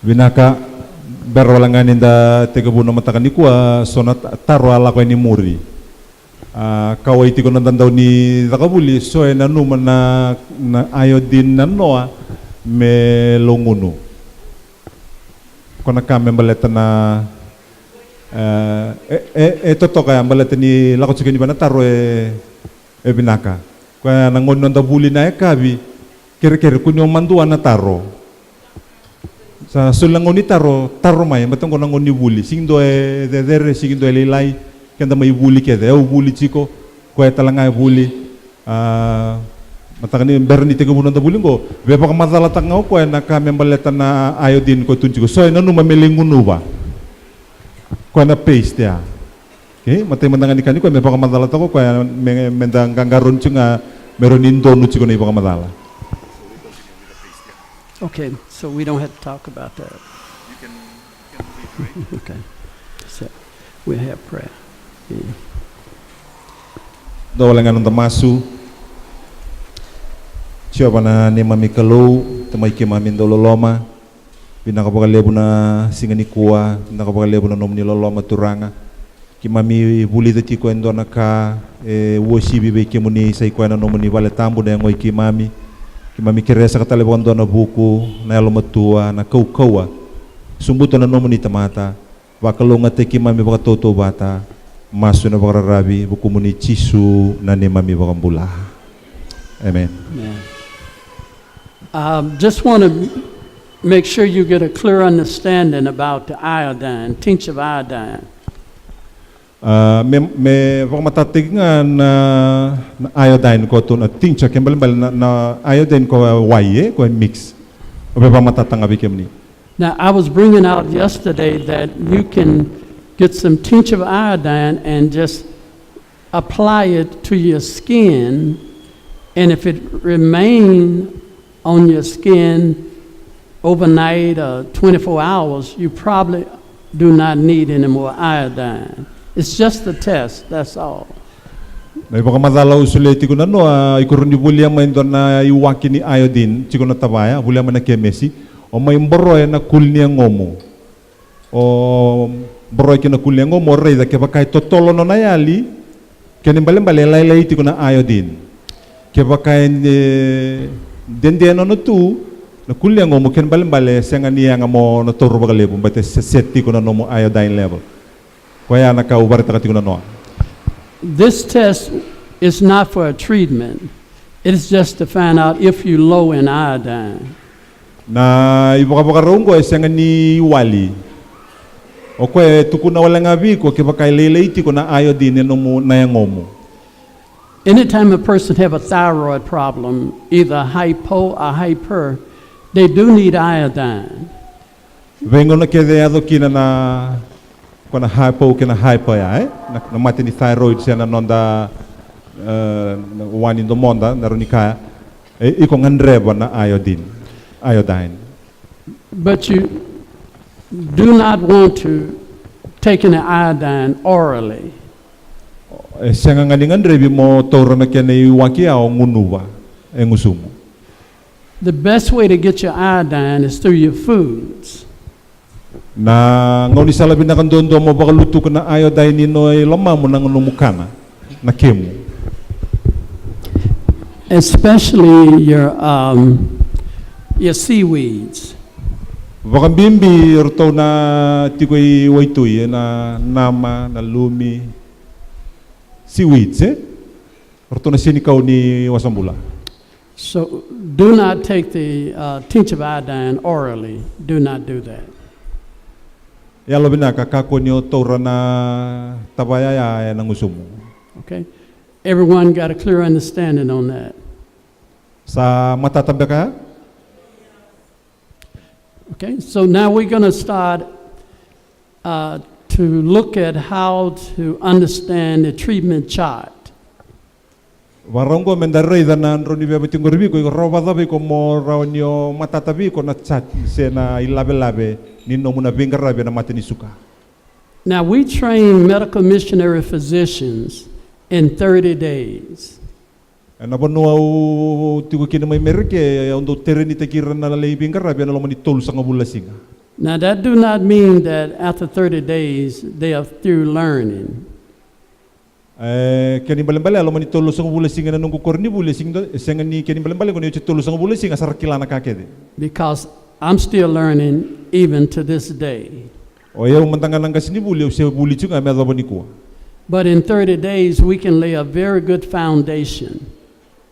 Binaka berwalangan inda tegabu na matakan ni kuwa so na taro ala ko ni muri. Kawai tiko na tandaw ni takabuli so na numa na iodine na noa me longunu. Kona kami baleta na toto kaya baleta ni lakot sa kanibana taro binaka. Kaya nangon nanda buli na kabi kere kunyo manduan na taro. Sa sulangon ni taro may matang ko nangon ni buli. Sigindo dedere sigindo lilay kanda may buli kede. Buli chiko kaya talanga buli. Matang ni berni tiga bulan tabulin ko. Bepa ka madalatang ako kaya nakamembaleta na iodine ko tunchi ko. So nanu mamelingunu ba? Kaya na paste ya. Okay, matay mandangan ikan ko bepa ka madalata ko kaya mendang ganggaron nga meron indonu chiko na iba ka madala. Okay, so we don't have to talk about that. You can be Okay, so we have prayer. Daw lang anong tamasu. Siya pa na ni Mami Kalau, tamay kay Mami Loloma, pinakapakalebo na singani kuwa, pinakapakalebo na nom ni Loloma Turanga, ki Mami bulita ti kwendo na ka, woshi bibe ki muni sa ikwena nom ni Vale Tambo na ngoy ki Mami keresa katalebo ando na buku, na alomatua, na kaukawa, sumbuto na nom ni tamata, wakalunga te ki Mami baka toto bata, maso na baka rabi, buku muni chisu na ni Mami baka mbula. Amen. Yeah. Just want to make sure you get a clear understanding about the iodine, tinge of iodine. Me matatig nga na iodine ko to na tinge kembal na iodine ko waye ko mix. Obe pa matatangabi kemni. Now I was bringing out yesterday that you can get some tinge of iodine and just apply it to your skin, and if it remains on your skin overnight or 24 hours, you probably do not need any more iodine. It's just a test, that's all. Na iba ka madala usuleti ko na no, ikurun di bulia man doon na iwaki ni iodine, chiko na tabaya, bulia man na kemesi, o may mboroy na kul niya ngomo. O mboroy ki na kul niya ngomo, rey da keba kay totolo no nayali, kanimbalimbali laylay tiko na iodine. Keba kay dende no tu na kulya ngo mo ken balimbale senga niya nga mo na toro bagalebo bate setti ko na no mo iodine level kaya naka ubarta katiko na no. This test is not for a treatment. It is just to find out if you low in iodine. Na ibaka rongo senga ni wali o kwe tukuna wala ngabi ko ke baka leleiti ko na iodine no mo na yangomo. Anytime a person have a thyroid problem, either hypo or hyper, they do need iodine. Vengo na kede ado kina na kona hypo kina hyper ya na mati ni thyroid siya na nonda wani do monda na ronika iko ngandreba na iodine. But you do not want to take an iodine orally. Siya nga ngalingan rebi mo toro na kaya na iwaki o ngunuwa ngusumo. The best way to get your iodine is through your foods. Na ngoni salabi na kandondo mo baka luto ka na iodine nino ay lama mo nang numukana na kemo. Especially your seaweeds. Baka bimbi orto na tikoy waitoy na nama na lumi. Seaweeds, orto na sinikaw ni wasambula. So do not take the tinge of iodine orally. Do not do that. Yalo binaka kako niyo tora na tabayaya ng usumo. Okay? Everyone got a clear understanding on that. Sa matatabi ka? Okay, so now we're going to start to look at how to understand the treatment chart. Warongo mendaroy da na andro ni bebe tingorbi ko roba dabe ko mo rawnyo matatabi ko na chat se na ilabe-labe ninno muna bingarabe na matini suka. Now we train medical missionary physicians in 30 days. Na bono tigo kina may merke ondo tereni takira na lay bingarabe na lomani tol sa ngabulasinga. Now, that do not mean that after 30 days they are through learning. Kani balembale alo mani tolo sang bula singa nungku korni bula sing do senga ni kani balembale koni tolo sang bula singa sarakilana kakede. Because I'm still learning even to this day. O eu mantangalang kasini buli se buli chunga me ado baniku. But in 30 days we can lay a very good foundation.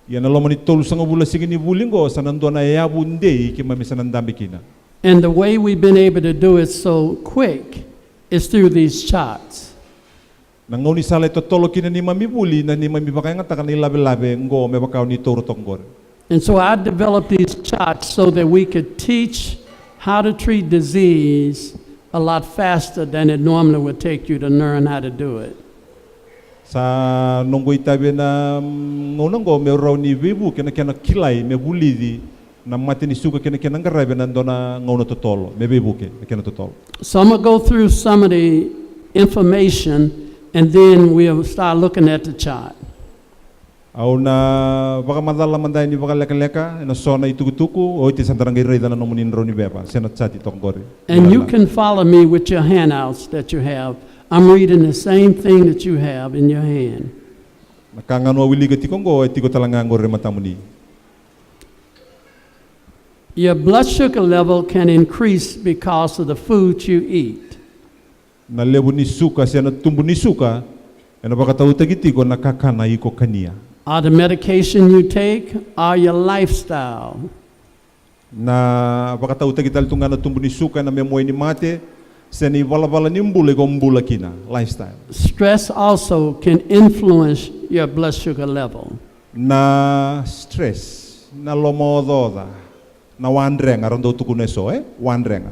Yan alo mani tolo sang bula singa ni bulingo sanandona ya bunde ki mami sanandambi kina. And the way we've been able to do it so quick is through these charts. Nangoni sala to tolo kina ni mami buli na ni mami bakanga takani labe ngo me bakaw ni toro tongor. And so I developed these charts so that we could teach how to treat disease a lot faster than it normally would take you to learn how to do it. Sa nongo itabe na ngonongo me raw ni bebu kena kilai me bulidi na mati ni suka kena ngarabe na ndona ngono to tolo me bebu kena to tolo. So I'm going to go through some of the information and then we'll start looking at the chart. Au na baka madala manday ni baka leka na sona itukutuku o iti sandarangai rida na nomunin ro ni beba sena chat itongori. And you can follow me with your handouts that you have. I'm reading the same thing that you have in your hand. Nakangano wili tikongo etiko talangango re matamuni. Your blood sugar level can increase because of the food you eat. Na lebu ni suka sena tumbu ni suka ena baka tau tagitiko na kakana iko kania. Are the medication you take or your lifestyle? Na baka tau tagital tungana tumbu ni suka na memoy ni mate seni wala ni mbule ko mbula kina lifestyle. Stress also can influence your blood sugar level. Na stress na lomododa na wandrenga rondo tukuneso wandrenga.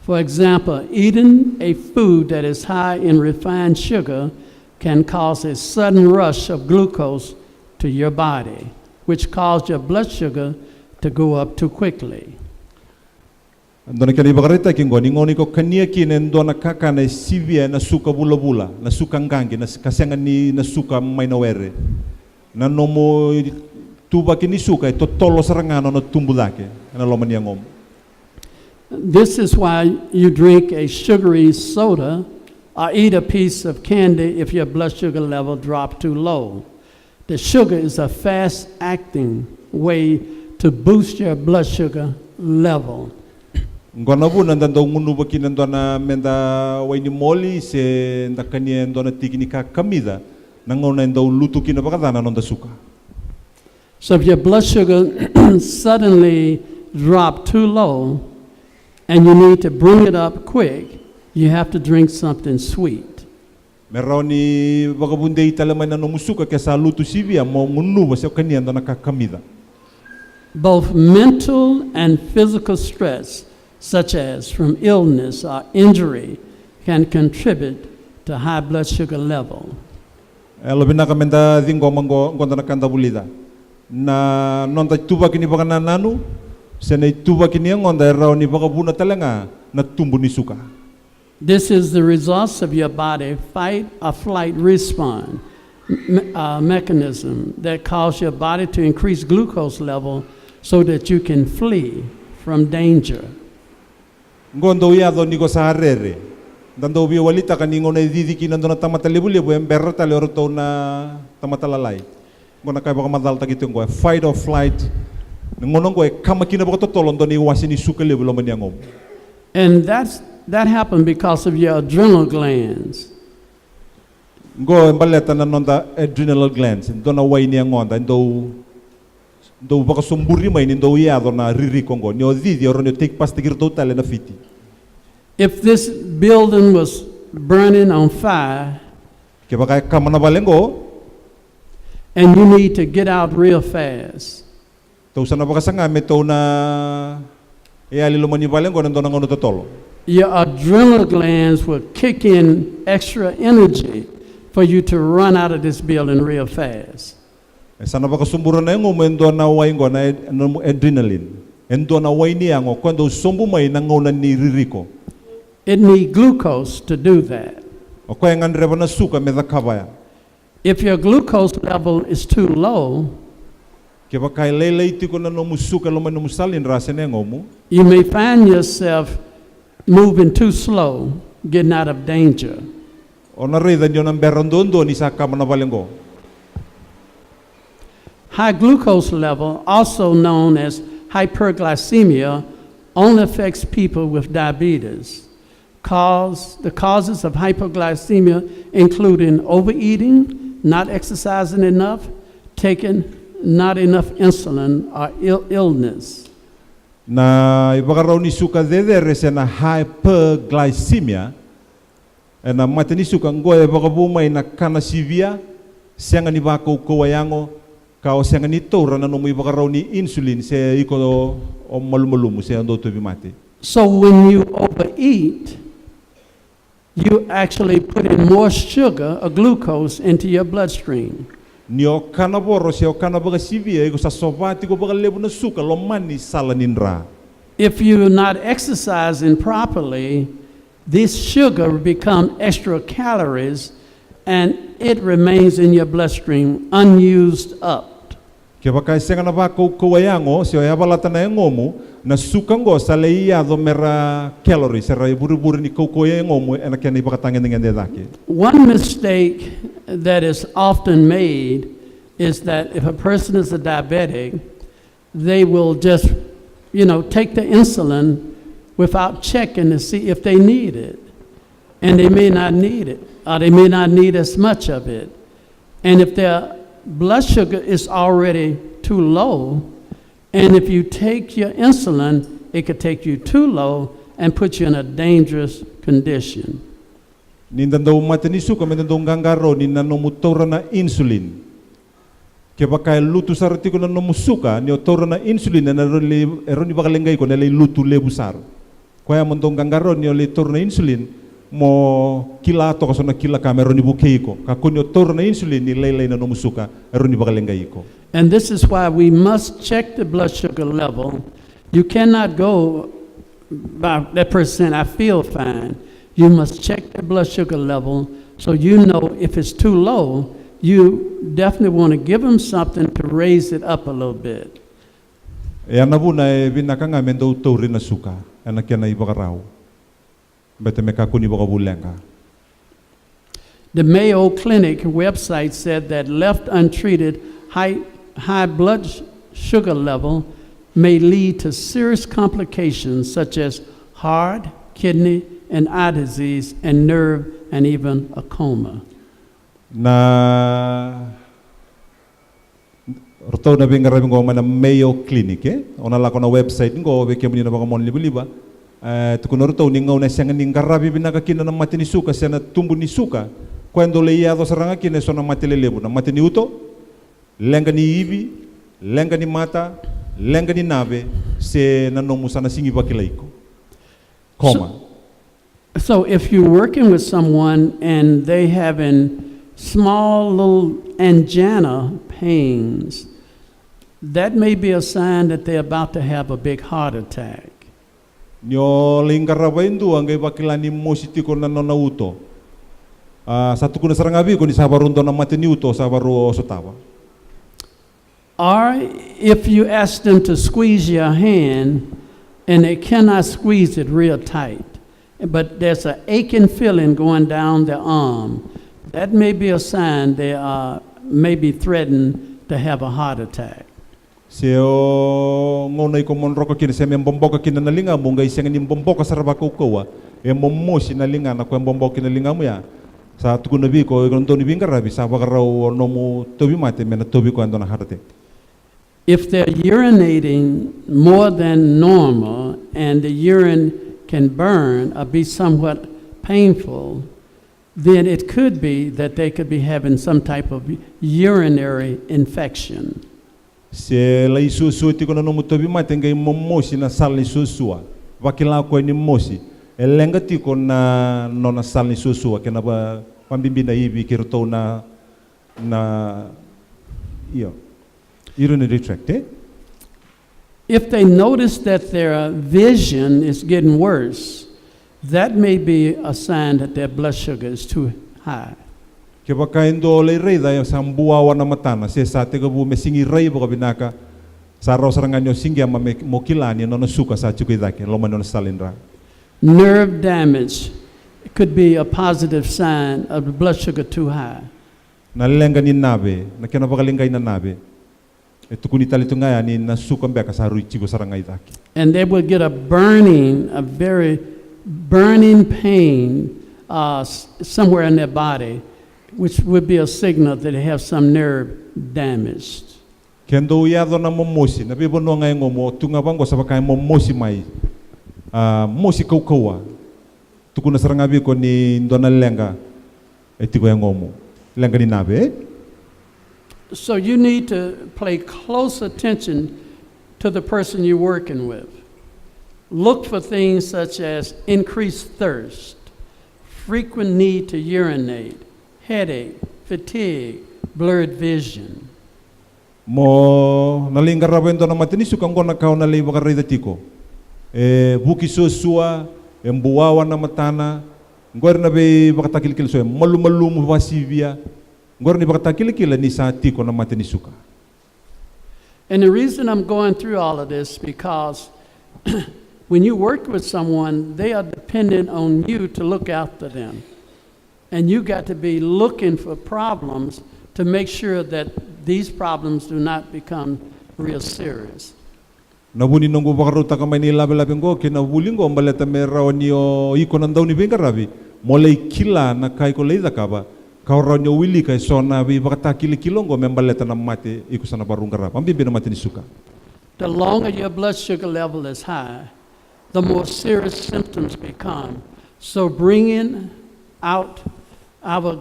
For example, eating a food that is high in refined sugar can cause a sudden rush of glucose to your body, which causes your blood sugar to go up too quickly. Andona kani bagarita kingo ningoni ko kania kine ndona kaka na sivia na suka bula na suka ngangi na kasenga ni na suka mainawere na nomo tuba kini suka to tolo sarangano na tumbulake na lomani ngom. This is why you drink a sugary soda or eat a piece of candy if your blood sugar level drops too low. The sugar is a fast-acting way to boost your blood sugar level. Ngona bu nandando ngunu bakina ndona menda waini moli se ndakania ndona tikini ka kamida nangona ndo lutu kina bakadana nonda suka. So if your blood sugar suddenly drops too low, and you need to bring it up quick, you have to drink something sweet. Meroni bagabunde italamay na numusuka kesa lutu sivia mo ngunu basa kania ndona ka kamida. Both mental and physical stress, such as from illness or injury, can contribute to high blood sugar level. Elo binaka menda dingo mango ngonda nakanda bulida. Na nonda tuba kini bakana nanu sena tuba kini ngonda rao ni bakabuna talanga na tumbu ni suka. This is the results of your body fight or flight response mechanism that cause your body to increase glucose level so that you can flee from danger. Ngondo yado niko sa harere. Dando bi walita kaningo na didiki nando na tamatalebu embera talorto na tamatalalay. Ngona kay baka madal tagito ngo fight or flight. Ngono ngo kamakina baka tolon do ni wasini sukalebu lo maniangom. And that happened because of your adrenal glands. Ngo embaleta na nonda adrenal glands ndona waini ngonda do baka sumburi mai ndo yado na riri kongo ni odidi oro ni take past girto tale na fiti. If this building was burning on fire, Ke baka kamana balengo and you need to get out real fast, to sana baka sanga meto na ali lo mani balengo ndona ngono totolo. your adrenal glands will kick in extra energy for you to run out of this building real fast. Sana baka sumburo na ngo mendo na waingo na adrenaline. Endo na waini yango kwando sombu mai na ngona ni ririko. It needs glucose to do that. O kwa ngandreba na suka meda kabaya. If your glucose level is too low, Ke baka lele itiko na no musuka lo mano musalin rasa ne ngomu. you may find yourself moving too slow, getting out of danger. Ona reda nyo ng berandondo ni sa kamanabalengo. High glucose level, also known as hyperglycemia, only affects people with diabetes. The causes of hypoglycemia including overeating, not exercising enough, taking not enough insulin, or illness. Na ibagaraw ni suka dedere sa na hyperglycemia, na mata ni suka ngoy bagabumay na kanasivia, siya nga ni bako kawayango, kao siya nga nito rana no ibagaraw ni insulin sa iko o malumulumu siya ando to bimati. So when you overeat, you actually put in more sugar or glucose into your bloodstream. Nio kanaboro siya kanabaga sivia iko sa sobati ko bagalebo na suka lomani salaninra. If you're not exercising properly, this sugar will become extra calories and it remains in your bloodstream unused up. Kaya baka siya nga nabako kawayango siya yabalata na ngomu na sukango sa leiyado mera calories sa buri-buri ni kokoyango mo na kaya ibakatangin ng dedake. One mistake that is often made is that if a person is a diabetic, they will just, take the insulin without checking to see if they need it. And they may not need it, or they may not need as much of it. And if their blood sugar is already too low, and if you take your insulin, it could take you too low and put you in a dangerous condition. Nindanda umati suka menandong gangaro ninanomutora na insulin. Kaya baka lutu sarati ko na nomusuka ni otora na insulin na eroni bakalengay ko na lutu lebusar. Kaya mendong gangaro ni ole tora na insulin mo kilato kaso na kila ka meroni bukei ko. Kakuni otora na insulin ni lay na nomusuka eroni bakalengay ko. And this is why we must check the blood sugar level. You cannot go by that person, I feel fine. You must check the blood sugar level so you know if it's too low, you definitely want to give them something to raise it up a little bit. Yanabuna binakanga mendo tori na suka, anakia na ibakarao. Bete mekakuni bakabulenga. The Mayo Clinic website said that left untreated, high blood sugar level may lead to serious complications such as heart, kidney, and eye disease, and nerve, and even a coma. Na roto na bingarabing ko man Mayo Clinic ona la ko na website ngo be kemuni na bakamon liba tukuno roto ningaw na siyang ningarabi binakakina na mati ni suka siya na tumbo ni suka kwendo leiyado saranga kine so na mati lelebo na mati ni uto lenga ni ibi lenga ni mata lenga ni nave se na nomusa na singi bakilaiko coma. So if you're working with someone and they having small little angina pains, that may be a sign that they're about to have a big heart attack. Nyo lingarabaindu angay bakilani mo sitiko na nonauto. Satu kuna sarangabi ko ni sabarundo na matiniuto sabaru sotawa. Or if you ask them to squeeze your hand and they cannot squeeze it real tight, but there's an aching feeling going down their arm, that may be a sign they are maybe threatened to have a heart attack. Seo ngonay ko monroko kin se membomboka kin na linga mo ngay sing nimbomboka sa rabako ko mommo sinalinga na ko mbomboka kinalinga mo ya sa tukunabi ko gondo ni bingarabi sa bakaraw no mo tobi mate mena tobi ko ando na heart attack. If they're urinating more than normal and the urine can burn or be somewhat painful, then it could be that they could be having some type of urinary infection. Se la isusu ti kono no mutobi mate ngai mommosi na sal isusua wakila ko ni mosi elenga ti kona no na sal isusua kena ba pambimbi na ibi kirto na urinary tract. If they notice that their vision is getting worse, that may be a sign that their blood sugar is too high. Kaya baka indo le rei da sa buawa na matana se sa te gabu mesingi rei baka binaka sa raw sarangan yo singi ama mo kilani no suka sa chukidake lo man no salinra. nerve damage could be a positive sign of the blood sugar too high. Nalenga ni nabe, na kena bakalingay na nabe. Ito kunitali ito nga ni nasukang beka sa haruy chigo sarangay daki. And they will get a very burning pain somewhere in their body, which would be a signal that they have some nerve damaged. Kendo uyado na momosi, nabibono nga yung mo, tunga banggo sa bakay momosi may, mosi kaukawa. Tukuna sarangabi ko ni Donald Lenga, etiko yung mo. Lenga ni nabe. So you need to pay close attention to the person you're working with. Look for things such as increased thirst, frequent need to urinate, headache, fatigue, blurred vision. Mo nalingar rabendo na matini sukang ko nakao na liwa karida tiko. Buki sua embuawa na matana, ngor na be bakatakil so malumalum wasivia. Ngor ni bakatakil ni sa tiko na matini suka. And the reason I'm going through all of this because when you work with someone, they are dependent on you to look after them. And you got to be looking for problems to make sure that these problems do not become real serious. Nabuni nunggu bakaruta kamay ni labi-labing ko, kinabulin ko, maleta meraw niyo iko nang daw ni Bengarabi, molay kila na kay ko leida ka ba, kauraw niyo wili kay so na bakatakili-kilong ko, may maleta na mati, iko sa nabarong karab. Ang bibi na mati ni suka. The longer your blood sugar level is high, the more serious symptoms become. So bringing out our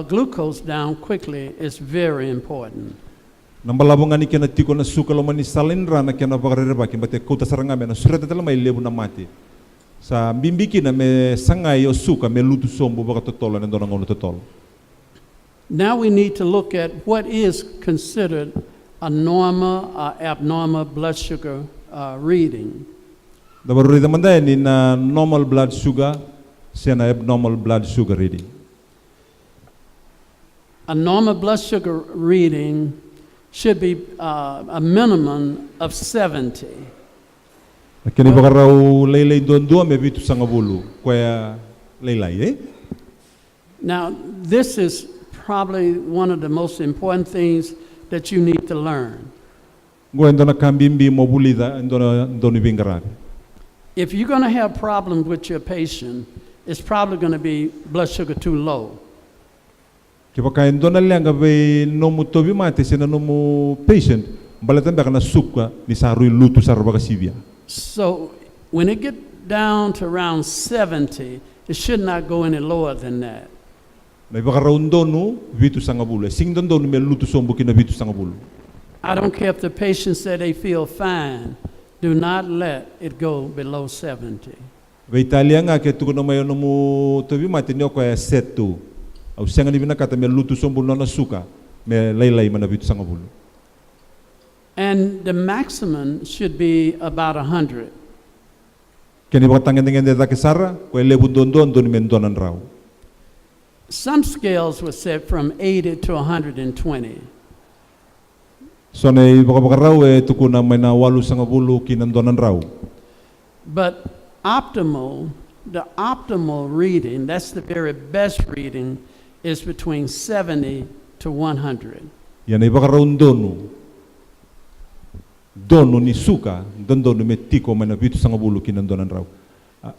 glucose down quickly is very important. Nambalabong nga ni kinatiko na suka lo man ni salindra na kinabakareba kimbate kuta sarangame na surata tala may lebu na mati. Sa bimbiki na may sangay o suka may luto sombo baka totolo nando nang ulo totolo. Now we need to look at what is considered a normal or abnormal blood sugar reading. Dabaru rida manday ni na normal blood sugar siya na abnormal blood sugar reading. A normal blood sugar reading should be a minimum of 70. Kini baka raw laylay doon may bitu sa ngabulu kaya laylay Now this is probably one of the most important things that you need to learn. Ngwendo na kambimbi mo bulida ndo ni bingarabi. If you're going to have problems with your patient, it's probably going to be blood sugar too low. Kaya ndo na lang gabi nomu tobi mate sina nomu patient balatan baka na suka ni saruy luto sa rabaga sivia. So when it get down to around 70, it should not go any lower than that. Na baka raw ndonu vitu sa ngabulu. Sing ndonu me luto sombo kina vitu sa ngabulu. I don't care if the patient said they feel fine. Do not let it go below 70. Ba Italia nga ke tuko na mayo nomu tobi mate nyo kaya setu. Au siya nga ni binakata me luto sombo na suka me laylay man vitu sa ngabulu. And the maximum should be about 100. Kani baka tangen-tangen deta kesara ko lebu don ni mendonan raw. Some scales were set from 80 to 120. So na baka raw tuko na may na walu sa ngabulu kinandonan raw. But the optimal reading, that's the very best reading, is between 70 to 100. Yan ay baka raw dono ni suka dono me tiko man bitu sa ngabulu kinandonan raw.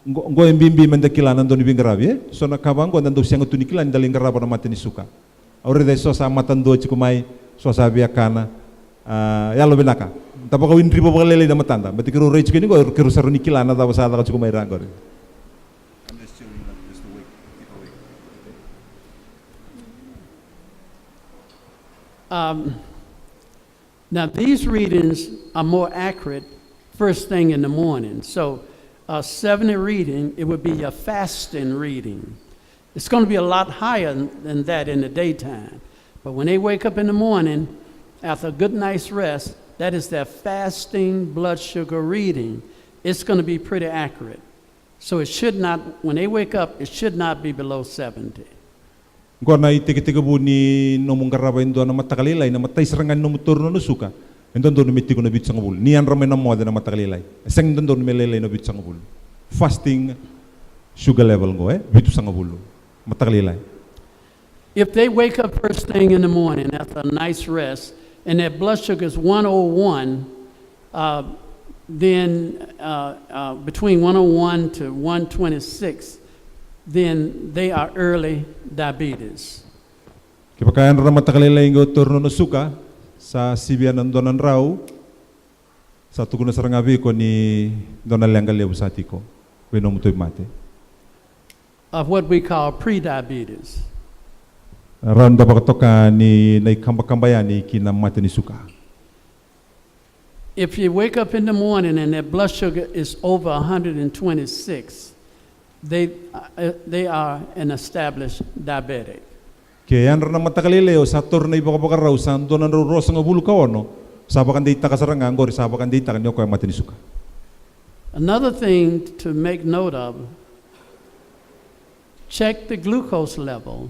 Ngo embimbi man dakila nando ni bingarabi so nakabango nando siya tunikila ndaling garaba na mati ni suka. Aure dai so sa matando chikumay so sa biakana yalo binaka. Tapos kawin ribo baka lele na matanda. Bati kiro rage kini ko kiro sa runikila na tapos sa ka chikumay rangor. Now these readings are more accurate first thing in the morning. So 70 reading, it would be your fasting reading. It's going to be a lot higher than that in the daytime. But when they wake up in the morning, after a good night's rest, that is their fasting blood sugar reading. It's going to be pretty accurate. So it should not, when they wake up, it should not be below 70. Ngor na itik-itik bu ni nomong karaba indo na matakalilay na matay serangan nomu turno no suka. Endo ndo mitiko na bit sa ngabul. Niyan ramay na moda na matakalilay. Sang ndo melelay na bit sa ngabul. Fasting sugar level ngo bitu sanga bulu matakalilay. If they wake up first thing in the morning after a nice rest and their blood sugar is 101, then between 101 to 126, then they are early diabetes. Kipakayan ra matakalilay ngo turno no suka sa sibian ng donan raw sa tugon sa rangabi ko ni donal yang galebu sa tiko weno mutoy mate. Of what we call pre-diabetes. Ron da bakatoka ni naikambakambaya ni kinamate ni suka. If you wake up in the morning and their blood sugar is over 126, they are an established diabetic. Kaya yan rin ang matakalileo sa turno na ibakabakaraw sa donan raw rosa nga bulu kawono sabakan dita kasaranga ngori sabakan dita kanyo ko mate ni suka. Another thing to make note of, check the glucose level.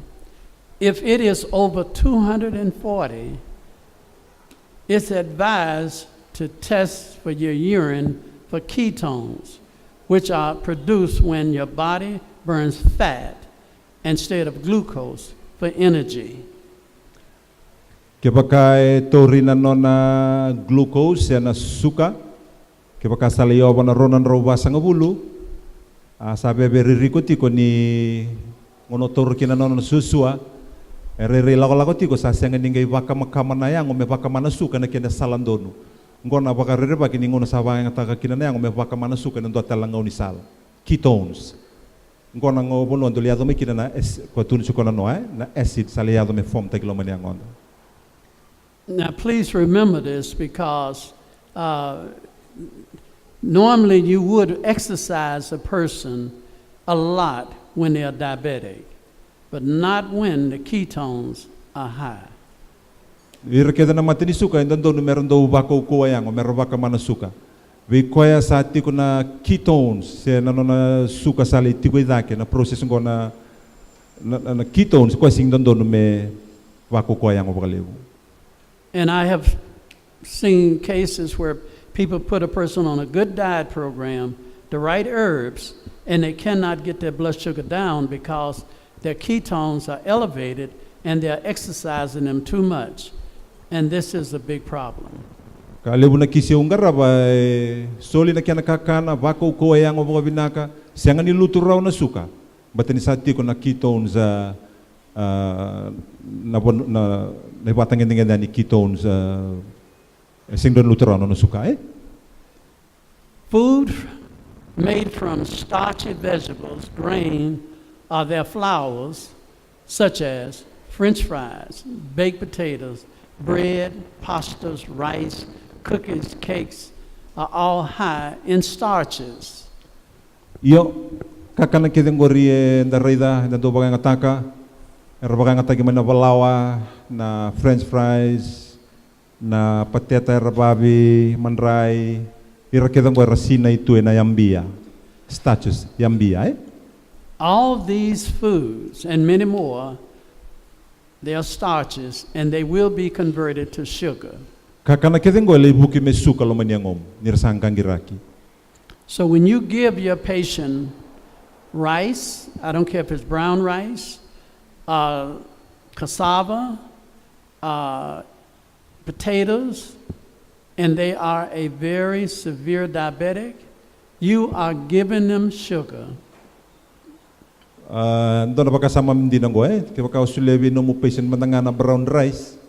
If it is over 240, it's advised to test for your urine for ketones, which are produced when your body burns fat instead of glucose for energy. Kipaka torina no na glucose ya na suka kipaka saliyo na ronan raw basa nga bulu sabi beririko tiko ni ngono tor kina no susua erere lako tiko sa siang ningay baka makamana yang me baka manasuka na kina salandono ngona baka rere baki ningono sa banga taka kina yang me baka manasuka na dota langaw ni sal ketones ngona ngo bono ndo liado me kina na ko tun suko na no na acid saliado me form ta kilomani ngonda. Now please remember this because normally you would exercise a person a lot when they are diabetic, but not when the ketones are high. Irakeda na matini suka indando meron daw bako kuwa yang meron baka mana suka. Vi koya sa tiko na ketones se na suka sali tiko idake na process ngo na ketones ko sing dando me bako kuwa yang obalebu. And I have seen cases where people put a person on a good diet program, the right herbs, and they cannot get their blood sugar down because their ketones are elevated and they're exercising them too much. And this is a big problem. Kalebu na kisi ungara ba soli na kiana kakana bako ko yang obo binaka sianga ni lutu raw na suka batani sati ko na ketones na batangin dengan ni ketones sing don lutu raw na suka Food made from starchy vegetables, grain, or their flours, such as French fries, baked potatoes, bread, pastas, rice, cookies, cakes, are all high in starches. Yo kakana kedengori ndarida ndanto baga ngataka baga ngataki mana balawa na French fries na pateta rababi manrai ira kedengori rasina itu na yambia starches yambia All these foods and many more, they are starches and they will be converted to sugar. Kakana kedengori buki mesuka lo manyangom nirsang kangiraki. So when you give your patient rice, I don't care if it's brown rice, cassava, potatoes, and they are a very severe diabetic, you are giving them sugar. Doon baka sama hindi nang goe, kaya baka usulebi no mo patient matanga na brown rice,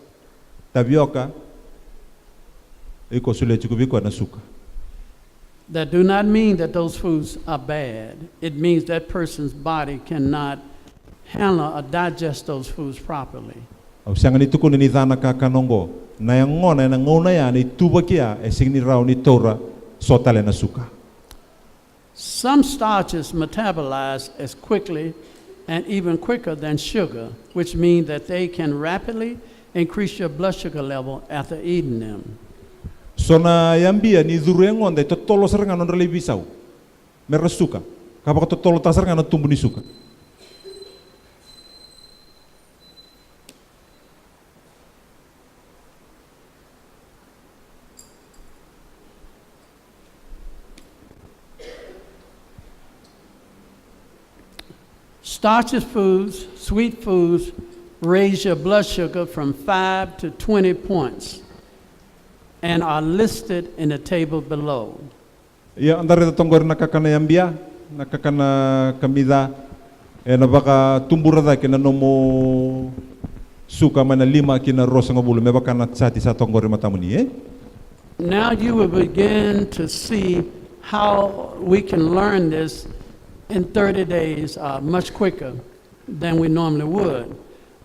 tapioca, iko usule chikubi ko na suka. That do not mean that those foods are bad. It means that person's body cannot handle or digest those foods properly. Au siang ni tukun ni dana ka kanongo, na yang ngona na ngona ya ni tuba kia sing ni raw ni tora sotale na suka. Some starches metabolize as quickly and even quicker than sugar, which means that they can rapidly increase your blood sugar level after eating them. So na yambia ni durengon de totolo serangan non rele bisau. Merasuka. Kapag totolo tasarangan tumbu ni suka. Starchy foods, sweet foods, raise your blood sugar from 5 to 20 points and are listed in the table below. Ya andar ito tonggor nakakana yambia, nakakana kamida, na baka tumburada kina nomo suka mana 5 kina rosa nga bulu, may baka natsati sa tonggor matamuni eh? Now you will begin to see how we can learn this in 30 days much quicker than we normally would.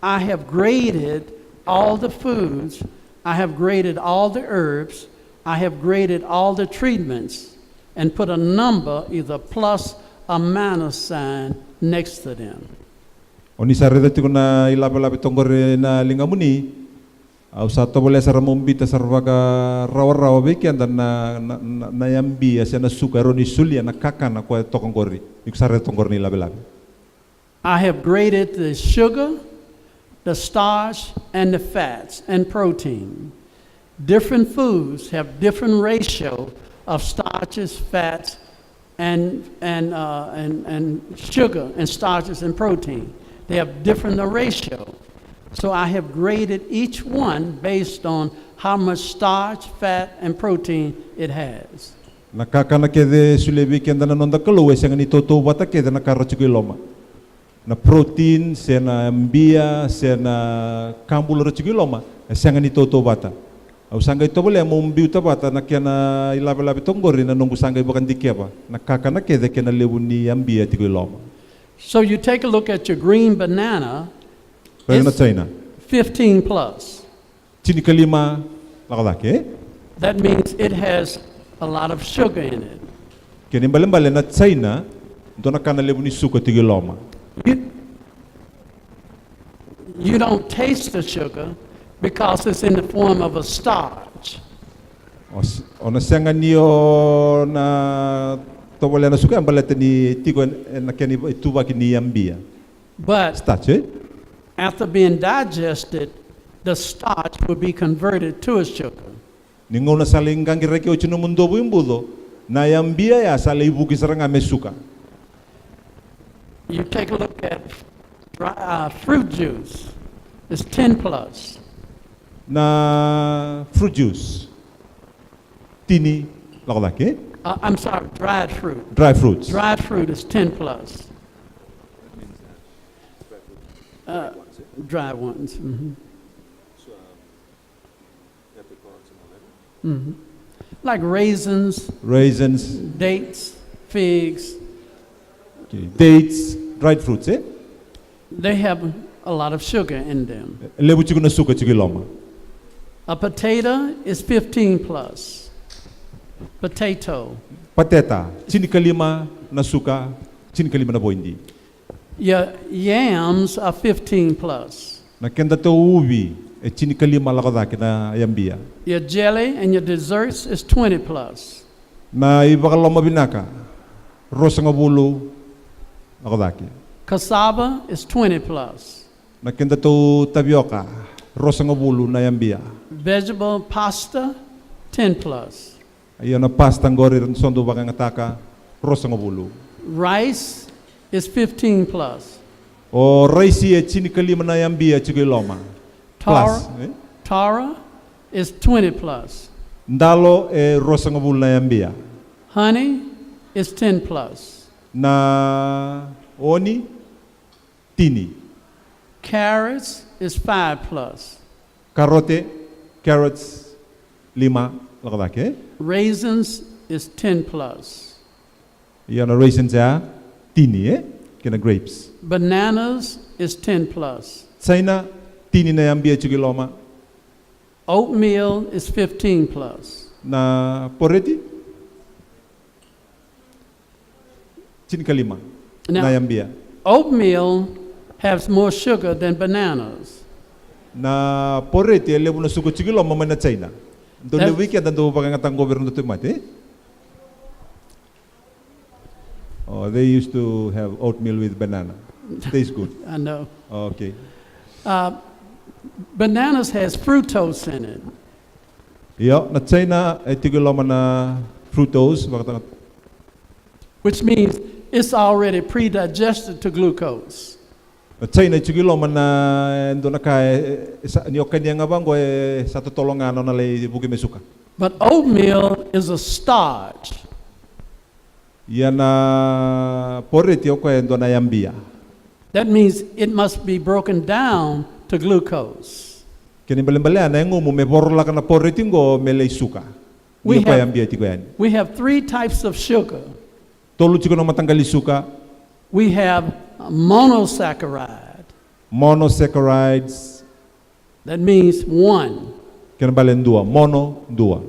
I have graded all the foods, I have graded all the herbs, I have graded all the treatments and put a number, either plus or minus sign next to them. Oni sareda tiko na ilabe-labe tonggor na lingamuni, au sato boleh sara mombita sarvaga rawa-rawa bekian dan na yambi asya na suka roni sulia na kakana kwa tokongori iku sarre tonggor ni labe-labe. I have graded the sugar, the starch, and the fats and protein. Different foods have different ratio of starches, fats, and sugar and starches and protein. They have different ratio. So I have graded each one based on how much starch, fat, and protein it has. Nakakana kede sulebi kenda na nonda kaluwe sa ngani toto bata kede na karachuki loma. Na protein, sa na mbia, sa na kambul rachuki loma, sa ngani toto bata. Au sangay to boleh mo mbiu ta bata na kya na ilabe-labe tonggori na nunggu sangay bakan dikya ba. Nakakana kede kena lebu ni ambia tiki loma. So you take a look at your green banana. It's China. 15 plus. Chini kalima lakalaki. That means it has a lot of sugar in it. Kini balen-balen na China, ito na kanalebu ni suka tigi loma. You don't taste the sugar because it's in the form of a starch. Ona sanga niyo na tobole na suka ambalete ni tigo na kani ituba kini yambia. But Starch, eh? after being digested, the starch will be converted to a sugar. Ningo na salinggang kireki o chino mundo bu imbudo na yambia ya sala ibu kisaranga mesuka. You take a look at fruit juice. It's 10 plus. Na fruit juice. Tini lakalaki. I'm sorry, dried fruit. Dry fruits. Dried fruit is 10 plus. Dry ones. Like raisins, Raisins, dates, figs. dates, dried fruits, eh? They have a lot of sugar in them. Lebu chiku na suka chigi loma. A potato is 15 plus. Potato. Pateta, chini kalima na suka, chini kalima na boindi. Your yams are 15 plus. Na kenda to ubi, e chini kalima lakadaki na yambia. Your jelly and your desserts is 20 plus. Na ibakaloma binaka, rosa nga bulu lakadaki. Cassava is 20 plus. Na kenda to tapioca, rosa nga bulu na yambia. Vegetable pasta, 10 plus. Ayan na pasta ngori sondo baka ngataka, rosa nga bulu. Rice is 15 plus. O raisi e chini kalima na yambia chigi loma. Plus, eh? Tara is 20 plus. Ndalo e rosa nga bulu na yambia. Honey is 10 plus. Na oni tini. Carrots is 5 plus. Carrots 5 lakadaki, eh? Raisins is 10 plus. Yan na raisins ya tini, eh? Kina grapes. Bananas is 10 plus. China tini na yambia chigi loma. Oatmeal is 15 plus. Na poreti chini kalima na Now, yambia. oatmeal has more sugar than bananas. Na poreti lebu na suko chigi loma man na China. Do That- lebu kia dan do pakangatang gobyerno to mate. Oh, they used to have oatmeal with banana. Tastes good. I know. Okay. Bananas has fructose in it. Yo, na China ay tigoloma na fructose, Which means it's already pre-digested to glucose. China chugilo mana endo na kai ni okanya ngabango sa tutolongano na lay bugi mesuka. But oatmeal is a starch. Yana poriti oko endo na yambia. That means it must be broken down to glucose. Kini balembale na ngumu me borla kana poriti ngo mele suka. We Ni ko yambia tiko yan. We have 3 types of sugar. Tolu chiko no matanggali suka. We have monosaccharide. Monosaccharides. That means 1. Kini balendua mono dua.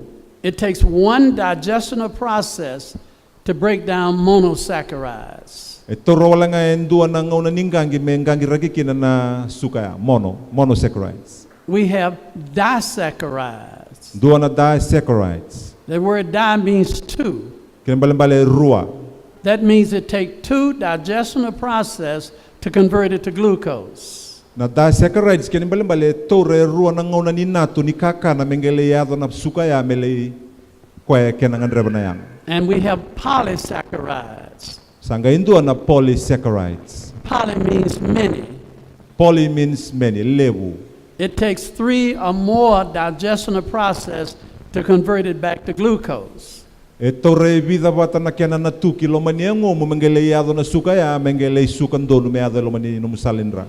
It takes 1 digestional process to break down monosaccharides. Toro wala nga endua na ngauna ningangi mengangi ragikina na suka ya monosaccharides. We have disaccharides. Dua na disaccharides. The word di means 2. Kini balembale rua. That means it takes 2 digestional process to convert it to glucose. Na disaccharides kini balembale tore rua na ngauna ni natu ni kaka na mengele yado na suka ya mele kwa kena ngandreba na yang. And we have polysaccharides. Sanga indua na polysaccharides. Poly means many. Poly means many, lebu. It takes 3 or more digestional process to convert it back to glucose. Tore vida bata na kena na 2 kilo maniango mo mengele yado na suka ya mengele suka ndonu me ado lo mani no musalindra.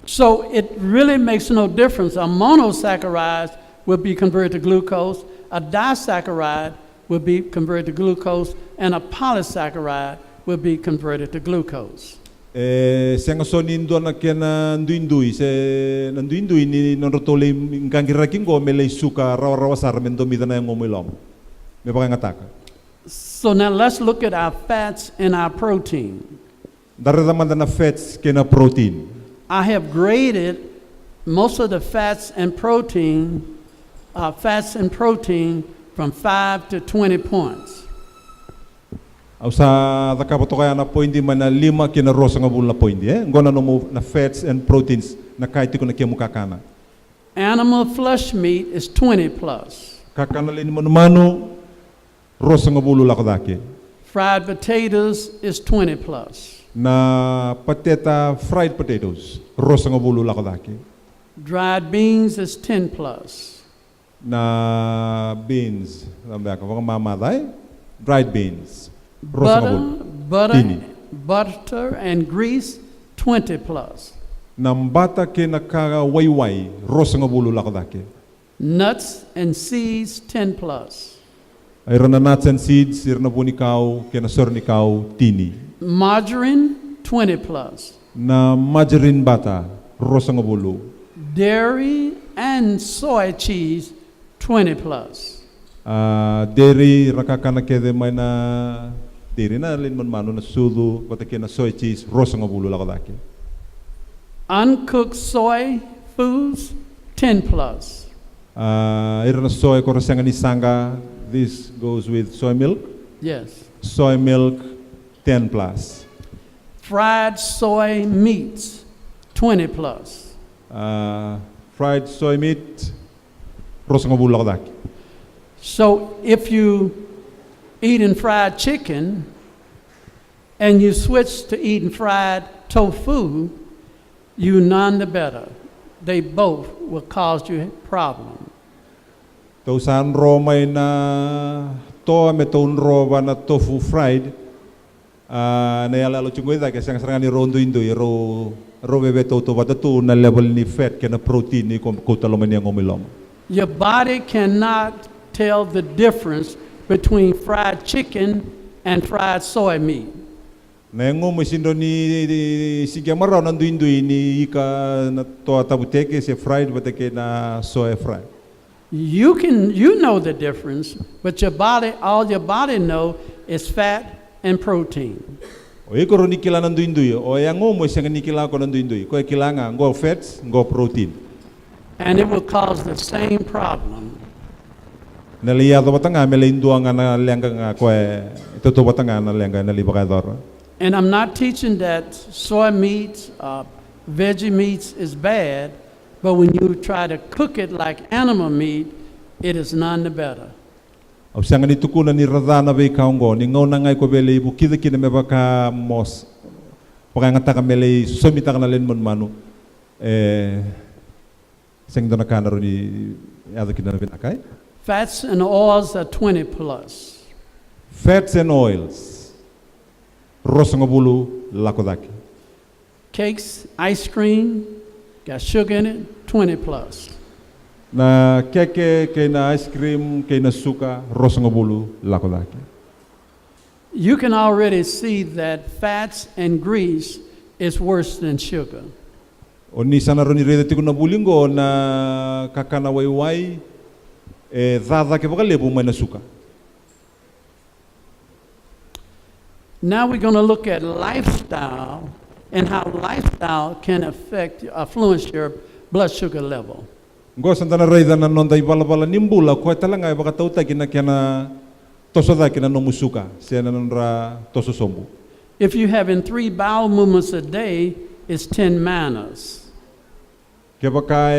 So it really makes no difference. A monosaccharide will be converted to glucose, a disaccharide will be converted to glucose, and a polysaccharide will be converted to glucose. Senga soni ndo na kena nduindui se nduindui ni nondotole ngangira kingo mele suka rawa sar mendo midana ngo milom. Me baka ngataka. So now let's look at our fats and our protein. Darada mandana fats kena protein. I have graded most of the fats and protein from 5 to 20 points. Sa dakapoto kaya na pointi mana 5 kina rosa nga bula pointi ngona no na fats and proteins na kaiti ko na kiya mukakana. Animal flesh meat is 20 plus. Kakana lini mano rosa nga bulu lakadake. Fried potatoes is 20 plus. Na fried potatoes rosa nga bulu lakadake. Dried beans is 10 plus. Na beans lambya ka mamada dried beans. Butter and grease 20 plus. Nambata ke nakaga wayway rosa nga bulu lakadake. Nuts and seeds 10 plus. Ayron na nuts and seeds irna bunikaw ke na sornikaw tini. Margarine 20 plus. Na margarine bata rosa nga bulu. Dairy and soy cheese 20 plus. Dairy rakakana kede may na dairy na lin man mano na sudu patake na soy cheese rosa nga bulu lakadake. Uncooked soy foods 10 plus. Irna soy korasanga ni sanga. This goes with soy milk. Yes. Soy milk 10 plus. Fried soy meats 20 plus. Fried soy meat rosa nga bulu lakadake. So if you eating fried chicken and you switch to eating fried tofu, you none the better. They both will cause you a problem. Tausan romay na to meton roba na tofu fried na yalalo chungoy da kasi ang sarangani rondo indo ro bebe to batatu na level ni fat kana protein ni kutaloman yang umilom. Your body cannot tell the difference between fried chicken and fried soy meat. Na ngo masindo ni sigamara nandu indo ni ika na to tabuteke se fried batake na soy fried. You know the difference, but all your body know is fat and protein. O ikoro ni kila nandu indo o yang ngo mo sanga ni kila ko nandu indo ko kilanga ngo fats ngo protein. And it will cause the same problem. Naliyado batanga mele indua nga na lenga nga ko ito batanga na lenga na libakador. And I'm not teaching that soy meats, veggie meats is bad, but when you try to cook it like animal meat, it is none the better. Au sanga ni tukuna ni radana ve kaongo ni ngau na ngai ko bele ibu kida kina me baka mos. Paka ngata ka mele somita kana len mon manu. Seng dona kana ro ni ada kina na akai. Fats and oils are 20 plus. Fats and oils. Rosanga bulu lakodaki. Cakes, ice cream, got sugar in it, 20 plus. Na keke, kay na ice cream, kay na suka, rosanga bulu lakodaki. You can already see that fats and grease is worse than sugar. O ni sana ro ni rede tiku na bulingo na kakana wai dada ke baka lebu mai na suka. Now we're going to look at lifestyle and how lifestyle can influence your blood sugar level. Ngo santana raida na nonda ibala bala nimbula ko talanga e baka tauta kina kena tosoda kina no musuka sena nra toso sombu. If you're having 3 bowel movements a day, it's 10 manas. Ke baka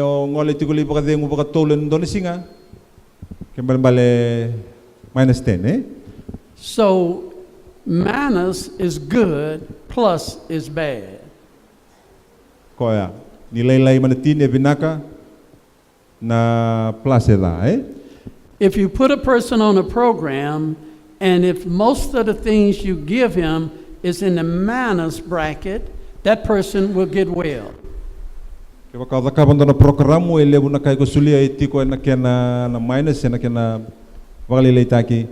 o ngole tikuli baka dengu baka tolen doni singa. Ke bale minus 10 eh. So manas is good, plus is bad. Koya nilai manatini binaka na plus eda eh. If you put a person on a program, and if most of the things you give him is in the manas bracket, that person will get well. Ke baka dakaban na programo e lebu na kai ko sulia etiko na kena na minus na kena bakali taki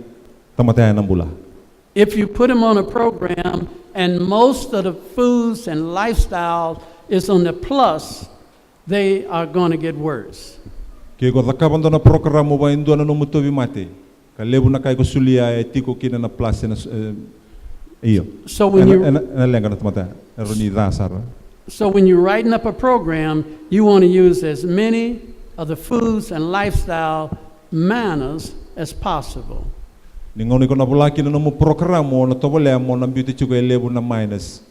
tamataya na bula. If you put him on a program and most of the foods and lifestyle is on the plus, they are going to get worse. Ke ko dakaban na programo ba indo na numutobi mate. Ka lebu na kai ko sulia etiko kina na plus na iyo. So when you na lenga na tamataya roni dasara. So when you're writing up a program, you want to use as many of the foods and lifestyle manners as possible. Ningoni ko na bulaki na mo programo na tobole mo na beauty chuko lebu na minus.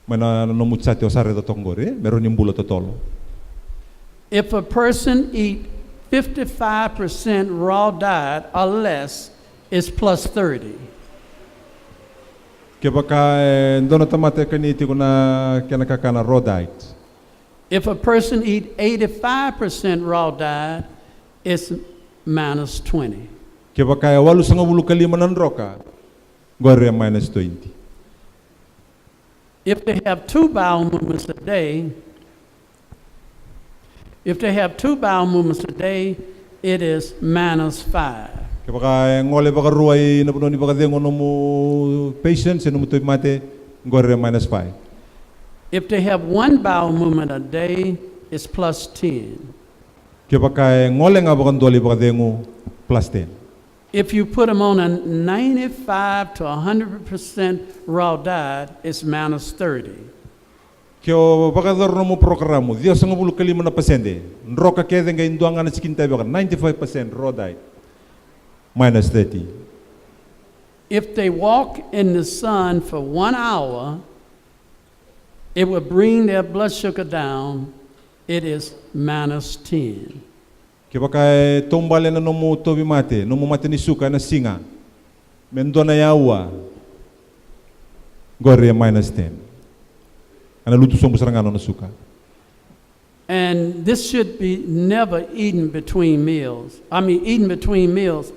Mana no mutsate osare to tongore, meron imbulo to tolo. If a person eat 55% raw diet or less, it's plus 30. Ke baka ndona tamate kaniti ko na kena kakana raw diet. If a person eat 85% raw diet, it's minus 20. Ke baka walu sanga bulu kalima nan roka, gore minus 20. If they have 2 bowel movements a day, it is minus 5. Ke baka ngole baka ruai na bunoni baka dengo no mo patients no mo toy mate gore minus 5. If they have 1 bowel movement a day, it's plus 10. Ke baka ngole nga baka ndoli baka dengo plus 10. If you put them on a 95 to 100% raw diet, it's minus 30. Kyo baka no mo programo Dios nga bulu kalima na pasende nroka ke denga induanga na sikinta baka 95% raw diet minus 30. If they walk in the sun for 1 hour, it will bring their blood sugar down. It is minus 10. Ke baka tombale na no mo tobi mate no mo mate ni suka na singa mendona yawa gore minus 10. Ana lutu sombo sarangano na suka. And this should be never eaten between meals. Eaten between meals.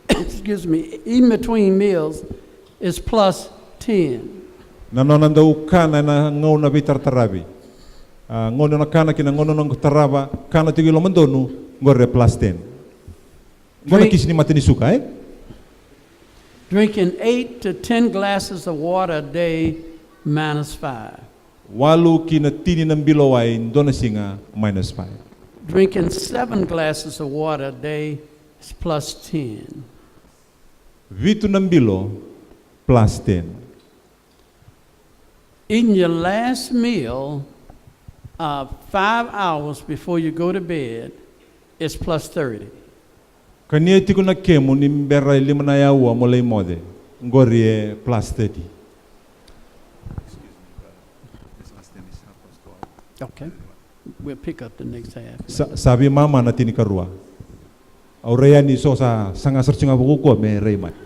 Excuse me. Eaten between meals is plus 10. Nanonanda ukana na ngau na bitar tarabi. Ngono na kana kina ngono na taraba kana tigilo mandonu gore plus 10. Ngona kisini matini suka eh? Drinking 8 to 10 glasses of water a day, minus 5. Walu kina tini ng biloway ndona singa minus 5. Drinking 7 glasses of water a day is plus 10. Vitu ng bilo plus 10. Eating your last meal 5 hours before you go to bed is plus 30. Kanieti ko na kemo ni mbera lima na yawa molay mode ngorie plus 30. Okay. We'll pick up the next half. Sabi mama na tinikarua. Au reani so sa sanga searching abu ko me reimat.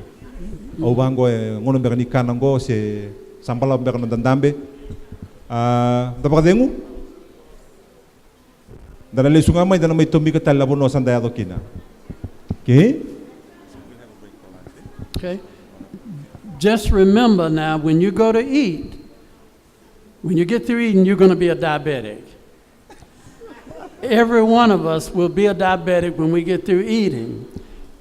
Au bango ngono be ni kanango se sampala be kan dandambe. Dapat dengu? Dana le sunga mai dana mai tombi ka talla bono sandaya dokina. Okay? Okay. Just remember now, when you go to eat, when you get through eating, you're going to be a diabetic. Every one of us will be a diabetic when we get through eating.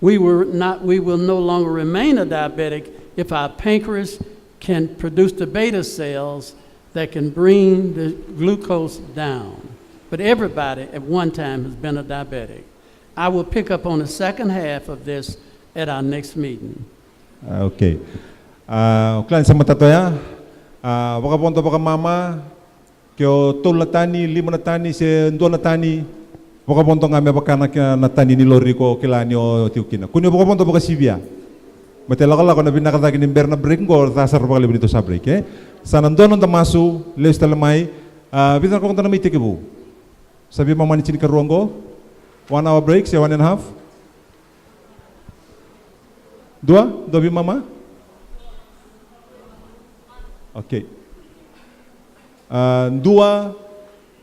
We will no longer remain a diabetic if our pancreas can produce the beta cells that can bring the glucose down. But everybody at one time has been a diabetic. I will pick up on the second half of this at our next meeting. Okay. Klan sama tatoya. Baka ponto baka mama. Kyo tol natani, lima natani, se ndo natani. Baka ponto nga me baka natani ni lori ko kilani o tiukina. Kunyo baka ponto baka sibia. Matelakala ko na binakatagin ni Berna Bringo tasar baka libo nito sa break. Sa nandun ang tamaso, leos talamay. Bitan ko kung tanamay tikibu. Sabi mama ni Ciri Karuanggo. 1 hour break, say 1.5. Dua bi mama? Okay. Dua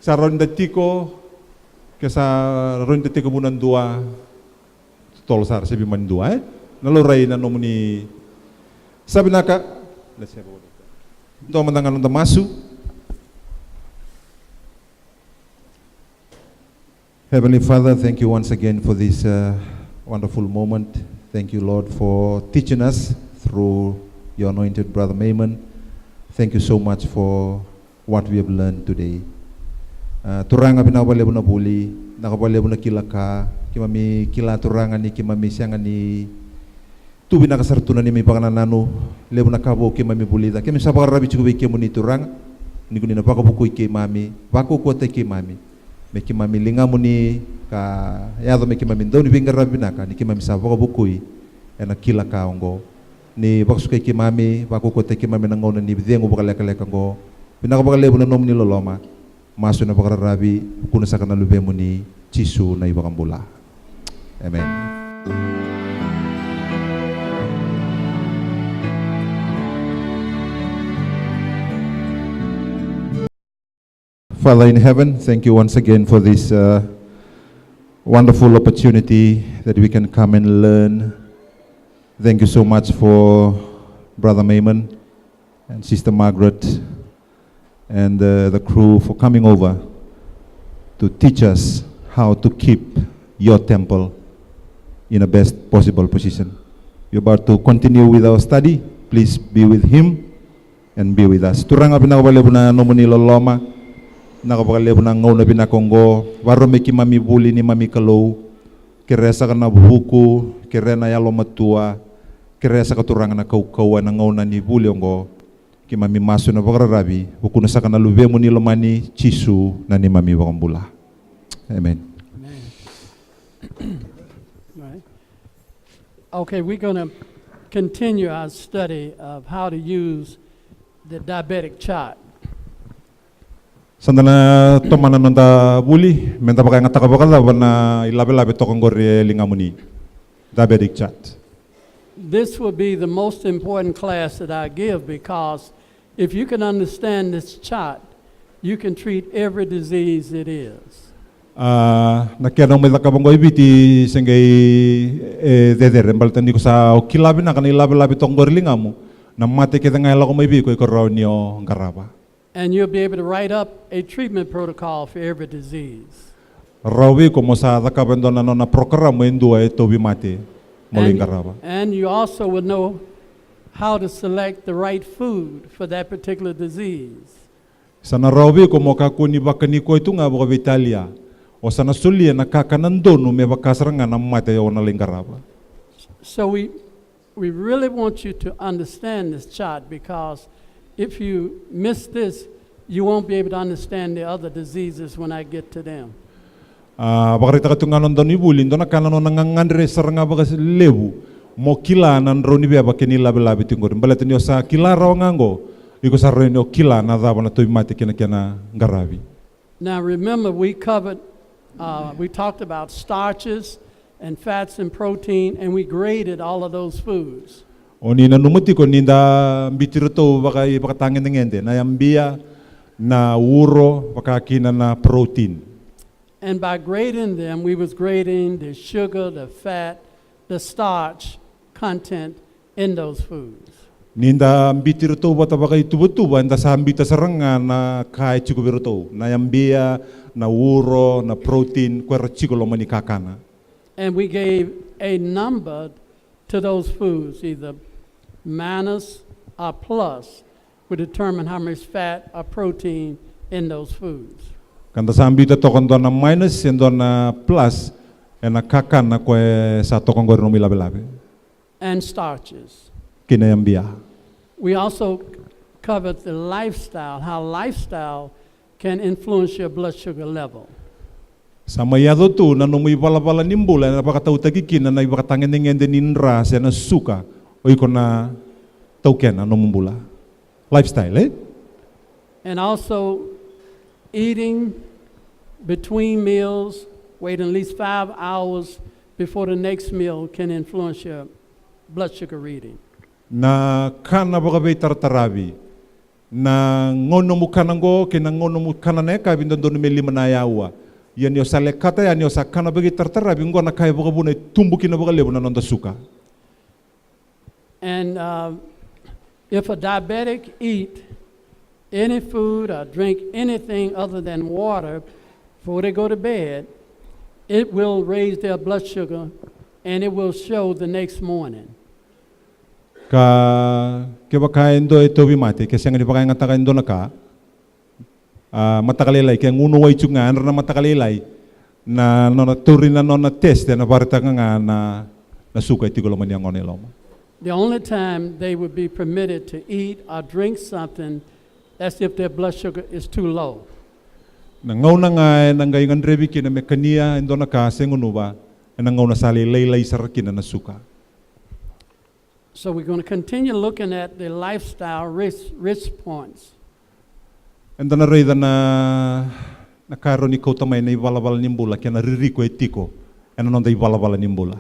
sa ronda tiko kesa ronda tiko bunan dua tol sar sabi man dua naloray na nomuni sabi naka let's have a word. Do mandangan ng masu. Heavenly Father, thank you once again for this wonderful moment. Thank you, Lord, for teaching us through your anointed brother Mamon. Thank you so much for what we have learned today. Turanga binawale na buli, nakabale na kilaka, kimami kila turanga ni kimami siyanga ni tubi nakasartuna ni may pangananano, lebo nakabo kimami bulida. Kimi sa pakarabi chikubi kimuni turanga, ni kunin na pakabukoy kay mami, bako kote kay mami. May kimami lingamuni ka yado may kimami daw ni bingarabi naka ni kimami sa pakabukoy na kila kaongo. Ni bakso kay kimami, bako kote kimami nangaw na ni bidengo bakaleka-leka ngo. Pinakabakalebo na nom ni loloma, maso na bakararabi, kuna sa kanalube mo ni Chisu na ibakambula. Amen. Father in heaven, thank you once again for this wonderful opportunity that we can come and learn. Thank you so much for Brother Mamon and Sister Margaret and the crew for coming over to teach us how to keep your temple in the best possible position. We're about to continue with our study. Please be with him and be with us. Turang pinakabalibo na nomoni loloma, nakabalibo na ngaw na binakongo, waro may kimami buli ni mami kalo, kiresa ka na buhuku, kire na yalo matua, kiresa katurangan na kaukawa na ngaw na ni buli ongo, kimami maso na bakararabi, bukuna sa kanalube mo ni lomani Chisu na ni mami wakambula. Amen. Right. Okay, we're going to continue our study of how to use the diabetic chart. Sandana tomana nanda buli, menta pakai ngata kabakala wana ilabe-labe tokongori lingamuni. Diabetic chart. This will be the most important class that I give because if you can understand this chart, you can treat every disease it is. Nakianong may lakabanggo ibiti sengay deder embaltan ko sa okilabi na kanilabe-labe tokongori lingamu na mate kita ngayla ko may biko ikaw niyo ngaraba. And you'll be able to write up a treatment protocol for every disease. Rawi como sa dakabendo na na programa indo ay tobi mate moling karaba. And you also will know how to select the right food for that particular disease. Sana rawi como kakuni bakani ko itu nga baka Italia o sana sulia na kakanandono me bakasranga na mate yo na lingaraba. So we really want you to understand this chart because if you miss this, you won't be able to understand the other diseases when I get to them. Bakarita katunganon doon ibulin doon nakano nangangandre saranga bakas lebu mo kila nan roni be bakeni labe-labe tingorin balatin yo sa kila raw ngango iko sa roni o kila na daba na toy mate kina ngarabi. Now remember we talked about starches and fats and protein, and we graded all of those foods. O ni na numati ko ninda mbitiro to baka tangin ngende na yambia na uro baka kina na protein. And by grading them, we was grading the sugar, the fat, the starch content in those foods. Ninda mbitiro to bata baka itubutuba nda sa mbita saranga na kai chikubiro to na yambia na uro na protein kwera chikolo mani kakana. And we gave a number to those foods, either minus or plus, would determine how much fat or protein in those foods. Kanda sa mbita tokon na minus endo na plus na kakana kwe sa tokon gor no milabe. And starches. Kina yambia. We also covered the lifestyle, how lifestyle can influence your blood sugar level. Sama yado tu na nung ibala-bala nimbula na pakatau tagikina na ibakatangin ngende ninra siya na suka o iko na tauken na numumbula. Lifestyle, eh? And also eating between meals, waiting at least 5 hours before the next meal can influence your blood sugar reading. Na kana bakabe tartarabi na ngono mo kanango kina ngono mo kananeka bindondo me lima na yawa yan yo sale kata yan yo sa kana bagi tartarabi ngo na kaya bakabune tumbuki na bakalebu na nonda suka. And if a diabetic eat any food or drink anything other than water before they go to bed, it will raise their blood sugar and it will show the next morning. Ka kebakain do ito bimate kasi ang dipakain nga takain do na ka matakalilay kaya nguno way chunga na matakalilay na na turin na test na barita nga na suka iti ko man yang onelom. The only time they would be permitted to eat or drink something, that's if their blood sugar is too low. Nangaw na nga nanggay nga drebi kina mekania indo na ka senguno ba nangaw na sali laylay sarakin na suka. So we're going to continue looking at the lifestyle risk points. And na reda na nakaro ni kautamay na ibalabala nimbula kaya na ririko etiko and non da ibalabala nimbula.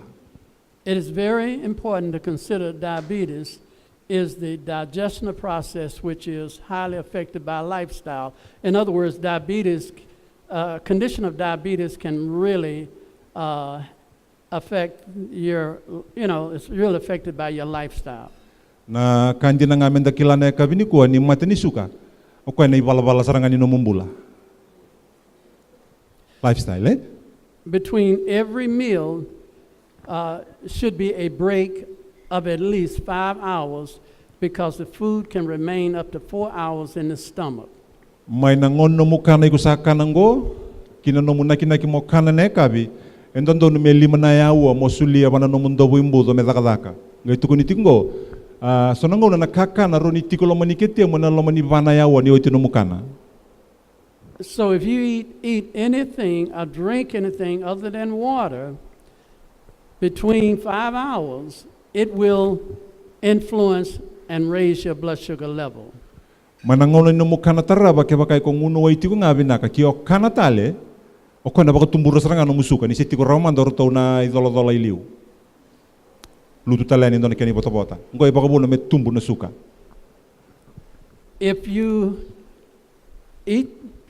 It is very important to consider diabetes is the digestional process which is highly affected by lifestyle. In other words, diabetes, condition of diabetes can really affect your, it's really affected by your lifestyle. Na kandi na ngamen dakila na kabini kuha ni mata ni suka o kuha na ibalabala sarangan ni numumbula. Lifestyle, eh? Between every meal should be a break of at least 5 hours because the food can remain up to 4 hours in the stomach. May nangon no mukana ikusakan ngo kinano muna kinaki mo kana na kabi endondo no me lima na yawa mo sulia bana no mundo buimbudo me dakadaka ngai tukunitingo sonango na nakaka na roni tikolo manikete mo na lomani bana yawa ni oitino mukana. So if you eat anything or drink anything other than water between 5 hours, it will influence and raise your blood sugar level. Manangono no mukana taraba ke bakai ko nguno waiti ko ngabi naka ki o kana tale o ko na baka tumburo saranga no musuka ni siti ko ramando to na idolo iliu. Lutu tale ni ndone keni bota ngo baka buno me tumbu na suka. If you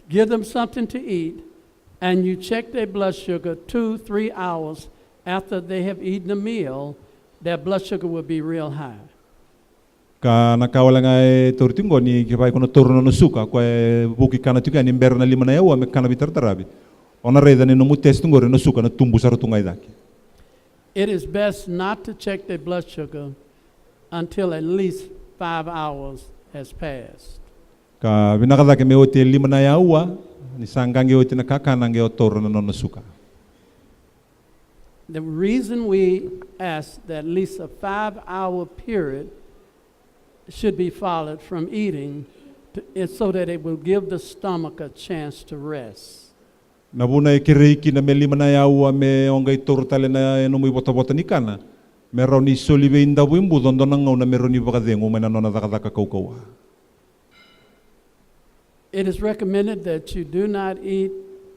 give them something to eat and you check their blood sugar 2-3 hours after they have eaten a meal, their blood sugar will be real high. Ka nakawala nga tortingo ni kipay ko na turno no suka ko buki kana tuka ni mber na lima na yawa me kana bitar tarabi. Ona reda ni no mu test ngore no suka na tumbu sa rutungay daki. It is best not to check their blood sugar until at least 5 hours has passed. Ka binakadaki me hotel lima na yawa ni sangange hotel na kakana nge otorno no suka. The reason we ask that at least a 5-hour period should be followed from eating is so that it will give the stomach a chance to rest. Nabuna ikireiki na me lima na yawa me ongai tortale na no mu bota ni kana. Meron ni solive inda buimbu dondo na ngau na meron ni bakadengo me na nona dakadaka kaukawa. It is recommended that you do not eat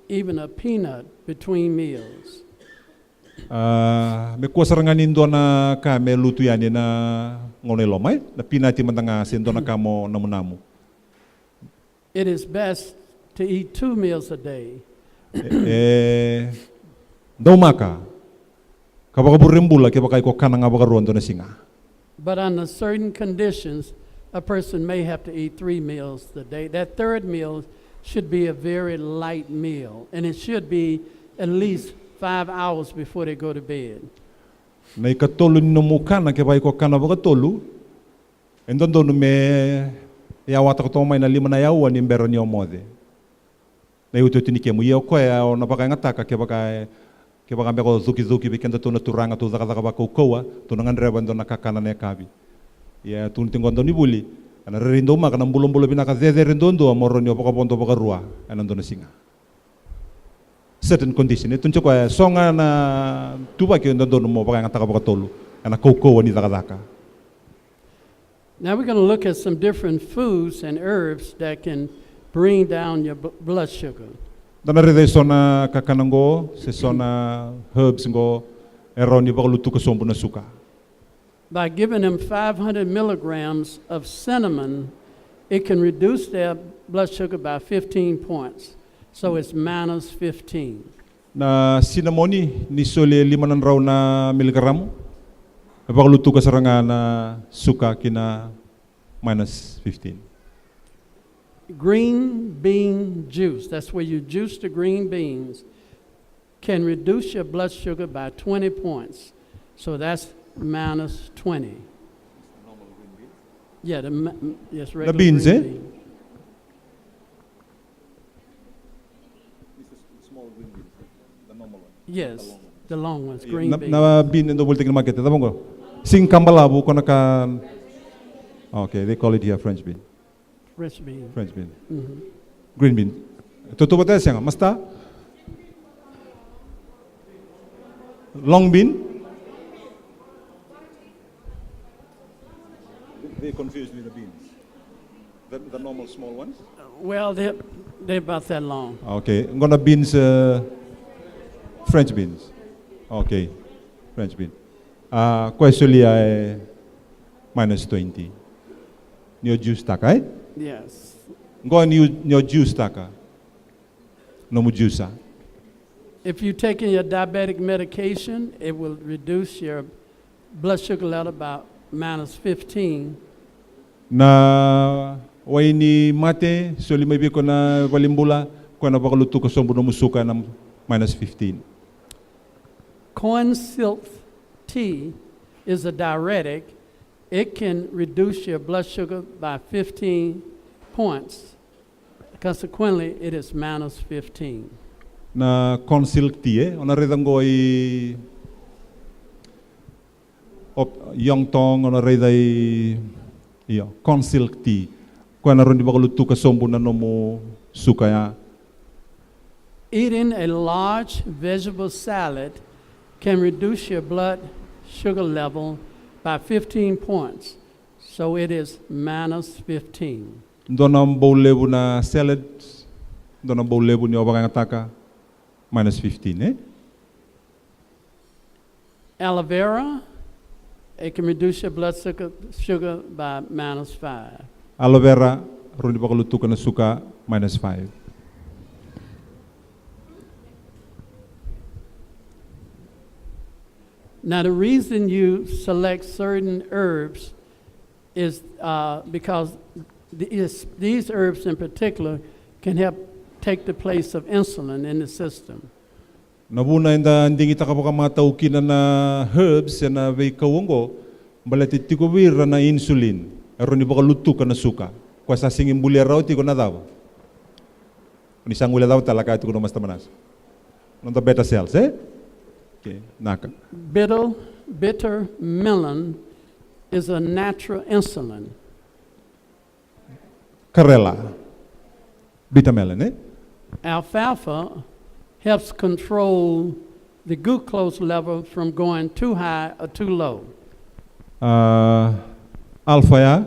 even a peanut between meals. Me kuasaranganin do na ka me lutu yani na ngone lomai na pinati mantanga sendo na kamo namu. It is best to eat 2 meals a day. Daw maka kabaka burembula ke baka ko kananga baka ruan do na singa. But under certain conditions, a person may have to eat 3 meals a day. That third meal should be a very light meal, and it should be at least 5 hours before they go to bed. Na ikatolu no mukana ke baka ko kana baka tolu. Endondo no me ya wata ko tomai na 5 na yawa ni mbera ni omode. Na uto tinike mu yo ko ya na baka ngataka ke baka mbeko zuki bikenda to na turanga to zaka baka koa to na ngandreba ndo na kakana ne kabi. Ya tun tingondo ni buli. Ana rindo ma kana mbulo binaka zeze rindondo amoro ni baka bondo baka rua anando na singa. Certain condition itu nchoko songa na tuba ke ndo no mo baka ngataka baka tolu ana koa ni zaka. Now we're going to look at some different foods and herbs that can bring down your blood sugar. Dana rede sona kakanango se sona herbs ngo eroni baka lutu ko sombu na suka. By giving them 500 milligrams of cinnamon, it can reduce their blood sugar by 15 points. So it's minus 15. Na cinnamoni ni sole 5 raw na miligramo. Baka lutu ka saranga na suka kina minus 15. Green bean juice, that's where you juice the green beans, can reduce your blood sugar by 20 points. So that's minus 20. Yeah, yes, regular The beans, green eh? bean. Small green beans, the normal one. Yes, the long ones, green beans. Na bean ndo bultik na market, tabongo. Sing kambalabu kono ka. Okay, they call it here French bean. French bean. French bean. Mhm. Green bean. Toto bata siya masta? Long bean? They confused with the beans. The normal small ones? Well, they're about that long. Okay, I'm gonna beans, French beans. Okay, French bean. Question minus 20. Nyo juice taka, eh? Yes. Go on nyo juice taka. No mu juice. If you're taking your diabetic medication, it will reduce your blood sugar level about minus 15. Na waini mate, soli may ko na walimbula, ko na bakaluto ko sombo no musuka na minus 15. Corn silk tea is a diuretic. It can reduce your blood sugar by 15 points. Consequently, it is minus 15. Na corn silk tea, ona redango young tong, ona redai corn silk tea. Ko na ron di bakaluto ka sombo na no mu suka ya. Eating a large vegetable salad can reduce your blood sugar level by 15 points. So it is minus 15. Donam bowl lebu na salad, donam bowl lebu ni obang ataka, minus 15, eh? Aloe vera, it can reduce your blood sugar by minus 5. Aloe vera, rundi bakaluto ka na suka, minus 5. Now, the reason you select certain herbs is because these herbs in particular can help take the place of insulin in the system. Nabuna inda ndingi takapaka mga taukina na herbs na vei kawongo, balati tiko vira na insulin, rundi bakaluto ka na suka. Kwa sa singing bulia raw tiko na daw. Unisang wala daw talaga ito kuno mas tamanas. Nonta beta cells, eh? Okay, naka. Bitter melon is a natural insulin. Karela. Bitter melon, eh? Alfalfa helps control the glucose level from going too high or too low. Alpha ya,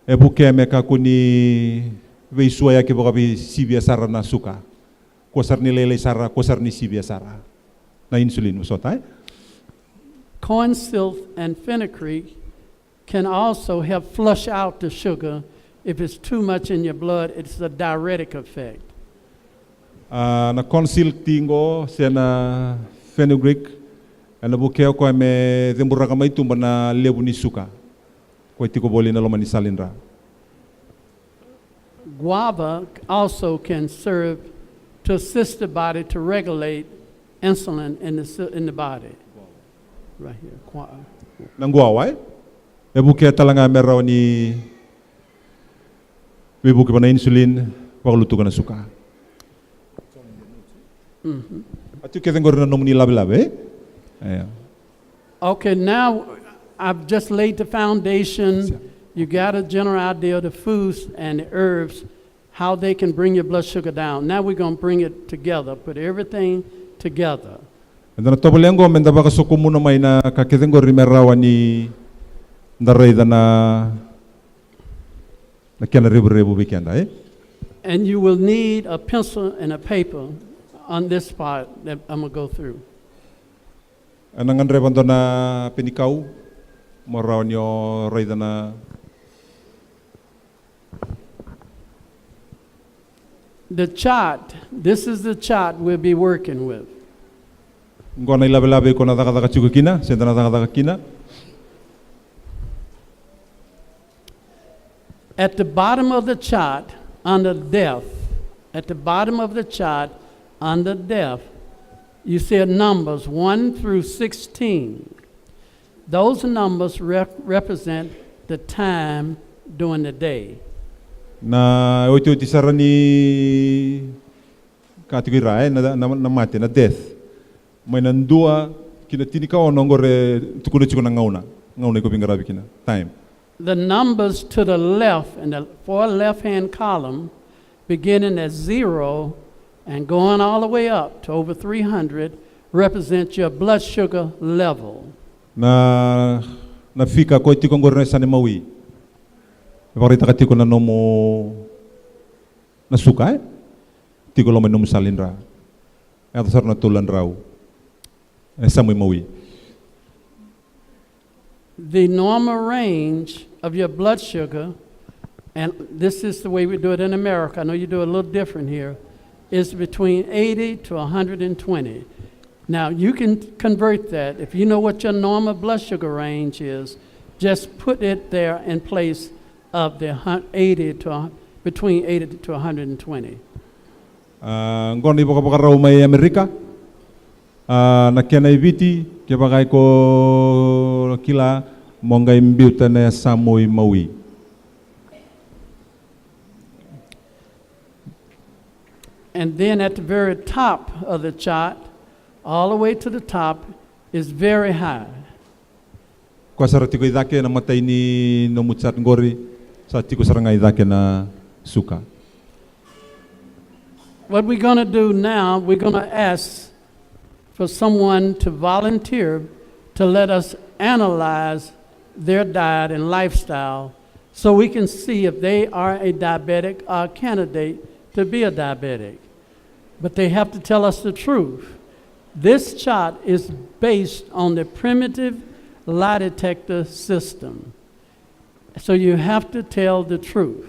ebuke meka kuni veisua ya kiboka bi sibia sara na suka. Kosar ni lele sara, kosar ni sibia sara. na insulin usotai. Corn syrup and fenugreek can also help flush out the sugar. If it's too much in your blood, it's a diuretic effect. Na consil tingo sena fenugreek ana bukeo ko me dembura kamai tumba na lebu ni suka ko tiko boli na lomani salinra. Guava also can serve to assist the body to regulate insulin in the body. Right here. Nangguawai e buke talanga meraw ni bibuke na insulin pagluto ka na suka. At you can go to nomini labe. Okay, now I've just laid the foundation. You got a general idea of the foods and the herbs, how they can bring your blood sugar down. Now we're going to bring it together, put everything together. And then topolengo menda baka sukumu na may na kaketengo rimerawa ni ndareida na kiana rebu bikenda And you will need a pencil and a paper on this part that I'm going to go through. Anangan rebando na pinikau moraw nyo reida na. The chart, this is the chart we'll be working with. Ngona ilabe ko na daga chukukina, senda na daga kina. At the bottom of the chart, under death, at the bottom of the chart, under death, you see numbers 1 through 16. Those numbers represent the time during the day. Na oito tisara ni kategori na mate na death. May nandua kina tinika o nongore tukuna chiko na ngauna ko pingarabi kina time. The numbers to the left in the far left-hand column, beginning at 0 and going all the way up to over 300, represent your blood sugar level. Na fika ko tiko ngore sa ni mawi. Parita ka tiko na nomo na suka tiko lo nomo salinra. Ata sar na tulan raw. Samui mawi. The normal range of your blood sugar, and this is the way we do it in America, I know you do it a little different here, is between 80 to 120. Now you can convert that. If you know what your normal blood sugar range is, just put it there in place of the between 80 to 120. Ngoni baka raw may Amerika. Na kena ibiti ke bagay ko kila monga imbiuta na samui mawi. And then at the very top of the chart, all the way to the top, is very high. Kwa sarati ko idake na matay ni no mutsat ngori sa tiko saranga idake na suka. What we're going to do now, we're going to ask for someone to volunteer to let us analyze their diet and lifestyle so we can see if they are a diabetic or a candidate to be a diabetic. But they have to tell us the truth. This chart is based on the primitive lie detector system. So you have to tell the truth.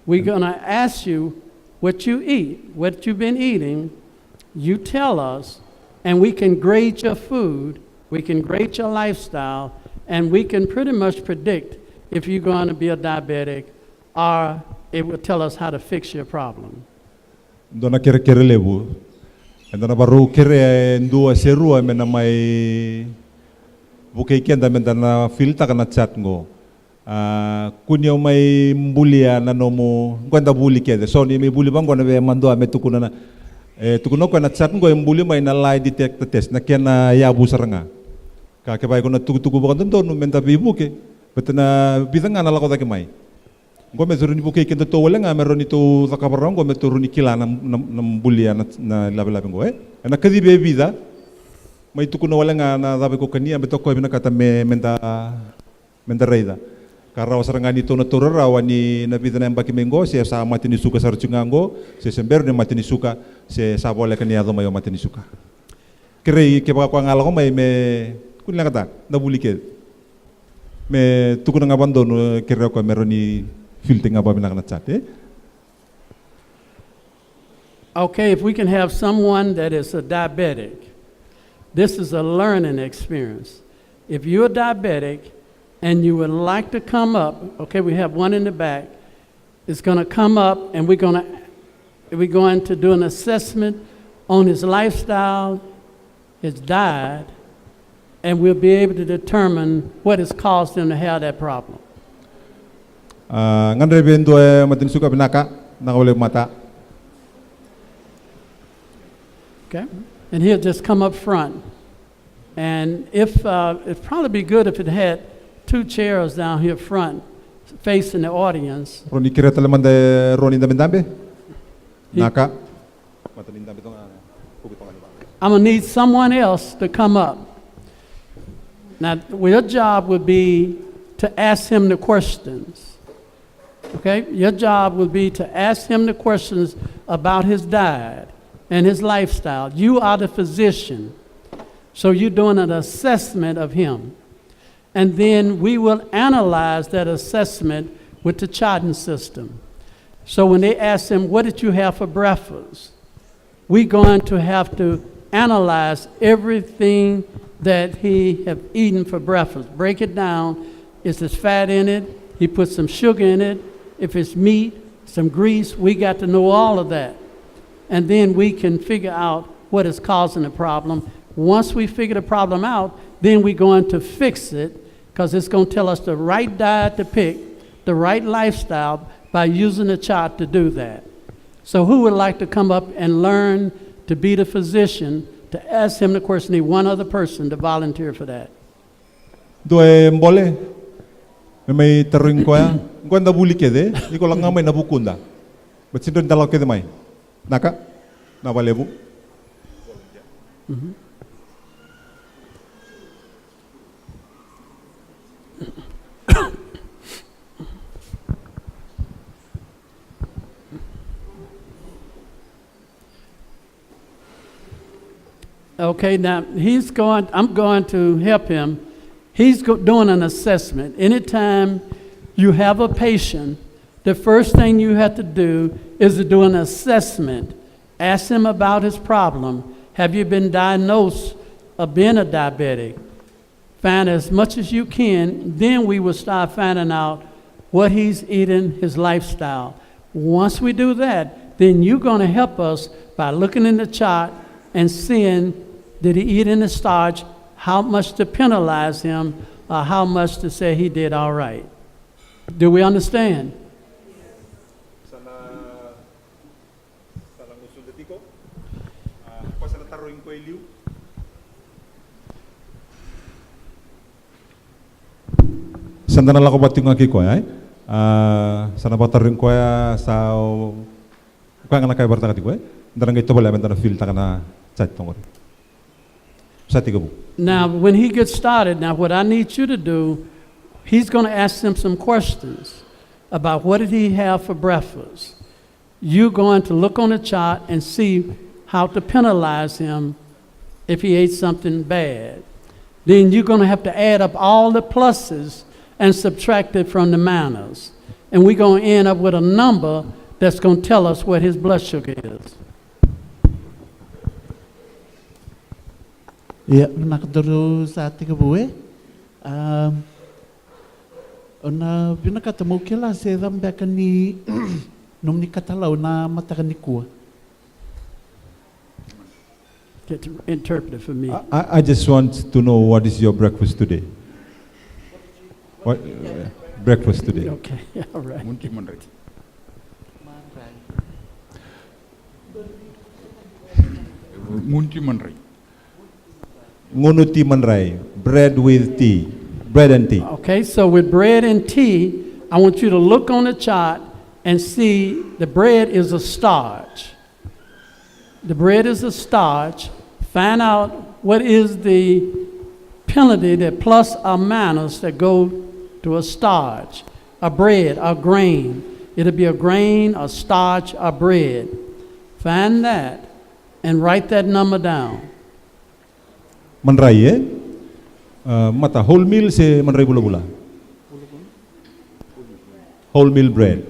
We're going to ask you what you eat, what you've been eating. You tell us, and we can grade your food, we can grade your lifestyle, and we can pretty much predict if you're going to be a diabetic, or it will tell us how to fix your problem. Dona kere lebu. Dona baru kere ndua serua mena mai bukai kenda mena na filta kana chat ngo. Kunyo mai mbulia na nomo kwenda buli kede. So ni mai buli bango na be mando ame tukuna na tukuno ko na chat ngo mbuli mai na lie detector test na kena yabu saranga. Ka ke bai ko na tuku bukan tonton no menta bibuke. Betana bidanga na lako take mai. Ngo me turuni bukai kenda to wala nga meron ito takabarang ngo me turuni kila na mbulia na labe ngo na kadi be vida mai tukuno wala nga na dabe ko kania beto ko bina kata me menta reida. Karena sarangani to na turarawa ni nabida na mbaki mengo se sa matini suka sarchungango se sember ne matini suka se sa bole kania do mayo matini suka. kere ke ba kwa ngala ko may me kun lang katak na bulike me tukun nga abandono kere ko meroni filte nga ba minang na chat Okay, if we can have someone that is a diabetic, this is a learning experience. If you're a diabetic and you would like to come up, okay, we have one in the back, is going to come up and we're going to do an assessment on his lifestyle, his diet, and we'll be able to determine what has caused him to have that problem. Ngandre bendo matin suka binaka nakawale mata. Okay, and he'll just come up front. And if it'd probably be good if it had 2 chairs down here front, facing the audience. Roni kira talaman de Roni dambe naka. I'm gonna need someone else to come up. Now, your job would be to ask him the questions. Okay, your job would be to ask him the questions about his diet and his lifestyle. You are the physician, so you're doing an assessment of him. And then we will analyze that assessment with the charting system. So when they ask him, what did you have for breakfast? We're going to have to analyze everything that he have eaten for breakfast. Break it down. Is there fat in it? He put some sugar in it. If it's meat, some grease, we got to know all of that. And then we can figure out what is causing the problem. Once we figure the problem out, then we're going to fix it, because it's going to tell us the right diet to pick, the right lifestyle, by using the chart to do that. So who would like to come up and learn to be the physician, to ask him the question? Need one other person to volunteer for that. Doe mbole may taring ko ya gwanda bulike de iko lang ngamay nabukunda but sindon dalaw kede may naka na balebu. Okay, now I'm going to help him. He's doing an assessment. Anytime you have a patient, the first thing you have to do is to do an assessment. Ask him about his problem. Have you been diagnosed of being a diabetic? Find as much as you can. Then we will start finding out what he's eating, his lifestyle. Once we do that, then you're going to help us by looking in the chart and seeing, did he eat any starch, how much to penalize him, or how much to say he did all right. Do we understand? Sandana lako bating aki ko ay sana bataring ko ya sa ko nga nakay barta kati ko ay ndarang ito bala men feel ta kana chat tongor sa tigabu. Now when he gets started, now what I need you to do, he's going to ask him some questions about what did he have for breakfast. You're going to look on the chart and see how to penalize him if he ate something bad. Then you're going to have to add up all the pluses and subtract it from the minus. And we're going to end up with a number that's going to tell us what his blood sugar is. Ya, nakadaro sa ating kabuhi. Ona binakatamo kila se rambeka ni nung ni katalaw na mataka ni kuwa. Get to interpret it for me. I just want to know what is your breakfast today. What breakfast today? Okay, all right. Munti manray. Ngunuti manray, bread with tea, bread and tea. Okay, so with bread and tea, I want you to look on the chart and see the bread is a starch. The bread is a starch. Find out what is the penalty, that plus or minus that go to a starch, a bread, a grain. It'll be a grain, a starch, a bread. Find that and write that number down. Manray eh? Mata whole meal se manray bula-bula. Whole meal bread.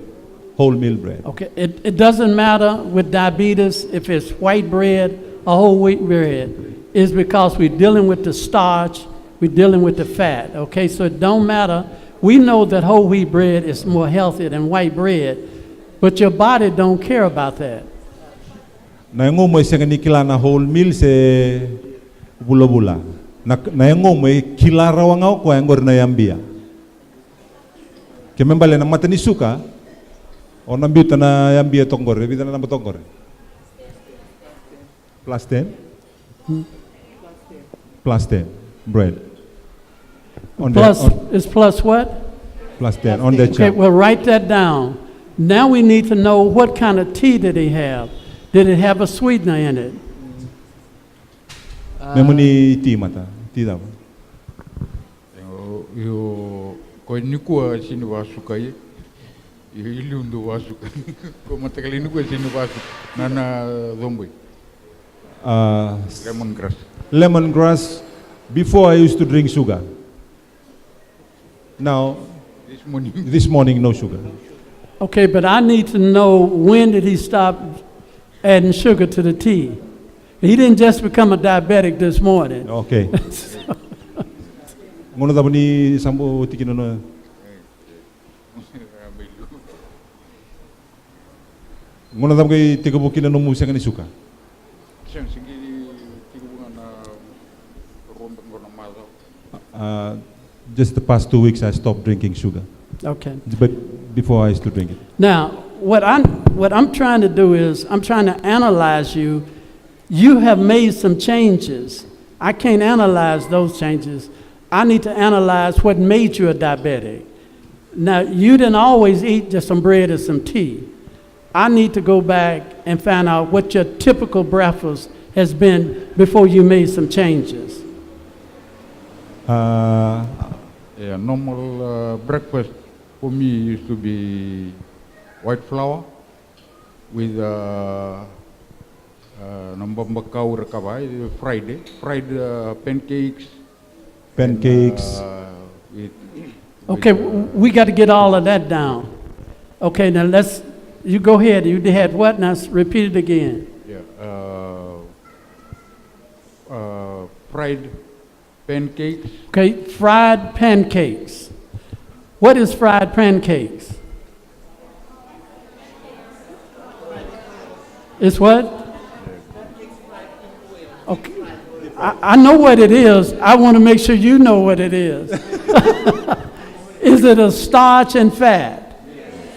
Whole meal bread. Okay, it doesn't matter with diabetes if it's white bread or whole wheat bread. It's because we're dealing with the starch, we're dealing with the fat. Okay, so it don't matter. We know that whole wheat bread is more healthy than white bread, but your body don't care about that. Na ngo mo isang kila na whole meal se bula-bula. Na ngo mo kila rawangau ko angor na yambia. Kemembale na mata ni suka. O nambita na yambia tongore, bita na namba tongore. Plus 10? Plus 10 bread. It's plus what? Plus 10 on the Okay, chart. well, write that down. Now we need to know what kind of tea did he have. Did it have a sweetener in it? Memoni ti mata, ti daw. Yo ko ni ko sino wasukai. Ilundo wasukai. Ko matagal ni ko sino wasuk nana zomboi. Lemongrass. Lemongrass. Before I used to drink sugar. Now, this morning no sugar. Okay, but I need to know when did he stop adding sugar to the tea. He didn't just become a diabetic this morning. Okay. Ngono daw ni sambo tikino no. Ngono daw kay tikabukin no musa ni suka. Just the past 2 weeks I stopped drinking sugar. Okay. But before I used to drink it. Now, what I'm trying to do is I'm trying to analyze you. You have made some changes. I can't analyze those changes. I need to analyze what made you a diabetic. Now, you didn't always eat just some bread and some tea. I need to go back and find out what your typical breakfast has been before you made some changes. Yeah, normal breakfast for me used to be white flour with fried pancakes. Pancakes. Okay, we got to get all of that down. Okay, now you go ahead. You had what? Now repeat it again. Yeah, fried pancakes. Okay, fried pancakes. What is fried pancakes? It's what? Okay, I know what it is. I want to make sure you know what it is. Is it a starch and fat?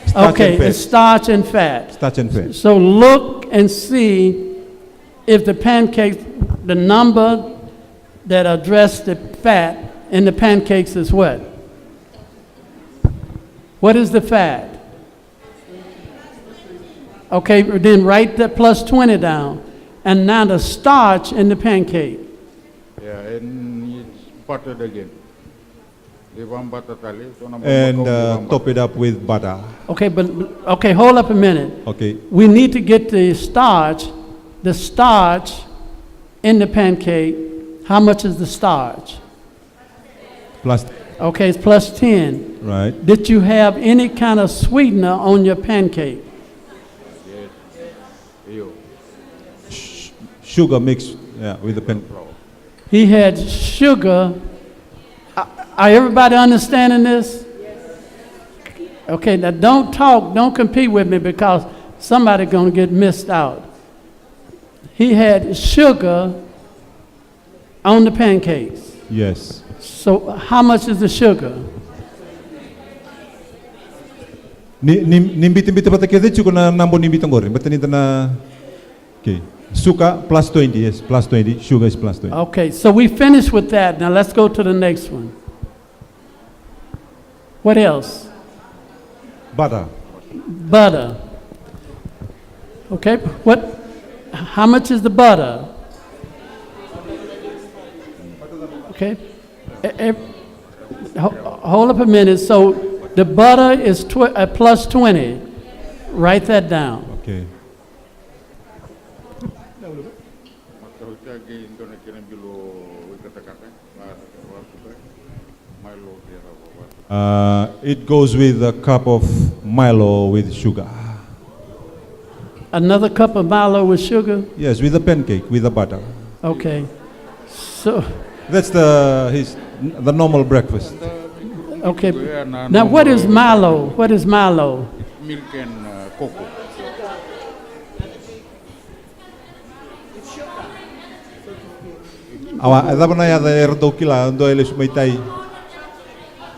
Starch Okay, and fat. it's starch and fat. Starch and fat. So look and see if the pancakes, the number that address the fat in the pancakes is what? What is the fat? Okay, then write the plus 20 down. And now the starch in the pancake. Yeah, and it's buttered again. And top it up with butter. Okay, okay, hold up a minute. Okay. We need to get the starch in the pancake. How much is the starch? Plus, Okay, it's plus 10. right. Did you have any kind of sweetener on your pancake? Sugar mixed with the pen. He had sugar. Are everybody understanding this? Okay, now don't talk, don't compete with me because somebody's going to get missed out. He had sugar on the pancakes. Yes. So how much is the sugar? Nimbit-imbit pa tayo chuko na nambo nimbit ang gore. But nito na okay. Suka plus 20, yes, plus 20. Sugar is plus 20. Okay, so we finished with that. Now let's go to the next one. What else? Butter. Butter. Okay, how much is the butter? Okay, hold up a minute. So the butter is plus 20. Write that down. Okay. Matahutagi indona kena bilo wikatakata wasuka Milo tera wasuka. It goes with a cup of Milo with sugar. Another cup of Milo with sugar? Yes, with a pancake, with the butter. Okay. So, That's the normal breakfast. okay. Now, what is Milo? What is Milo? Milk and cocoa. Awa, adabana ya da erdo kila ndo ele sumaitai.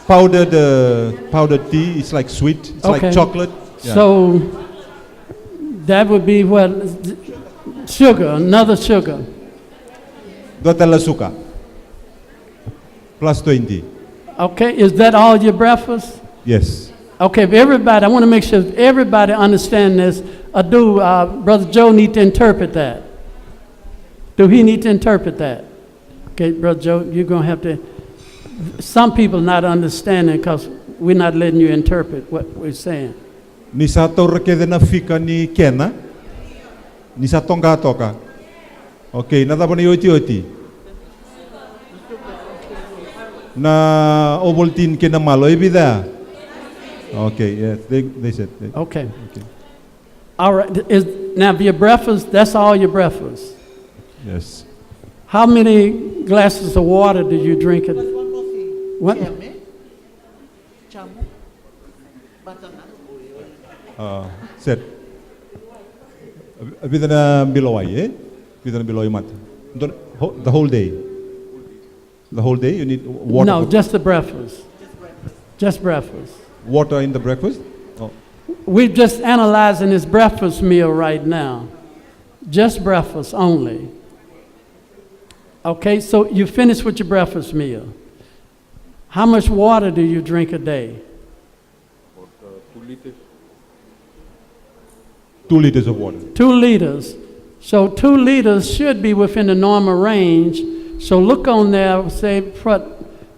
Powdered tea. It's like sweet. It's Okay. like chocolate. Yeah. So, that would be what? Sugar, another sugar. Dotala suka. Plus 20. Okay, is that all your breakfast? Yes. Okay, if everybody, I want to make sure everybody understand this. Brother Joe need to interpret that. Do he need to interpret that? Okay, Brother Joe, you're going to have to, some people not understanding because we're not letting you interpret what we're saying. Ni sa torke na fika ni Kena. Ni sa tonga toka. Okay, nadabana yoti. Na Ovaltine kena malo ibida. Okay, yes, they said. Okay. All right, now your breakfast, that's all your breakfast. Yes. How many glasses of water do you drink? What? Said. Bidana bilowai, Bidana bilowai mat. The whole day. The whole day you need water. No, just the breakfast. Just breakfast. Water in the breakfast? Oh. We're just analyzing his breakfast meal right now. Just breakfast only. Okay, so you finish with your breakfast meal. How much water do you drink a day? About 2 liters. 2 liters of water. 2 liters. So 2 liters should be within the normal range. So look on there, say put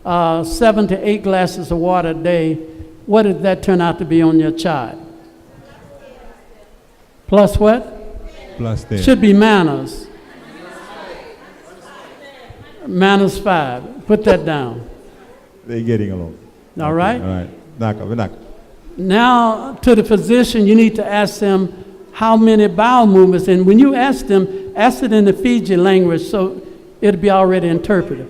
7 to 8 glasses of water a day. What did that turn out to be on your chart? Plus what? Plus 10. Should be manners. Manners 5. Put that down. They're getting along. All right? All right. Naka. Now, to the physician, you need to ask them how many bowel movements. And when you ask them, ask it in the Fiji language so it'll be already interpreted.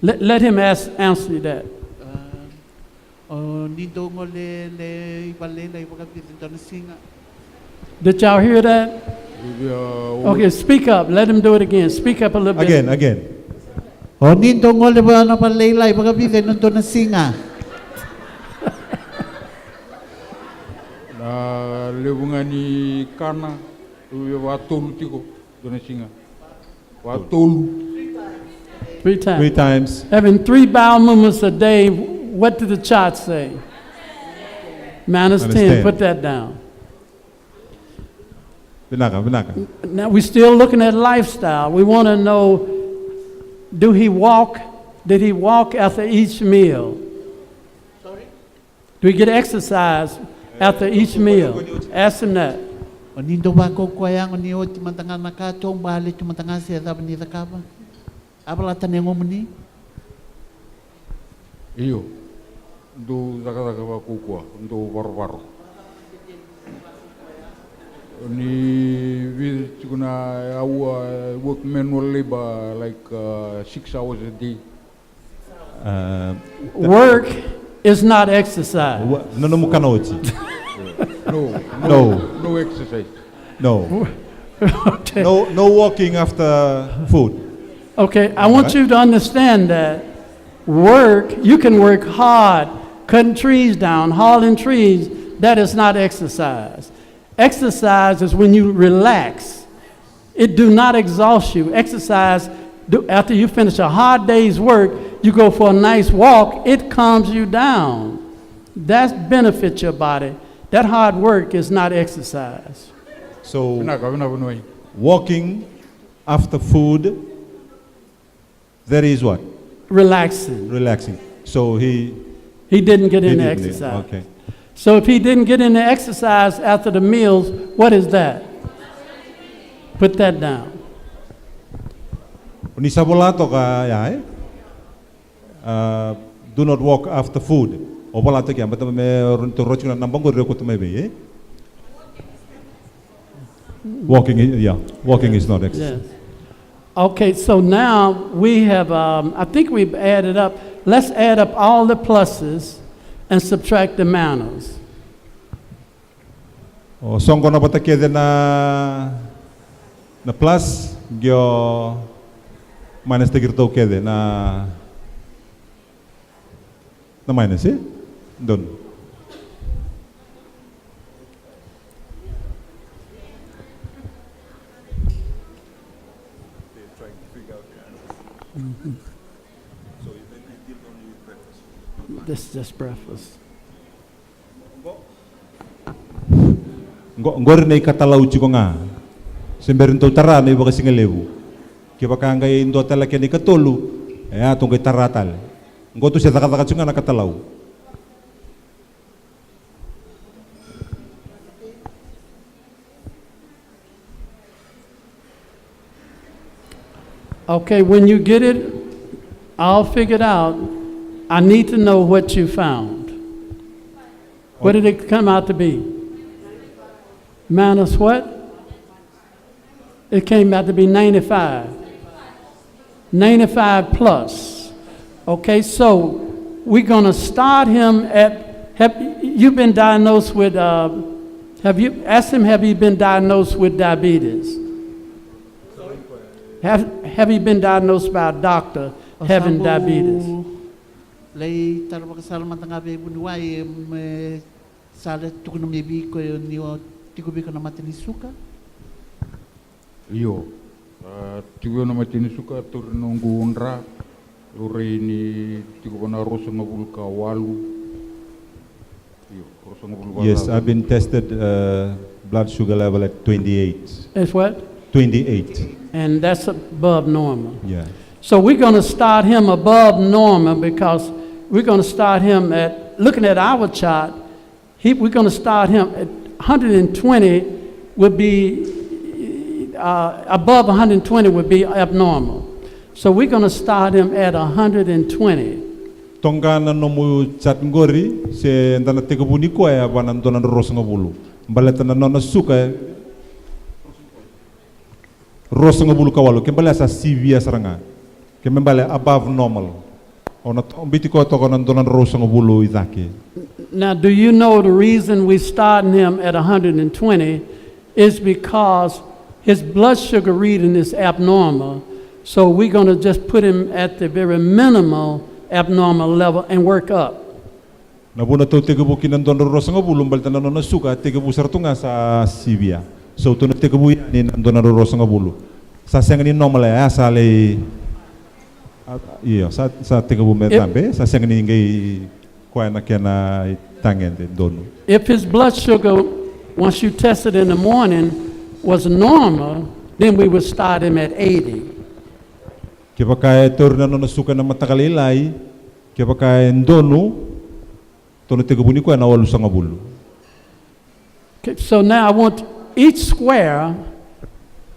Let him answer you that. Did y'all hear that? Okay, speak up. Let him do it again. Speak up a little bit. Again. O nindo ngole ba na palaylay pagkabide nandun na singa. Na lewungani kana watolu tiko dona singa. Watolu. 3 times. 3 times. Having 3 bowel movements a day, what did the chart say? Minus 10. Put that down. Binaka. Now, we're still looking at lifestyle. We want to know, do he walk? Did he walk after each meal? Sorry? Do he get exercise after each meal? Ask him that. O nindo ba ko kwayang o niyo timantanga nakatong bali timantanga siya dapat ni takaba. Abala tanengo muni. Iyo. Do zaka ba kukua, do baro. Ni with gonna work manual labor like 6 hours a day. Work is not exercise. No exercise. No. Okay. No walking after food. Okay, I want you to understand that work, you can work hard, cutting trees down, hauling trees, that is not exercise. Exercise is when you relax. It do not exhaust you. Exercise, after you finish a hard day's work, you go for a nice walk, it calms you down. That benefits your body. That hard work is not exercise. So, walking after food, that is what? Relaxing. So he didn't get into exercise. Okay. So if he didn't get into exercise after the meals, what is that? Put that down. Ni sabolato ka ya do not walk after food. O bolato kya mata me to rochuna nambango reko to me be. Walking is not exercise. Yes. Okay, so now we have, I think we've added up, let's add up all the pluses and subtract the minus. O songo na bata kede na plus gyo minus te girto kede na minus don. This is just breakfast. Ngor nei katalau chiko nga. Semberin to tara nei baka singalebu. Ki baka ngai indo tala ke ni katolu. Atong kay taratal. Ngo to siya takataka chunga na katalau. Okay, when you get it all figured out, I need to know what you found. What did it come out to be? Minus what? It came out to be 95. 95 plus. Okay, so we're going to start him at, have you been diagnosed with, have you been diagnosed with diabetes? Have you been diagnosed by a doctor having diabetes? Lay tarwa kasal matanga be bunuai me sala tukuna mebi ko ni o tikubi ko na matini suka. Iyo. Tigo na matini suka turnungu unra. Lure ni tigo na rosa ngabulka walu. Iyo, rosa ngabulka. Yes, I've been tested blood sugar level at 28. It's what? 28. And that's above normal. Yeah. So we're going to start him above normal because we're going to start him at, looking at our chart, we're going to start him at 120 would be, above 120 would be abnormal. So we're going to start him at 120. Tonga na nomu chat ngori se ndana tekabuni ko ya bana ndona rosanga bulu. Mbaleta na nona suka rosanga bulu kawalo kembali sa CV saranga. Kembali above normal. Ona biti ko to kono ndona rosanga bulu idake. Now, do you know the reason we starting him at 120 is because his blood sugar reading is abnormal. So we're going to just put him at the very minimal abnormal level and work up. Nabuna to tegabu kinandon rosanga bulu mbalta na nona suka tegabu sartunga sa CV. So to na tegabu yan ndona rosanga bulu. Sa sengani normal ya sa le iyo sa tegabu metambe sa sengani ngai kwa na kena tangende donu. If his blood sugar, once you test it in the morning, was normal, then we would start him at 80. Kaya kaya turna no nasuka na matakalilay, kaya kaya ndonu, to na tegabuni ko na walu sa ngabulu. Okay, so now I want each square,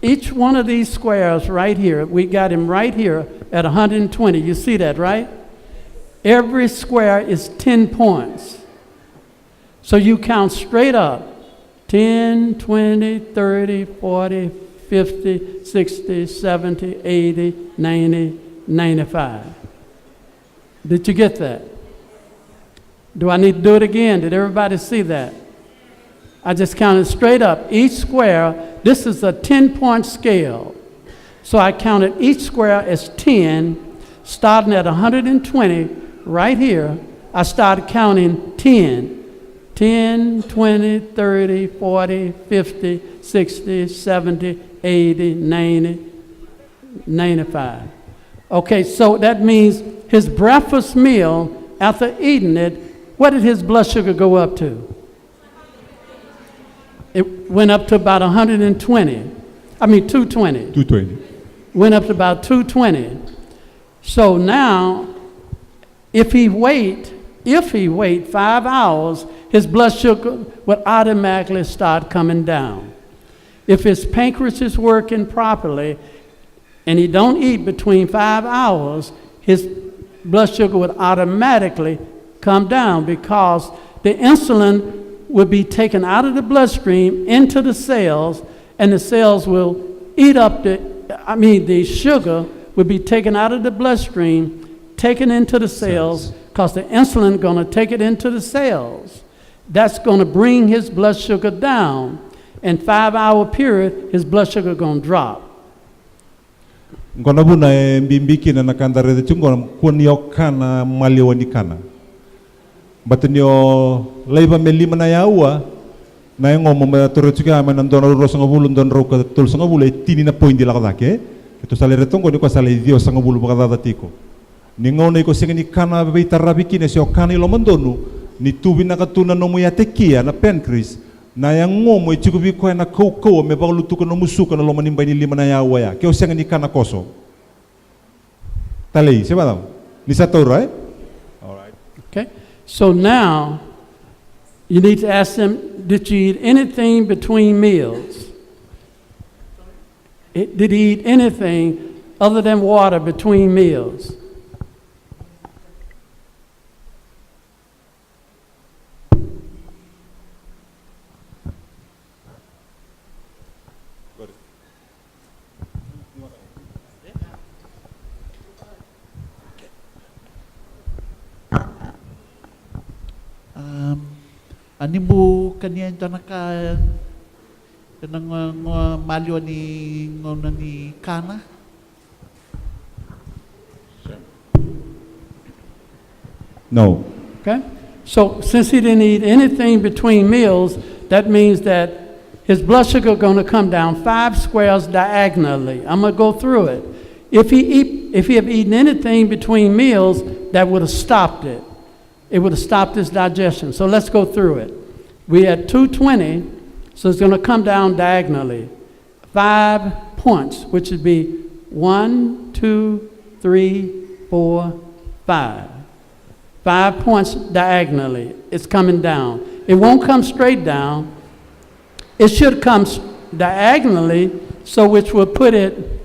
each one of these squares right here, we got him right here at 120. You see that, right? Every square is 10 points. So you count straight up, 10, 20, 30, 40, 50, 60, 70, 80, 90, 95. Did you get that? Do I need to do it again? Did everybody see that? I just counted straight up. Each square, this is a 10-point scale. So I counted each square as 10, starting at 120, right here. I started counting 10. 10, 20, 30, 40, 50, 60, 70, 80, 90, 95. Okay, so that means his breakfast meal, after eating it, what did his blood sugar go up to? It went up to about 120. I mean 220. 220. Went up to about 220. So now, if he wait 5 hours, his blood sugar would automatically start coming down. If his pancreas is working properly and he don't eat between 5 hours, his blood sugar would automatically come down because the insulin will be taken out of the bloodstream into the cells, and the cells will eat up the sugar will be taken out of the bloodstream, taken into the cells, because the insulin going to take it into the cells. That's going to bring his blood sugar down. In 5-hour period, his blood sugar going to drop. Ngona buna mbimbiki na nakandare de chungona kunio kana maliwani kana. Batunio laiba melima na yaua na yang ngomong batore chuka manandona rosanga bulu don roka tul sanga bulu tini na point la kadake. Itu salere tongo ni ko sale dio sanga bulu bakada tiko. Ni ngona iko singani kana beita rabiki ne sio kana lo mandonu ni tubi na katuna no muya tekia na pancreas. Na yang ngomo itukubi ko na koko me balu tuko no musuka na lo manimba ni lima na yaua ya. Keo singani kana koso. Talei, siapa tahu? Ni satu, right? All right. Okay. So now, you need to ask them, did you eat anything between meals? Did he eat anything other than water between meals? Animu kaniya ito naka nang malyo ni ngona ni kana. No. Okay? So since he didn't eat anything between meals, that means that his blood sugar going to come down 5 squares diagonally. I'm going to go through it. If he had eaten anything between meals, that would have stopped it. It would have stopped his digestion. So let's go through it. We had 220, so it's going to come down diagonally. 5 points, which would be 1, 2, 3, 4, 5. 5 points diagonally. It's coming down. It won't come straight down. It should come diagonally, so which will put it,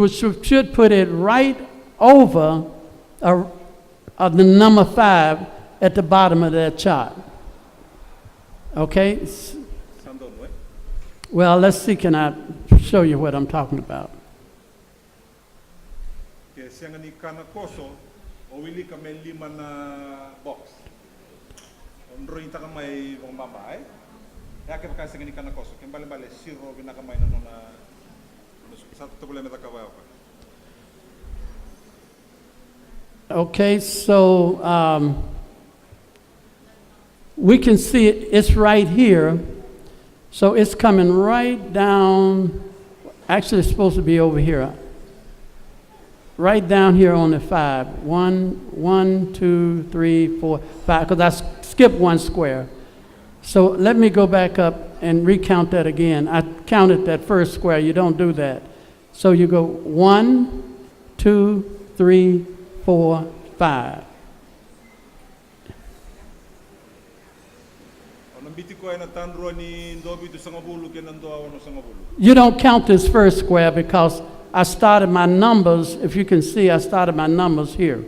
should put it right over the number 5 at the bottom of that chart. Okay? Well, let's see, can I show you what I'm talking about? Okay, so we can see it's right here. So it's coming right down. Actually, it's supposed to be over here. Right down here on the 5. 1, 2, 3, 4, 5. Because I skipped 1 square. So let me go back up and recount that again. I counted that first square. You don't do that. So you go 1, 2, 3, 4, 5. You don't count this first square because I started my numbers. If you can see, I started my numbers here.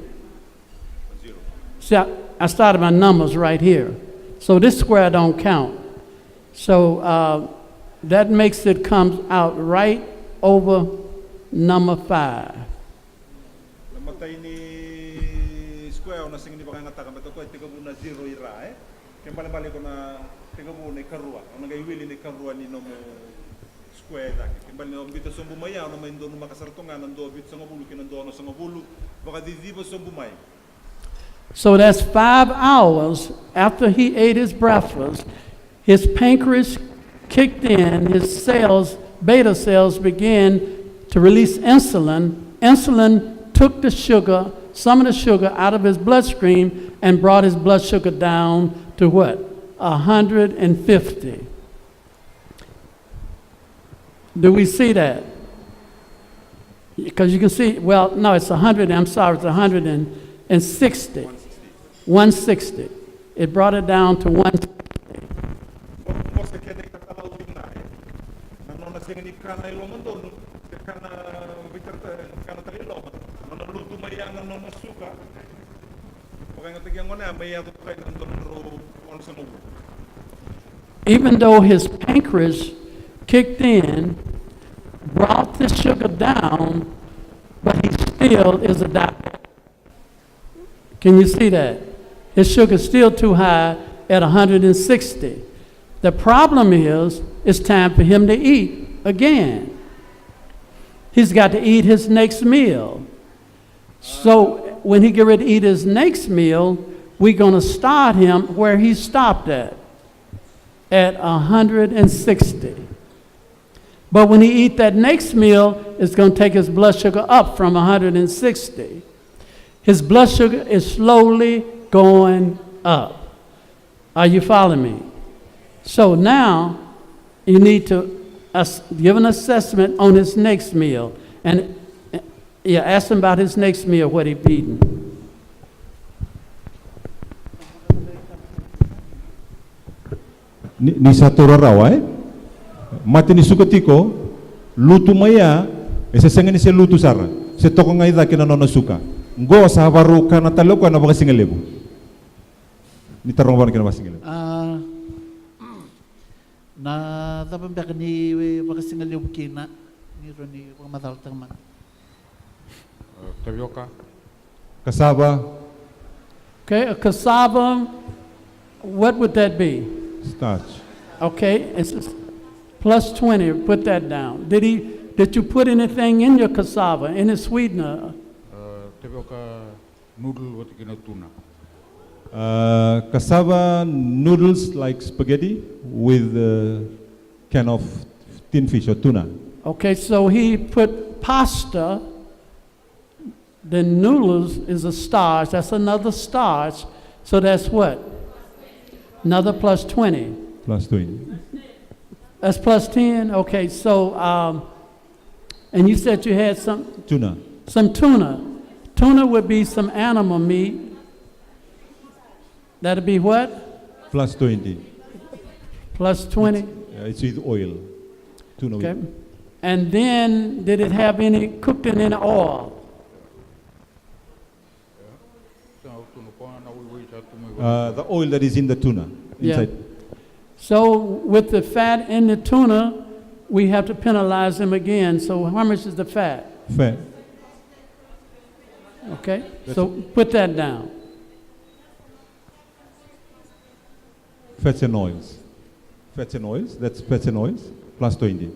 See, I started my numbers right here. So this square don't count. So that makes it come out right over number 5. So that's 5 hours after he ate his breakfast. His pancreas kicked in, his cells, beta cells began to release insulin. Insulin took the sugar, some of the sugar out of his bloodstream and brought his blood sugar down to what? 150. Do we see that? Because you can see, well, no, it's 100, I'm sorry, it's 160. 160. It brought it down to 160. nona singani kana iloma dono, kana bitar kana tali iloma, nona lutu mayang nona suka, pokoknya tiga ngone amaya tu kai nandoro on semu. Even though his pancreas kicked in, brought the sugar down, but he still is a diabetic. Can you see that? His sugar's still too high at 160. The problem is, it's time for him to eat again. He's got to eat his next meal. So when he get ready to eat his next meal, we're going to start him where he stopped at 160. But when he eat that next meal, it's going to take his blood sugar up from 160. His blood sugar is slowly going up. Are you following me? So now you need to give an assessment on his next meal. And ask him about his next meal, what he eating. Ni satu rarawai, mati ni sukatiko, lutu maya, ese sengani se lutu sara, se toko ngai da kina nona suka. Ngo sa baru kana talo kana baka singalebu. Ni tarong ban kina baka singalebu. Na dapat baka ni baka singalebu kina ni roni baka madal tangman. Tapioca. Cassava. Okay, a cassava, what would that be? Starch. Okay, it's plus 20, put that down. Did you put anything in your cassava, any sweetener? Tapioca noodle what kina tuna. Cassava noodles like spaghetti with can of tin fish or tuna. Okay, so he put pasta, then noodles is a starch, that's another starch, so that's what? Another plus 20. Plus 20. That's plus 10? Okay, so, and you said you had some Tuna. tuna. Tuna would be some animal meat. That'd be what? Plus 20. Plus 20? It's with oil. Tuna Okay. with. And then, did it have any, cooked in any oil? The oil that is in the tuna. Inside. Yeah. So with the fat in the tuna, we have to penalize him again. So how much is the fat? Fat. Okay, so put that down. Fats and oils. Fats and oils. That's fats and oils. Plus 20.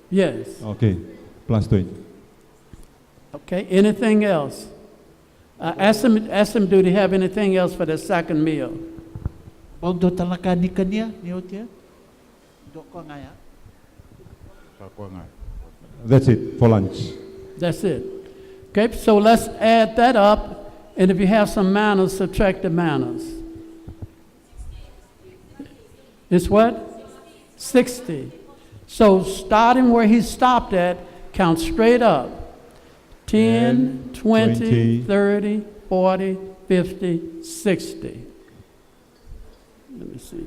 Yes. Okay. Plus 20. Okay, anything else? Ask him, do they have anything else for the second meal? Bondo talaka ni kanya ni otia. Do ko ngaya. That's it for lunch. That's it. Okay, so let's add that up, and if you have some manners, subtract the manners. It's what? 60. So starting where he stopped at, count straight up. 10, 20, 30, 40, 50, 60. Let me see.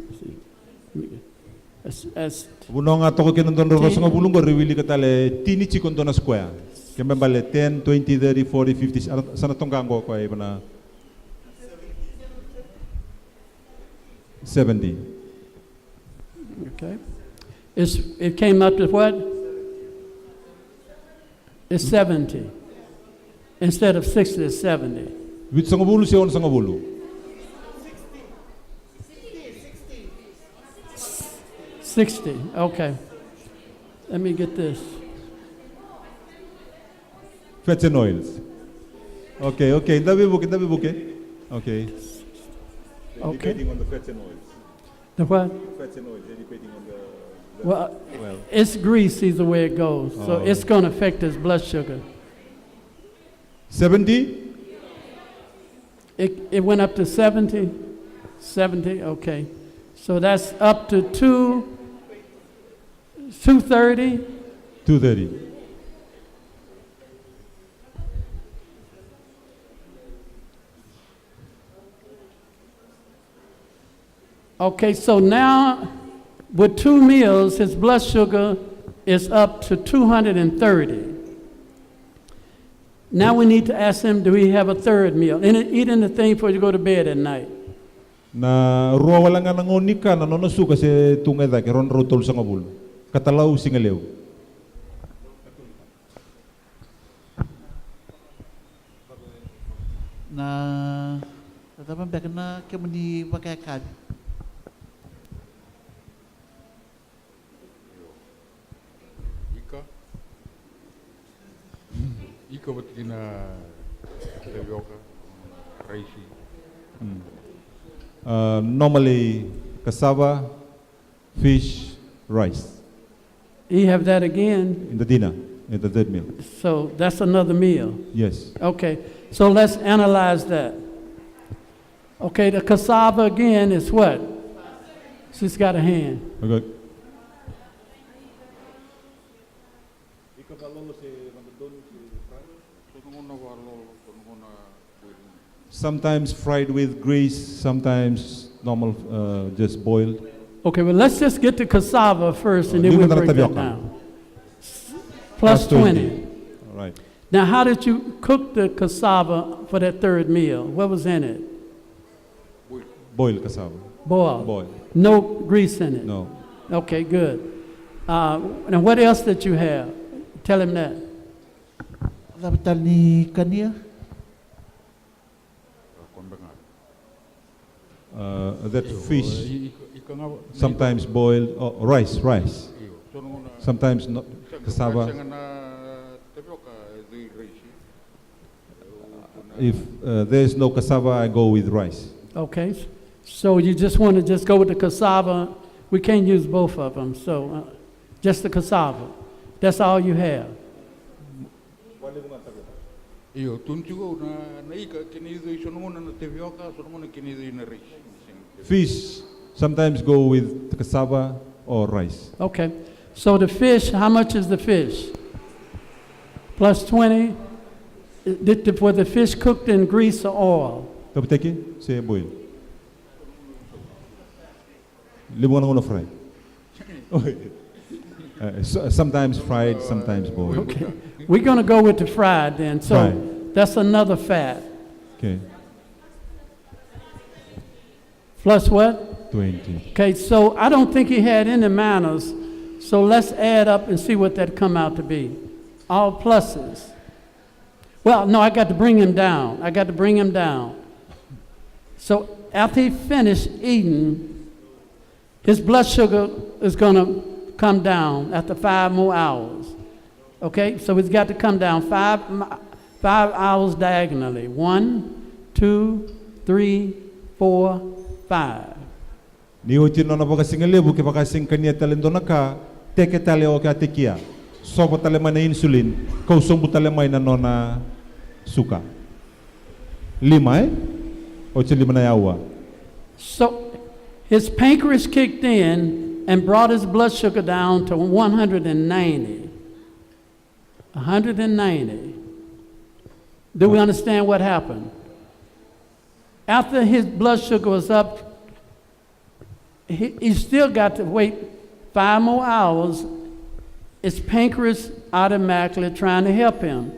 That's Bunong ato ko kinondon ro sa bulong ko rewili ka tale tini chikon na square. Kembe bale 10, 20, 30, 40, 50 sana tonggang ko ay bana 70. okay. It came up to what? It's 70. Instead of 60, it's 70. With sangabulu siya on sangabulu. 60, okay. Let me get this. Fats and oils. Okay. Dabi buke. Okay. Okay. Depending on the fats and oils. The what? Fats and oils, depending on the Well, it's greasy the way it goes, so it's going to affect his blood sugar. 70? It went up to 70? 70, okay. So that's up to 230? 230. Okay, so now with 2 meals, his blood sugar is up to 230. Now we need to ask him, do he have a third meal? And eat anything before you go to bed at night. Na ruwa wala nga nangonika na nonosu kasi tungay da keron rotol sa ngabul. Katalaw singalew. Na tatapan back na kemuni pakai kad. Ika ba't tapioca, rice. Normally cassava, fish, rice You have that again, in the dinner, in the third meal. so that's another meal. Yes. Okay, so let's analyze that. Okay, the cassava again is what? She's got a hand. Okay. Sometimes fried with grease, sometimes normal, just boiled. Okay, well, let's just get the cassava first and then we'll break that tapioca. down. Plus 20. All right. Now, how did you cook the cassava for that third meal? What was in it? Boiled cassava. Boiled. Boiled. No grease in it? No. Okay, good. And what else did you have? Tell him that. Dapat ni kania. That fish, sometimes boiled, rice. Sometimes not cassava. If there is no cassava, I go with rice. Okay, so you just want to just go with the cassava. We can't use both of them, so just the cassava. That's all you have. Iyo, tunjugo na ika kinido isonunguna na tapioca, sonunguna kinido na rice. Fish, sometimes go with the cassava or rice. Okay, so the fish, how much is the fish? Plus 20? Was the fish cooked in grease or oil? Tapos say boil. Libuan ko na fry. Sometimes fried, sometimes boiled. Okay, we're going to go with the fried then. So Fried. that's another fat. Okay, Plus what? 20. Okay, so I don't think he had any manners. So let's add up and see what that come out to be. All pluses. Well, no, I got to bring him down. So after he finished eating, his blood sugar is going to come down after 5 more hours. Okay, so he's got to come down 5 hours diagonally. 1, 2, 3, 4, 5. Ni uti no na baka singalebu ke baka sing kania talendo naka teke tale o ka tekia. Sopo tale mana insulin, kau sombu tale mai na nona suka. 5 o te 5 na yawa. So his pancreas kicked in and brought his blood sugar down to 190. 190. Do we understand what happened? After his blood sugar was up, he still got to wait 5 more hours. His pancreas automatically trying to help him.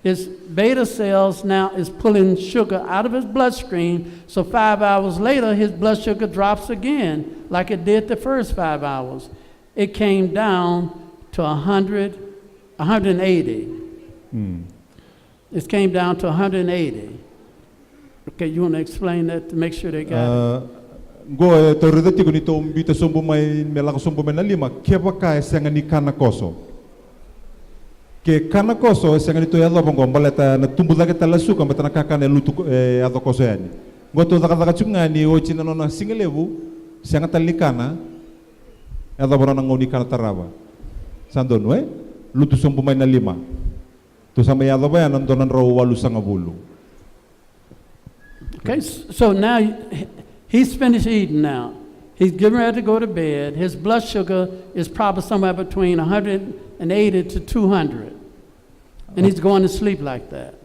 His beta cells now is pulling sugar out of his bloodstream, so 5 hours later, his blood sugar drops again, like it did the first 5 hours. It came down to 180. It came down to 180. Okay, you want to explain that to make sure they got it? Go to redati ko nito umbita sombo mai melaka sombo mai na 5 kepa ka senga ni kana koso. Ke kana koso senga nito ya lobo ngombaleta na tumbu lagi tala suka mbata na kaka na lutu ado koso yani. Go to daka chunga ni o china nona singelebu senga talikana ya lobo na ngoni kana taraba. Sandon we lutu sombo mai na 5. To sama ya lobo ya nandonan raw 8 sanga bulu. Okay, so now he's finished eating now. He's getting ready to go to bed. His blood sugar is probably somewhere between 180 to 200. And he's going to sleep like that.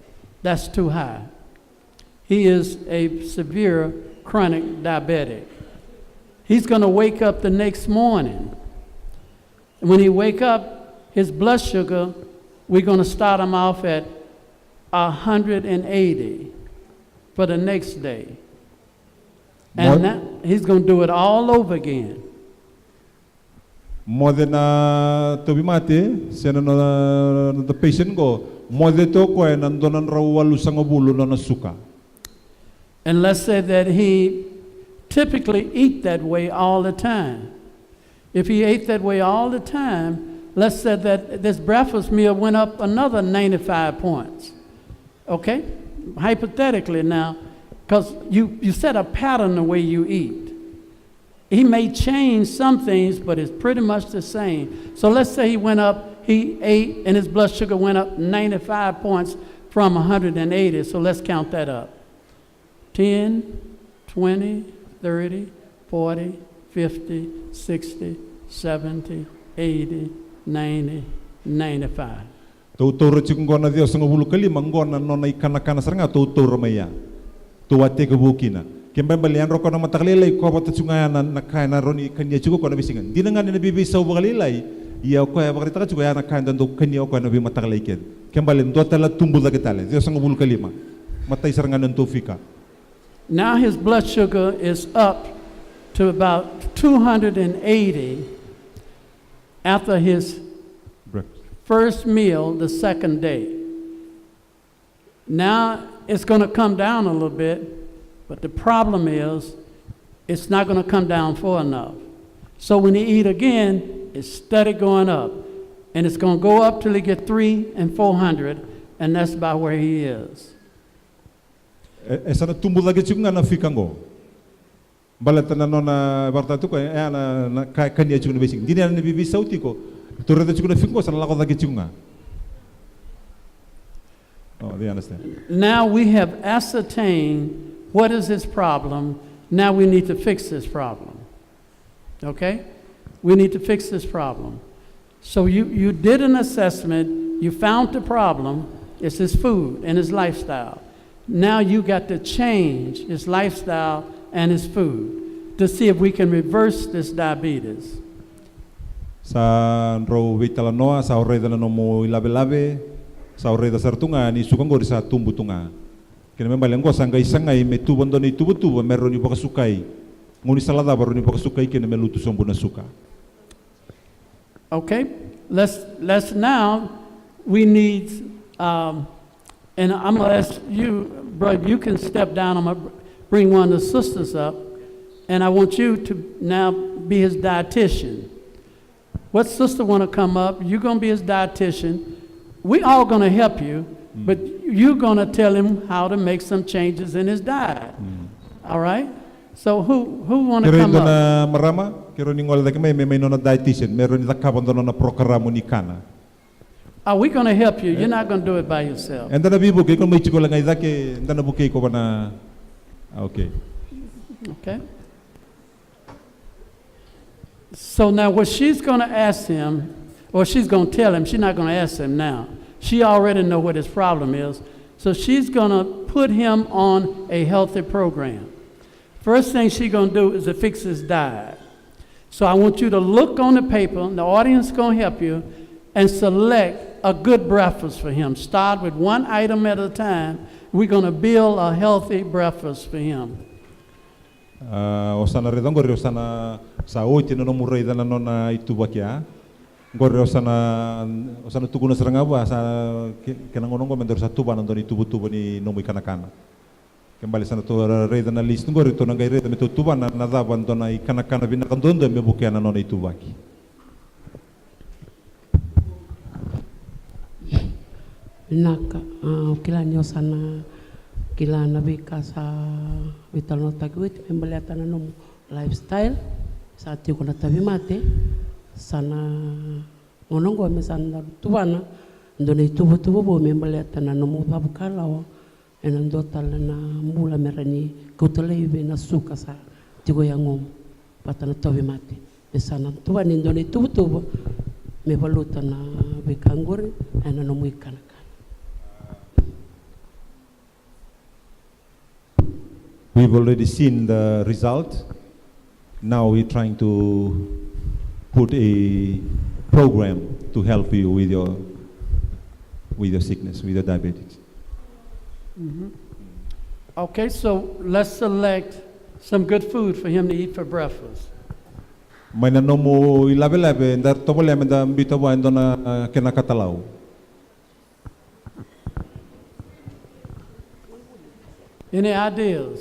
That's too high. He is a severe chronic diabetic. He's going to wake up the next morning When he wake up, his blood sugar, we're going to start him off at 180 for the next day. And that, he's going to do it all over again. More than tobi mate, sena no the patient go, more than to ko en andonan rawalu sangobulo na suka. And let's say that he typically eat that way all the time. If he ate that way all the time, let's say that this breakfast meal went up another 95 points. Okay? Hypothetically now, because you set a pattern the way you eat. He may change some things, but it's pretty much the same. So let's say he ate, and his blood sugar went up 95 points from 180. So let's count that up. 10, 20, 30, 40, 50, 60, 70, 80, 90, 95. Tautora chikungona Dios ngobulu kali mangona nona ikana saranga tautora maya. Tuwate kabukina. Kembali balian roko na matakalilay ko bata chungana na kaina roni kanya chuko ko na bisingan. Di na nga nabibi sa ubakalilay. Iya ko ya bakarita ka chuko ya na kaina do kanya ko na bi matakalay ken. Kembali ndo tala tumbu da kitale. Dios ngobulu kali ma. Matay saranga nto fika. Now his blood sugar is up to about 280 after his first meal the second day. Now it's going to come down a little bit, but the problem is it's not going to come down far enough. So when he eat again, it's steady going up. And it's going to go up till he get 300 and 400, and that's about where he is. Esa na tumbu lagi chunga na fikango. Balata na nona barta tu ko na kanya chunga besing. Dini na bibi sauti ko. Turete chunga fikango sana lako lagi chunga. Oh, they understand. Now we have ascertained what is his problem. Now we need to fix this problem. Okay? We need to fix this problem. So you did an assessment, you found the problem, it's his food and his lifestyle. Now you got to change his lifestyle and his food to see if we can reverse this diabetes. Sa ro vitala noa sa oreda na mo ilabe sa oreda sartunga ni sukango sa tumbutunga. Kena membalengo sangai sangai metubondo ni tubutubo meron ni bakasukai. Nguni salada baru ni bakasukai kena melutu sombuna suka. Okay, let's now we need and I'm gonna ask you, bro, you can step down. I'm gonna bring one of the sisters up, and I want you to now be his dietitian. What sister wanna come up? You're gonna be his dietitian. We all gonna help you, but you're gonna tell him how to make some changes in his diet. All right? So who wanna come up? Na marama, kero ni ngol may nona dietitian, meron ni takabon na programo ni kana. Are we going to help you? You're not going to do it by yourself. And then nabibo kay kung may chiko lang ay dake, and then nabukay ko ba na okay. Okay. So now what she's going to ask him, or she's going to tell him, she's not going to ask him now. She already know what his problem is. So she's going to put him on a healthy program. First thing she's going to do is to fix his diet. So I want you to look on the paper, and the audience is going to help you, and select a good breakfast for him. Start with one item at a time. We're going to build a healthy breakfast for him. Osana redong gore osana sa oite no murai dana nona itubakia. Gore osana tuguna seranga ba sa kenangonongo mendor sa tuba nandoni tubu ni nomu ikanakana. Kembali sana to reda na list gore to nangai reda meto tuba na daba ndona ikanakana binakandondo mebukia na nona itubaki. Naka kila nyo sana kila nabi ka sa vital no tagwit membaliata na no lifestyle sa ati ko na tabi mate sana onongo me sana tuana ndone tubo bo membaliata na no mo babukalawa enando tala na mula merani kutole be na suka sa tigo yangom patana tabi mate me sana tuani ndone tubo me baluta na bekangore ena no muikana. We've already seen the result. Now we're trying to put a program to help you with your sickness, with your diabetes. Okay, so let's select some good food for him to eat for breakfast. May nanomo ilabe-labe, ndar toboleme da mbita wa ndona kinakatalaw. Any ideas?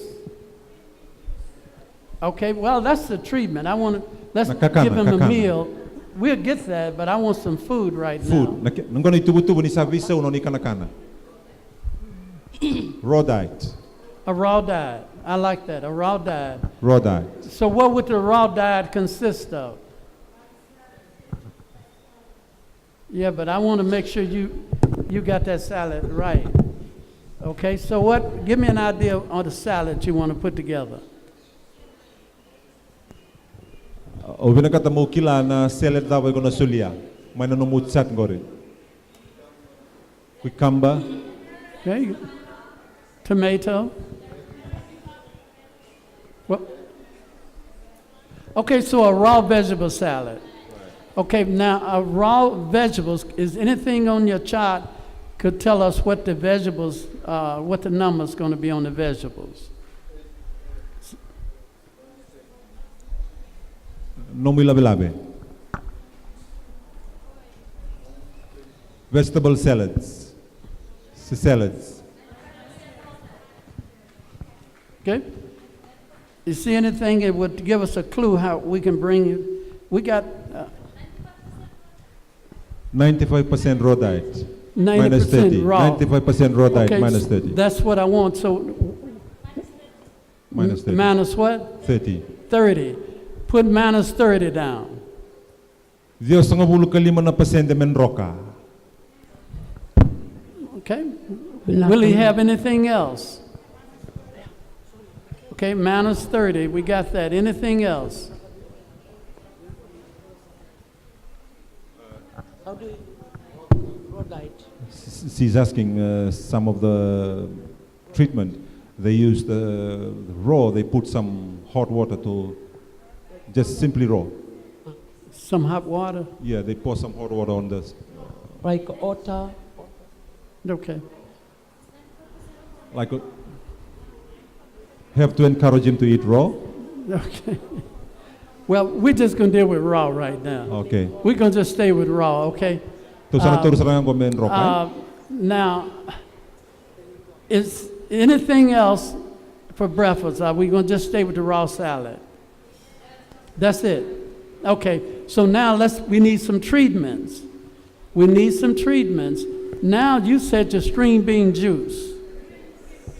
Okay, well, that's the treatment. Let's give him a meal. We'll get that, but I want some food right Food. now. Nangona itubutubu ni service uno ni kanakana. Raw diet. A raw diet. I like that, a raw diet. Raw diet. So what would the raw diet consist of? Yeah, but I want to make sure you got that salad right. Okay, so give me an idea on the salad you want to put together. Obinakata mo kila na salad daw ko na sulia. May nanumutsat ngori. Cucumber. Okay, tomato. Well, okay, so a raw vegetable salad. Okay, now a raw vegetables, is anything on your chart could tell us what the vegetables, what the number's going to be on the vegetables? No milabe-labe. Vegetable salads. Salads. Okay? You see anything that would give us a clue how we can bring you? We got 95% raw diet. 90% minus 30. raw. 95% raw diet Okay, minus 30. that's what I want. So Minus 30. minus what? 30. 30. Put minus 30 down. Dios ang 15% men roka. Okay? Will he have anything else? Okay, minus 30. We got that. Anything else? How do you raw diet? She's asking some of the treatment. They use the raw, they put some hot water to just simply raw. Some hot water? Yeah, they pour some hot water on this. Like otter? Okay. Like, have to encourage him to eat raw? Okay. Well, we're just going to deal with raw right now. Okay. We're going to just stay with raw, okay? To sana turu sarang ko men raw. Now, is anything else for breakfast? Are we going to just stay with the raw salad? That's it. Okay, so now we need some treatments. We need some treatments. Now you said your string bean juice.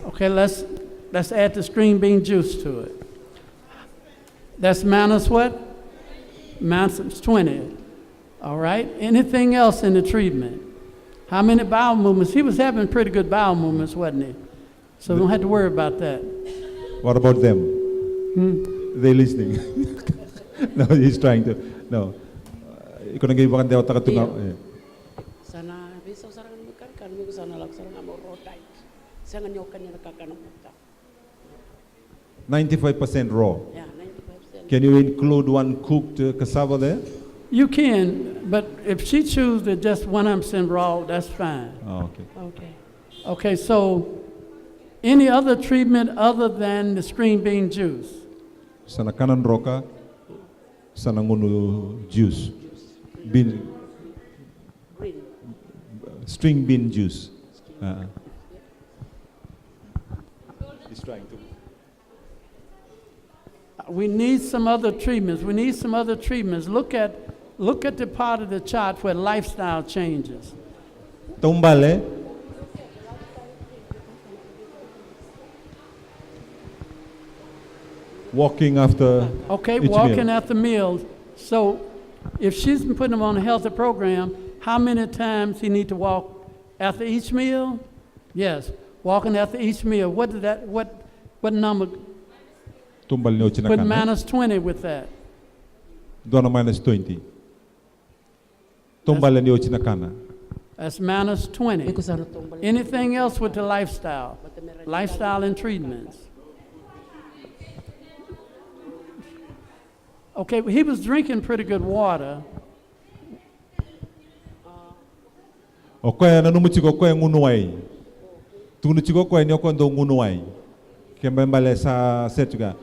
Okay, let's add the string bean juice to it. That's minus what? Minus 20. All right, anything else in the treatment? How many bowel movements? He was having pretty good bowel movements, wasn't he? So don't have to worry about that. What about them? They listening? No, he's trying to. No. Ikaw nang gibakan daw takatunga. Sana bisa sarang makan mi sana lang sarang mo raw diet. Sana nyo kanya nakakanamuta. 95% raw. Yeah, 95%. Can you include one cooked cassava there? You can, but if she chooses just 100% raw, that's fine. Oh, okay. Okay. Okay, so any other treatment other than the string bean juice? Sana kanan roka, sana ngunu juice. Bean, Green. string bean juice. He's trying to. We need some other treatments. We need some other treatments. Look at the part of the chart where lifestyle changes. Tumbale. Walking after Okay, each walking meal. after meals. So if she's been putting him on a healthy program, how many times he need to walk after each meal? Yes, walking after each meal. What number? Tumbal niyo Put chinakana. minus 20 with that. Doon minus 20. Tumbal niyo chinakana. That's minus 20. Because ano tong balik. Anything else with the lifestyle? Lifestyle and treatments. Okay, he was drinking pretty good water. O koe na numu chiko koe ngunuai. Tunu chiko koe ni oko ndo ngunuai. Kembali sa set juga.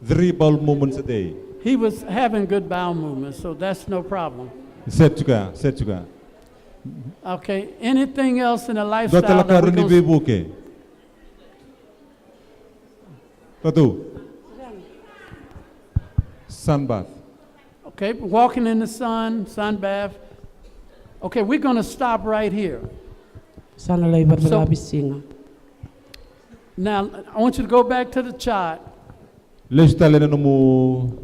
3 bowel movements a day. He was having good bowel movements, so that's no problem. Set juga, set juga. Okay, anything else in the Dua lifestyle telaka that we're rini gonna, bebu ke. Patu. Sunbath. okay, walking in the sun, sun bath. Okay, we're going to stop right here. Sana lay berbela bisinga. Now, I want you to go back to the chart. Lesta lena nomu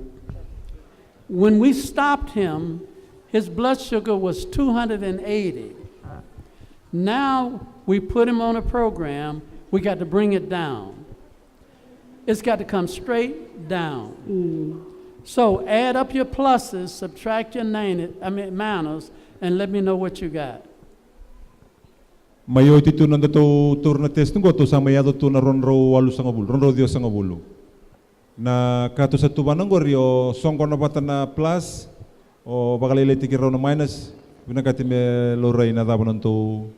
When we stopped him, his blood sugar was 280. Now we put him on a program, we got to bring it down. It's got to come straight down. So add up your pluses, subtract your minus, and let me know what you got. mayo titu nanda to turna test ngo to sama ya to na ronro walu sanga bulu ronro dio sanga bulu na kato sa tuban ngo rio songko na patana plus o bagalele tikiro na minus binakati me lorai na daban to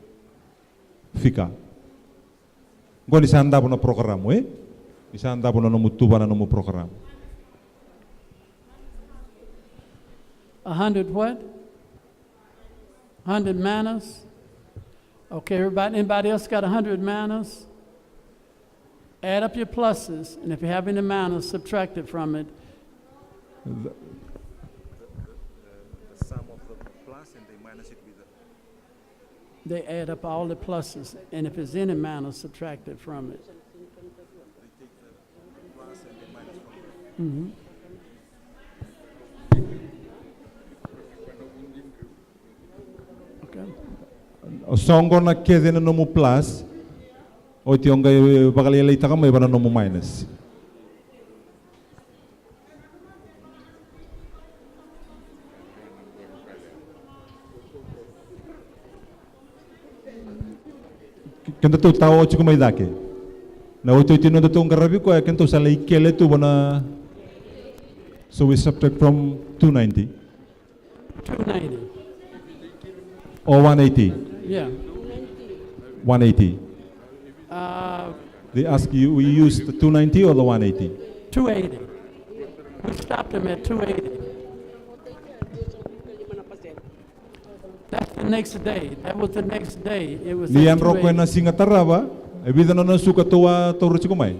fika ngo ni sanda na program ni sanda na no tuban na no program 100 what? 100 manners? Okay, anybody else got 100 manners? Add up your pluses, and if you have any manners, subtract it from it. the sum of the plus and they minus it with They add up all the pluses, and if there's any manners, subtract it from it. Mhm. Okay. songo na kede na nomu plus o ti onga bagalele itaka may bana nomu minus kento tu tao chuko may dake na o ti no tu ngarabi ko kento sala ikele tu bana so we subtract from 290 290. or 180 Yeah. 180 Uh, they ask you we use the 290 or the 180 280. We stopped him at 280. That's the next day. That was the next day. It was at Lian roko 280. na singataraba, ebida na suka towa toru chikumai.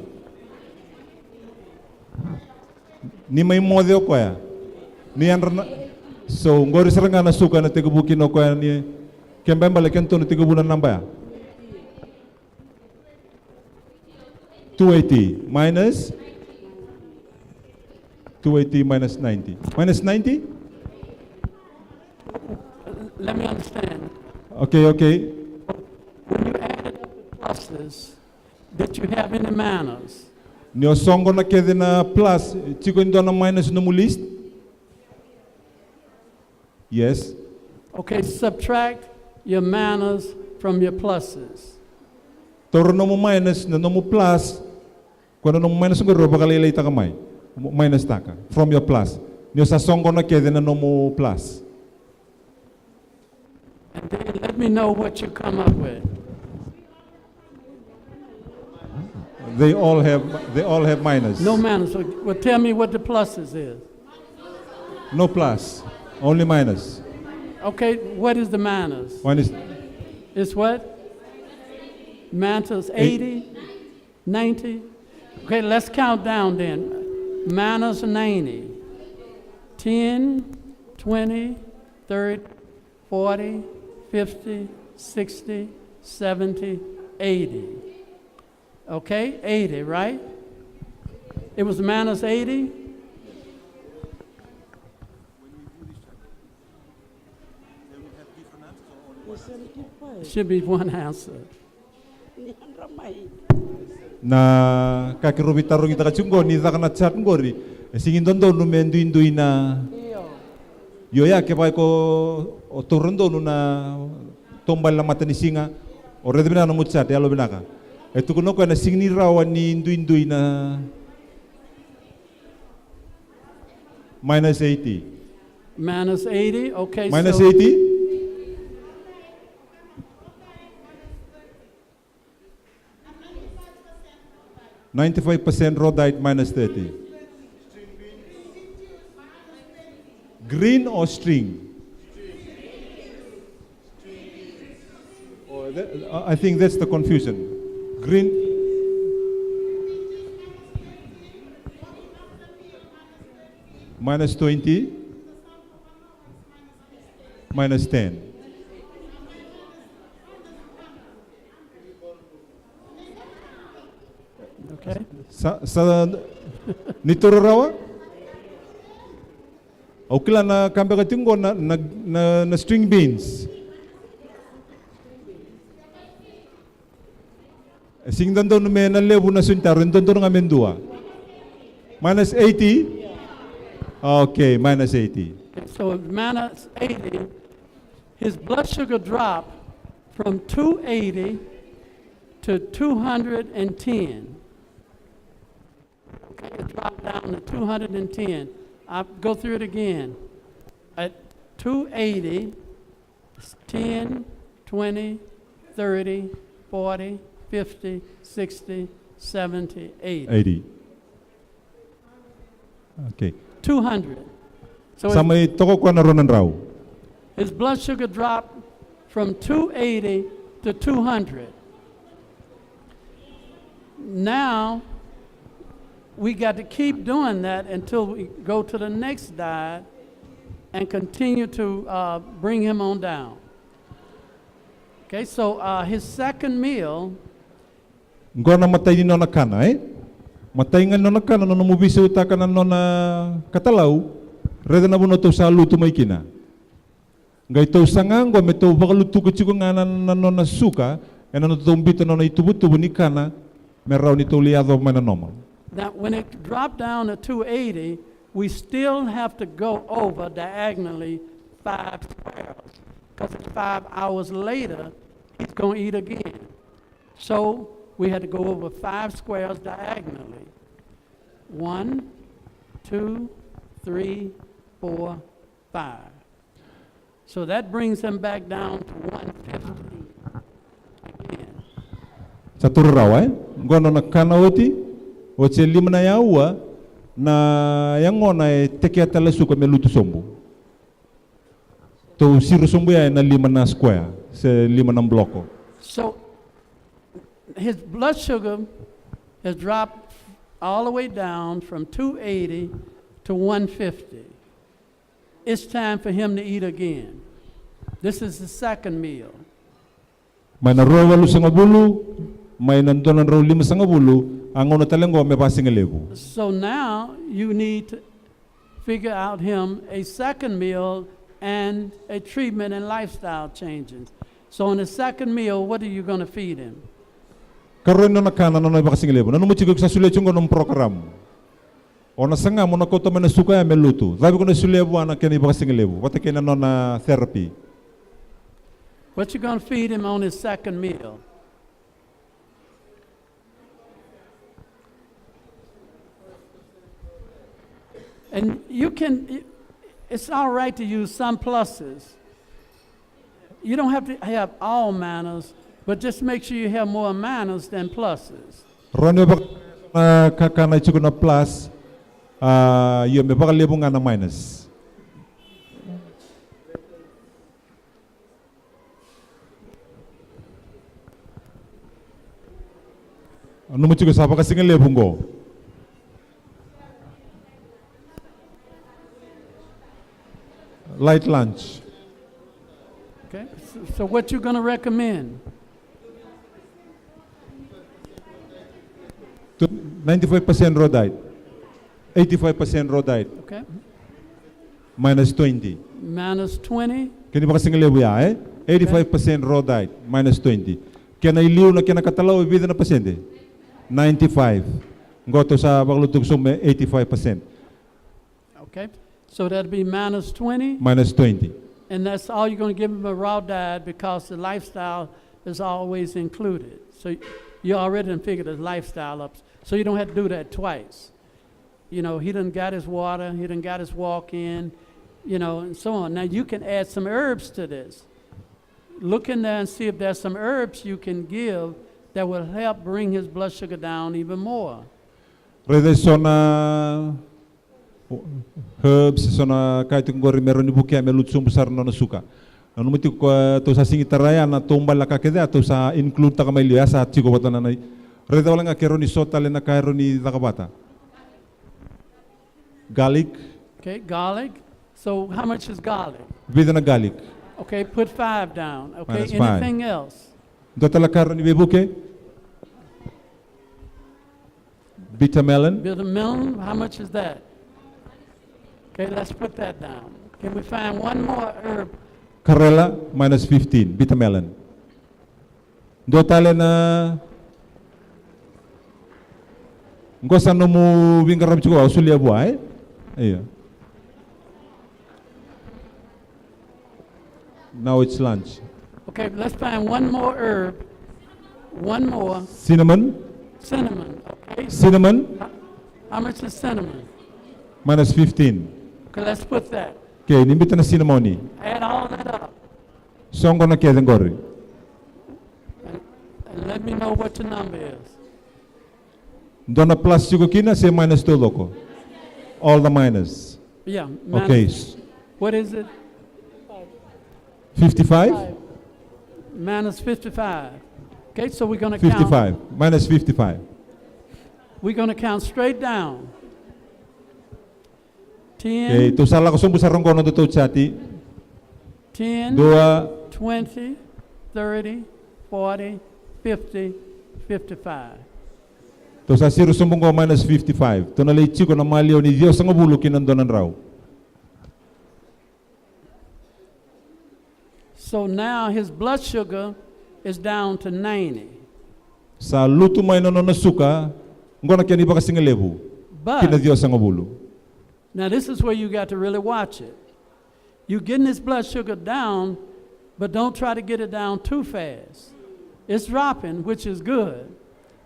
Ni may model ko ya. Ni rana so ngori seranga na suka na tigubuki no ko ni kembemba le kento na tigubunan namba ya. 280 minus 280 minus 90. Minus 90? Let me understand. Okay, okay. When you added up the pluses, did you have any manners? Nyo songo na kede na plus, chiko ndo na minus no mu list? Yes. Okay, subtract your manners from your pluses. Toro no mu minus na no mu plus, kuno no mu minus ko roba kalilay ta kamay. Minus taka from your plus. Nyo sa songo na kede na no mu plus. And then let me know what you come up with. They all have minus. No manners. So, well, tell me what the pluses is. No plus, only minus. Okay, what is the manners? One is It's what? Manners 80, 90. Okay, let's count down then. Manners 90. 10, 20, 30, 40, 50, 60, 70, 80. Okay, 80, right? It was manners 80? It should be one answer. na kakirubita rungi taka chungo ni taka na chat ngori. Singin dondo no mendu indui na. Yo ya ke pai ko otorndo no na tombal la matani singa. O redbina no muchat ya lo binaka. Etu kuno ko na singni rawan ni indui na. minus 80. Minus 80, okay. Minus so 80? %95% rhodite minus 30. Green or string? Oh, I think that's the confusion. Green. Minus 20. Minus 10. Okay. Nituro rawa? Okay lang na kambe ka tingo na string beans. Sing doon may na lebu na suntaro, doon nga mendua. Minus 80? Okay, minus 80. So minus 80, his blood sugar dropped from 280 to 210. Okay, it dropped down to 210. I'll go through it again. At 280, it's 10, 20, 30, 40, 50, 60, 70, 80. 80. Okay. 200. So Sa may toko ko na ron raw. his blood sugar dropped from 280 to 200. Now, we got to keep doing that until we go to the next diet and continue to bring him on down. Okay, so his second meal, Ngona matay ni nona kana Matay nga nona kana no mubiso ta kana nona katalaw. Reda na buno to sa luto may kina. Ngay to sangang go meto bakaluto ko chiko nga na nona suka ena no tombito nona itubutubo ni kana meraw ni to liado man normal. that when it dropped down to 280, we still have to go over diagonally 5 squares. Because 5 hours later, he's going to eat again. So we had to go over 5 squares diagonally. 1, 2, 3, 4, 5. So that brings him back down to 150 again. Sa turraw ngono na kana oti o che limna yawa na yangona teke atala suka melutu sombo. To siru sombo ya na lima na square se lima na bloko. So his blood sugar has dropped all the way down from 280 to 150. It's time for him to eat again. This is the second meal. May na raw walu sa ngabulu, may nandun raw lima sa ngabulu, ang ono talengo may pasing lebu. So now you need to figure out him a second meal and a treatment and lifestyle changes. So in the second meal, what are you going to feed him? Karon no nakana no pasing lebu. Nanu mo chigog sa sule chungo ng program. O nasanga mo na koto man suka ya melutu. Sabi ko na sulebu ana kani pasing lebu. Wata kina no na therapy. What you going to feed him on his second meal? And you can, it's all right to use some pluses. You don't have to have all manners, but just make sure you have more manners than pluses. Ronyo ba kakana chiko na plus, yun may baka lebu nga na minus. Ano mo chiko sa kasi nga lebu ngo? Light lunch. Okay, so what you gonna recommend? 95% raw diet, 85% raw diet, Okay, minus 20. minus 20. Kani ba kasing lebu ya 85% raw diet, minus 20. Kaya iliw na kaya nakatalaw ibida na pasyente, 95. Ngoto sa paglutog sume, 85%. Okay, so that'd be minus 20. Minus 20. And that's all you're going to give them a raw diet because the lifestyle is always included. So you already done figured the lifestyle up. So you don't have to do that twice. You know, he done got his water, he done got his walk in, you know, and so on. Now you can add some herbs to this. Look in there and see if there's some herbs you can give that will help bring his blood sugar down even more. Rede sona herbs sona kahit ngori meron ni bukia melut sum besar nona suka. Anu mati ko to sa singi taraya na tombal la kakeda to sa include ta kamay liya sa chiko batana na. Rede wala nga kero ni sota le na kairo ni takabata. Garlic. Okay, garlic. So how much is garlic? Vida na garlic. Okay, put 5 down. Okay, Minus anything else? Dota la karo ni bebuke. Bitter melon. Bitter melon, how much is that? Okay, let's put that down. Can we find one more herb? Karela minus 15. Bitter melon. Dota le na ngosa no mu vingaram chiko ausulia buai. Iya. Now it's lunch. Okay, let's find one more herb. One more. Cinnamon. Cinnamon, okay? Cinnamon How much is cinnamon? minus 15. Okay, let's put that. Okay, nimbita na cinnamon ni. Add all that up Songo na kaya ngori. and let me know what your number is. Dona plus chiko kina say minus to loko. All the minus. Yeah. Okay. What is it? 55? Minus 55. Okay, so we're going to count. 55. Minus 55. We're going to count straight down. 10, Okay, to sala ko sumbu sarong kono to chati. 10, Dua 20, 30, 40, 50, 55. to sa siru sumbong ko minus 55. To nalay chiko na malio ni Dios ang bulo kinandonan raw. So now his blood sugar is down to 90. Sa luto may no na suka, ngona kaya ni ba kasing lebu. Kina But Dios ang bulo. now this is where you got to really watch it. You're getting his blood sugar down, but don't try to get it down too fast. It's dropping, which is good.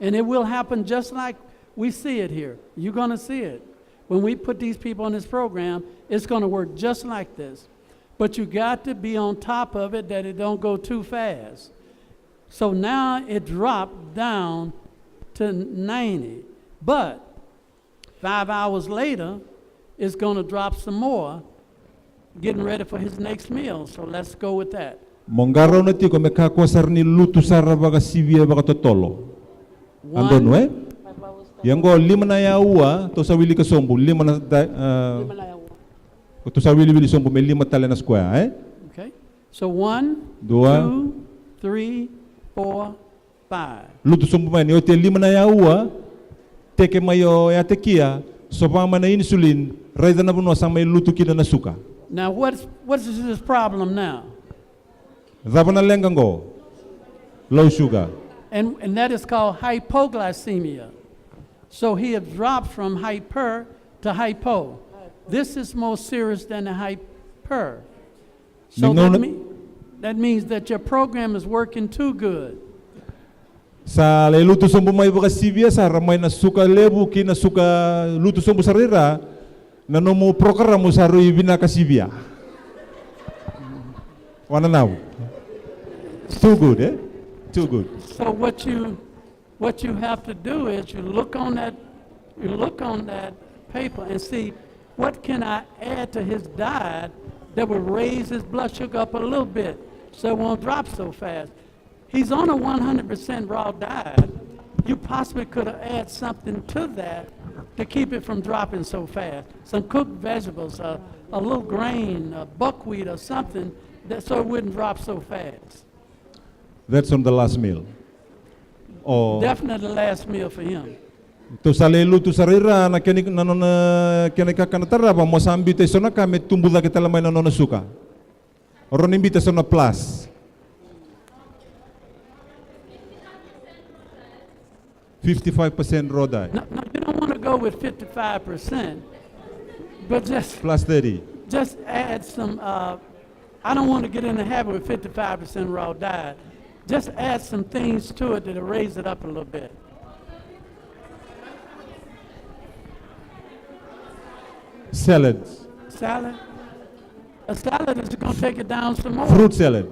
And it will happen just like we see it here. You're going to see it. When we put these people on this program, it's going to work just like this. But you got to be on top of it that it don't go too fast. So now it dropped down to 90. But 5 hours later, it's going to drop some more, getting ready for his next meal. So let's go with that. Mongaro na ti ko mekakwa ni luto sara baga sivia baga totolo. Andon we? Yang go lima na yaua to sa wili ka sombo lima na to sa wili sombo may lima tala na square eh? Okay. So 1, Dua. 2, 3, 4, 5. Luto sombo man yo te lima na yaua teke mayo ya tekia so pa man na insulin raida na buno sa may luto kina na suka. Now what is his problem now? Daba na lengang go low sugar. And that is called hypoglycemia. So he has dropped from hyper to hypo. This is more serious than the hyper. So that means that your program is working too good. Sa luto sombo may baga sivia sa ramay na suka lebu kina suka luto sombo sarira na no mo programo sa roi binaka sivia. Wana now. It's too good, eh? Too good. So what you have to do is you look on that paper and see what can I add to his diet that will raise his blood sugar up a little bit so it won't drop so fast. He's on a 100% raw diet. You possibly could have added something to that to keep it from dropping so fast. Some cooked vegetables, a little grain, buckwheat or something so it wouldn't drop so fast. That's on the last meal. Oh. Definitely the last meal for him. To sa luto sarira na kani na kani kakanatara pa mo sa invitation na kami tumbu da kita lamay na no suka. Oron invitation na plus. 55% raw diet. No, you don't want to go with 55%, but Plus 30. just add some. I don't want to get in the habit with 55% raw diet. Just add some things to it that'll raise it up a little bit. Salads. Salad? A salad is going to take it down some more. Fruit salad.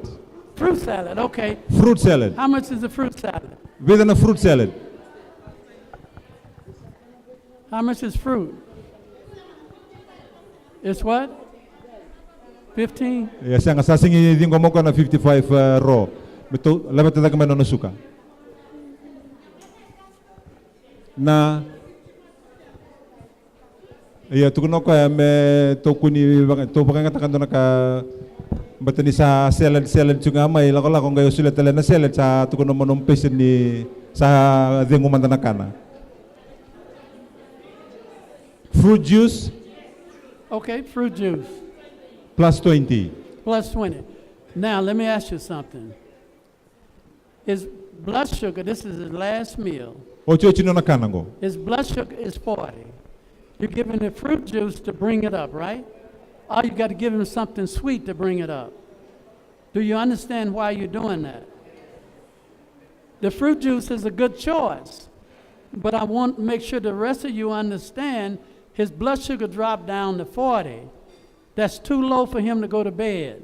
Fruit salad, okay. Fruit salad. How much is a fruit salad? Within a fruit salad. How much is fruit? It's what? 15? Yes, ang asasing yung mo na 55 raw. Betul, labat talaga man na suka. Na iya tukuno ko me to kuni to baka ngatakan na ka batani sa salad tsunga may lako ngayo sulit tala na salad sa tukuno mo nung pesen ni sa dengo manda na kana. Fruit juice. Okay, fruit juice. Plus 20. Plus 20. Now, let me ask you something. His blood sugar, this is his last meal. Ocho chino na kanango. His blood sugar is 40. You're giving him fruit juice to bring it up, right? Or you got to give him something sweet to bring it up. Do you understand why you're doing that? The fruit juice is a good choice, but I want to make sure the rest of you understand his blood sugar dropped down to 40. That's too low for him to go to bed.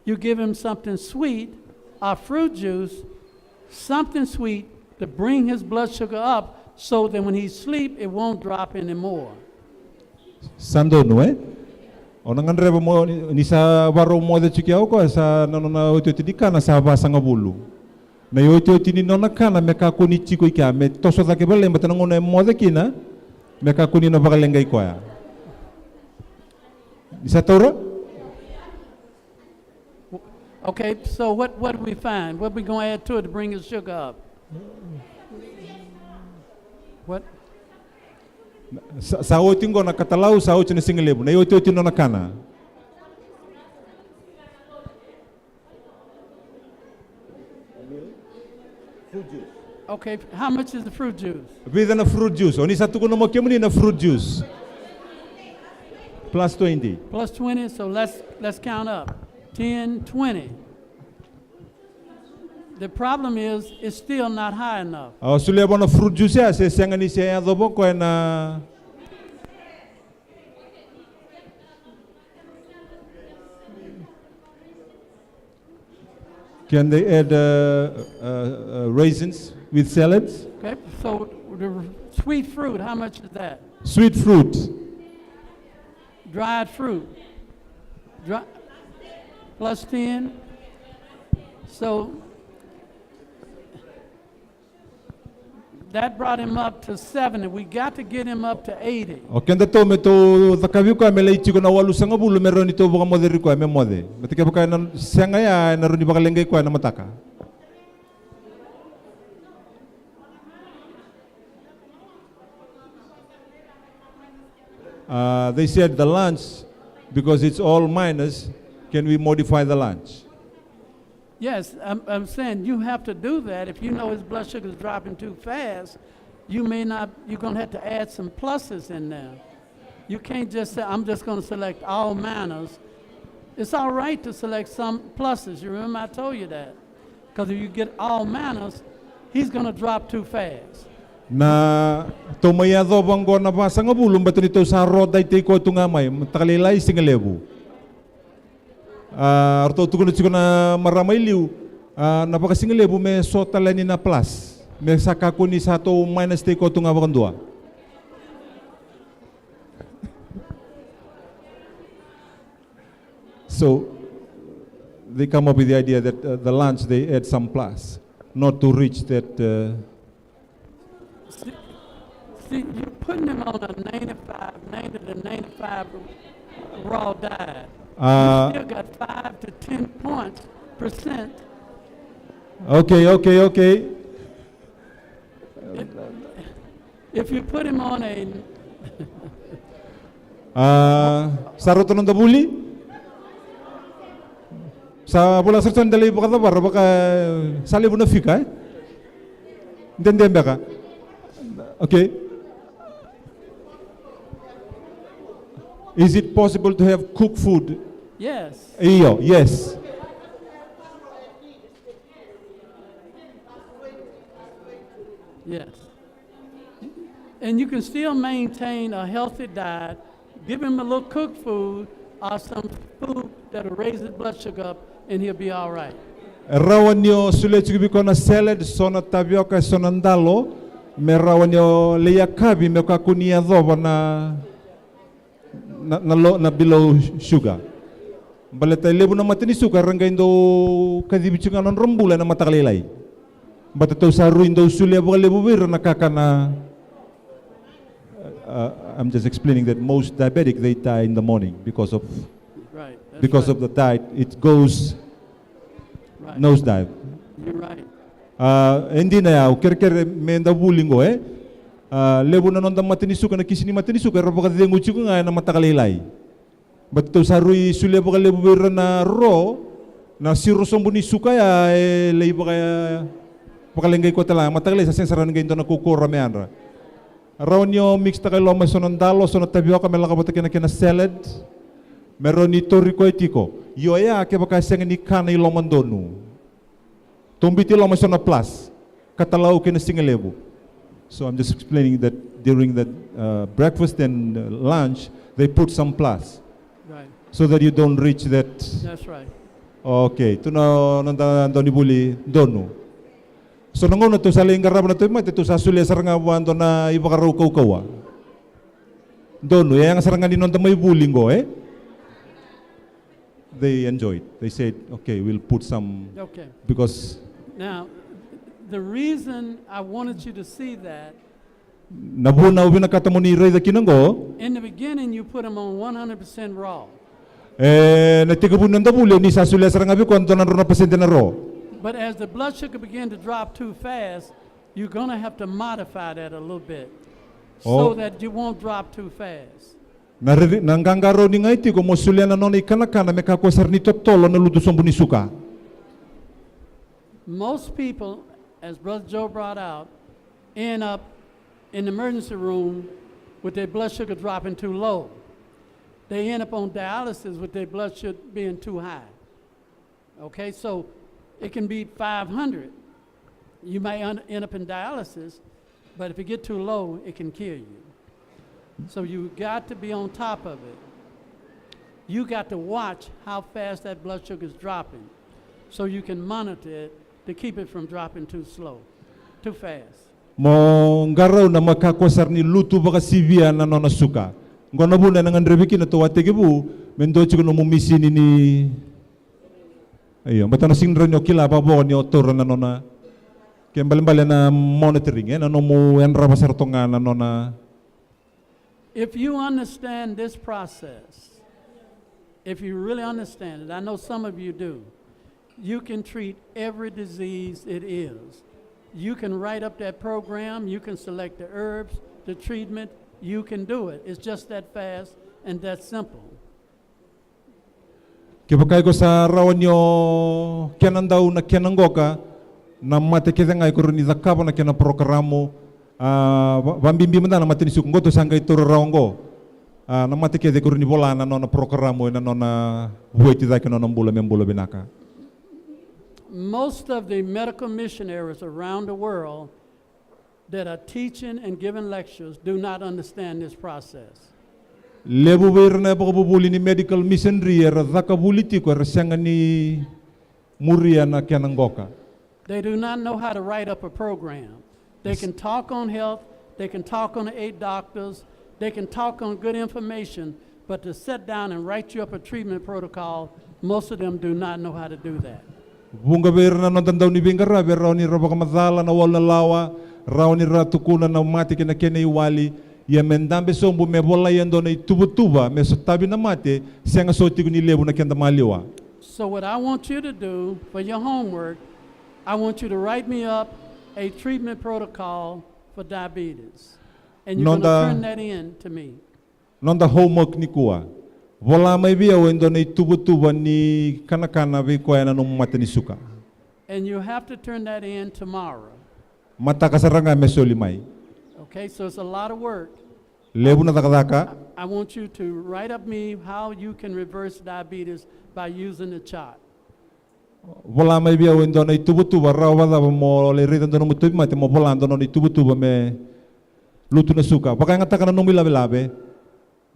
You give him something sweet, or fruit juice, something sweet to bring his blood sugar up so that when he sleep, it won't drop anymore. Sando no Onang reba mo ni sa baro mo de chikiao ko sa nanona oito tidika na sa basa nga bulu. Na oito tini nona kana me ka kuni chiko ikya me toso da ke bale mata ngona mo de kina me ka kuni no bagalengay ko ya. Isa tora? Okay, so what do we find? What we going to add to it to bring his sugar up? What? Sa oitingo na katalau sa oito na singalebu. Na oito tino na kana. Okay, how much is the fruit juice? With na fruit juice. Oni satu ko na mo kemuni na fruit juice. Plus 20. Plus 20, so let's count up. 10, 20. The problem is, it's still not high enough. Sulia bona fruit juice ya se sangani se adobo ko na Can they add raisins with salads? Okay, so the sweet fruit, how much is that? Sweet fruit. Dried fruit. Plus 10. So that brought him up to 70. We got to get him up to 80. Okay, to me to takabi ko me lai chiko na walu sanga bulu meron ito buka moderi ko me mode. Matika buka na sanga ya na runi baka lengay ko na mataka. They said the lunch, because it's all minus, can we modify the lunch? Yes, I'm saying you have to do that. If you know his blood sugar is dropping too fast, you may not, you're going to have to add some pluses in there. You can't just say, I'm just going to select all manners. It's all right to select some pluses. You remember I told you that. Because if you get all manners, he's going to drop too fast. Na tumaya do banggo na ba sa ngabulong bato nito sa roda ite ko tungamay matakalilay singalebu. Arto tugon tsiko na maramay liu napakasingalebu me sotalani na plus. Me saka ko ni sa to minus te ko tunga bakandua. So they come up with the idea that the lunch they add some plus, not to reach that See, you're putting him on a 90 to 95 raw diet. You still got 5 to 10% Okay. If you put him on a Saruto ng dabuli? Sa bola sa sandali baka tabar baka sali mo na fika Intendem ba ka? Okay. Is it possible to have cooked food? yes. Iyo, yes. Yes. And you can still maintain a healthy diet give him a little cooked food or some food that'll raise his blood sugar up, and he'll be all right. Rawan yo sulit juga kona salad, sona tapioca, sona ndalo, merawan yo leyakabi me kakunia doba na below sugar. Baleta lebu na matini sugar rangga indo kadibicungan non rembula na matakalilay. Bata tau saru indo sulia bukan lebu bir na kakana. I'm just explaining that most diabetic they die in the morning because of the diet. It goes nosedive. You're right. Hindi na yaw kere menda bulingo lebu na nonda matini sugar na kisini matini sugar rapaka dengu chuko nga na matakalilay. Bato sarui sulia bukan lebu bir na ro na siro sombuni suka ya lay baka pakalengay ko tala matakalay sa sensaran ngayon na kukura meandra. Rawan yo mix ta kay loma sonon dalo sonon tapioca mela kabota kina salad. Meron ni toriko etiko. Yo ya ke baka senga ni kana ilomon donu. Tombiti loma sonon plus. Katalau kina singalebu. So I'm just explaining that during the breakfast and lunch they put some plus. Right. So that you don't reach that. That's right. Okay, tu na nanda doni buli donu. So nangon na to sa linggarab na to mate to sa sulia saranga wando na ibakaraw kawa. Dono yang saranga dinon ta may bulingo They enjoyed. They said, okay, we'll put some. Okay. Because Now, the reason I wanted you to see that, nabuna ubi na katamoni ray da kinango. in the beginning you put them on 100% raw. Natigabun nanda buli ni sa sulia saranga bi kwando na ro na pasente na ro. But as the blood sugar began to drop too fast, you're going to have to modify that a little bit so that you won't drop too fast. Nanggangaro ni ngaiti ko mo sulia na nona ikanakana me kakwasar ni totolo na luto sombuni suka. Most people, as Brother Joe brought out, end up in the emergency room with their blood sugar dropping too low. They end up on dialysis with their blood sugar being too high. Okay, so it can be 500. You might end up in dialysis, but if you get too low, it can kill you. So you got to be on top of it. You got to watch how fast that blood sugar is dropping so you can monitor it to keep it from dropping too fast. Mo ngaraw na makakwasar ni luto baka sivia na nona suka. Ngona bu na ngandrebiki na to wategebu mendo chuko no mumisini ni ayo batana singron yo kila babo ni otor na nona kembali na monitoring na no mu enra basartonga na nona. If you understand this process, if you really understand it, I know some of you do, you can treat every disease it is. You can write up that program, you can select the herbs, the treatment, you can do it. It's just that fast and that simple. Kipakay ko sa rawan yo kenan daw na kenanggoka na matekete ngay ko rin idakapa na kenan programo bambimbi manda na matini suk ngoto sangay toro rawango na matekete ko rin bola na no na programo na no na buwiti da kenan mbula membula binaka. Most of the medical missionaries around the world that are teaching and giving lectures do not understand this process. Lebu na pagabubuli ni medical missionary zakabuliti ko rasanga ni muria na kenanggoka. They do not know how to write up a program. They can talk on health, they can talk on the 8 doctors, they can talk on good information, but to sit down and write you up a treatment protocol, most of them do not know how to do that. Bunga na nonton daw ni bingara raw ni rabaka madala na wala lawa raw ni ratukuna na mati kina kena iwali ya mendambe sombu me bola yendo na tuba me sotabi na mate senga soti ni lebu na kenda maliwa. So what I want you to do for your homework, I want you to write me up a treatment protocol for diabetes. And you're going to turn that in to me. Nonda homework ni kuwa. Wala may biya wendo na tuba ni kanakana bi ko na nung mate ni suka. And you have to turn that in tomorrow. Mata kasaranga me solimay. Okay, so it's a lot of work. Lebu na takadaka. I want you to write up me how you can reverse diabetes by using the chart. Wala may biya wendo na tuba raw wala mo le ritan do no mutubi mate mo bolando no tuba me luto na suka. Baka nga taka na nung milabe.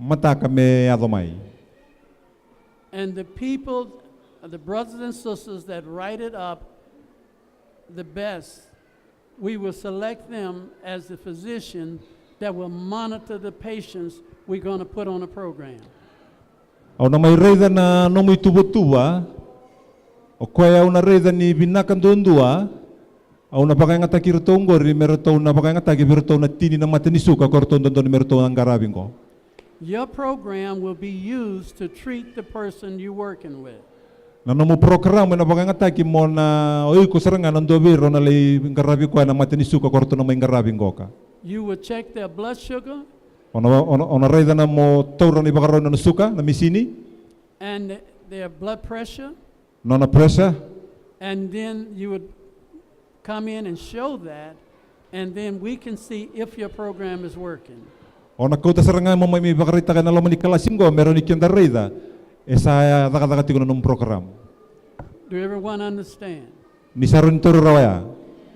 Mataka me adomai. And the people, the brothers and sisters that write it up the best, we will select them as the physician that will monitor the patients we're going to put on a program. Au na mai reida na nomu tubutua, o koe au na reida ni binakan dondua, au na pakai ngata kirto ngori meroto na pakai ngata kirto na tini na mateni suka korto dondo meroto angarabingo. Your program will be used to treat the person you're working with. Na nomu programa na pakai ngata ki mo na oi ko serangan ando biro na lei ngarabi ko na mateni suka korto na ngaravingo ka. You will check their blood sugar Ona reida na mo taura ni bakaro na suka na misini. and their blood pressure, Nona pressure. and then you would come in and show that, and then we can see if your program is working. Ona kau serangan mo mai bakarita ka na lomani kalasingo meron ni kenda reida. Esa daga tiko na num program. Do everyone understand? Ni sarun turu rawaya.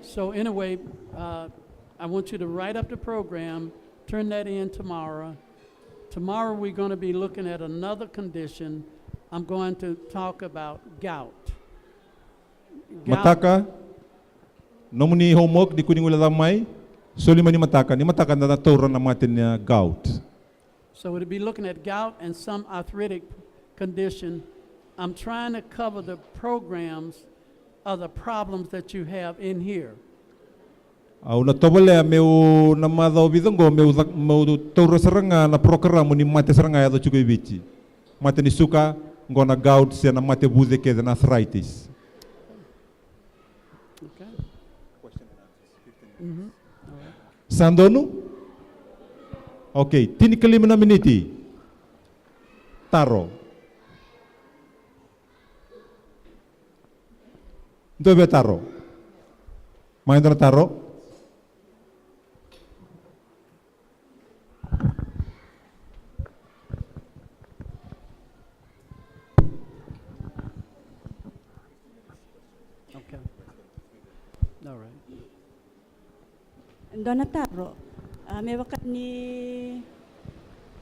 So anyway, I want you to write up the program, turn that in tomorrow. Tomorrow we're going to be looking at another condition. I'm going to talk about gout. Mataka, nomuni homework di kuning ula damai, solima ni mataka na taura na matin niya gout. So we'll be looking at gout and some arthritic condition. I'm trying to cover the programs of the problems that you have in here. Au na tobole meu na madao bidongo meu taura saranga na programa ni mate saranga ya do chuko ibichi. Mate ni suka ngona gout se na mate buze ke na arthritis. Okay? Mm-hmm. All right. Sandonu? Okay, tini kalima na miniti. Taro. Dobe taro. Main na taro? Okay. All right. Dona Taro, may wakat ni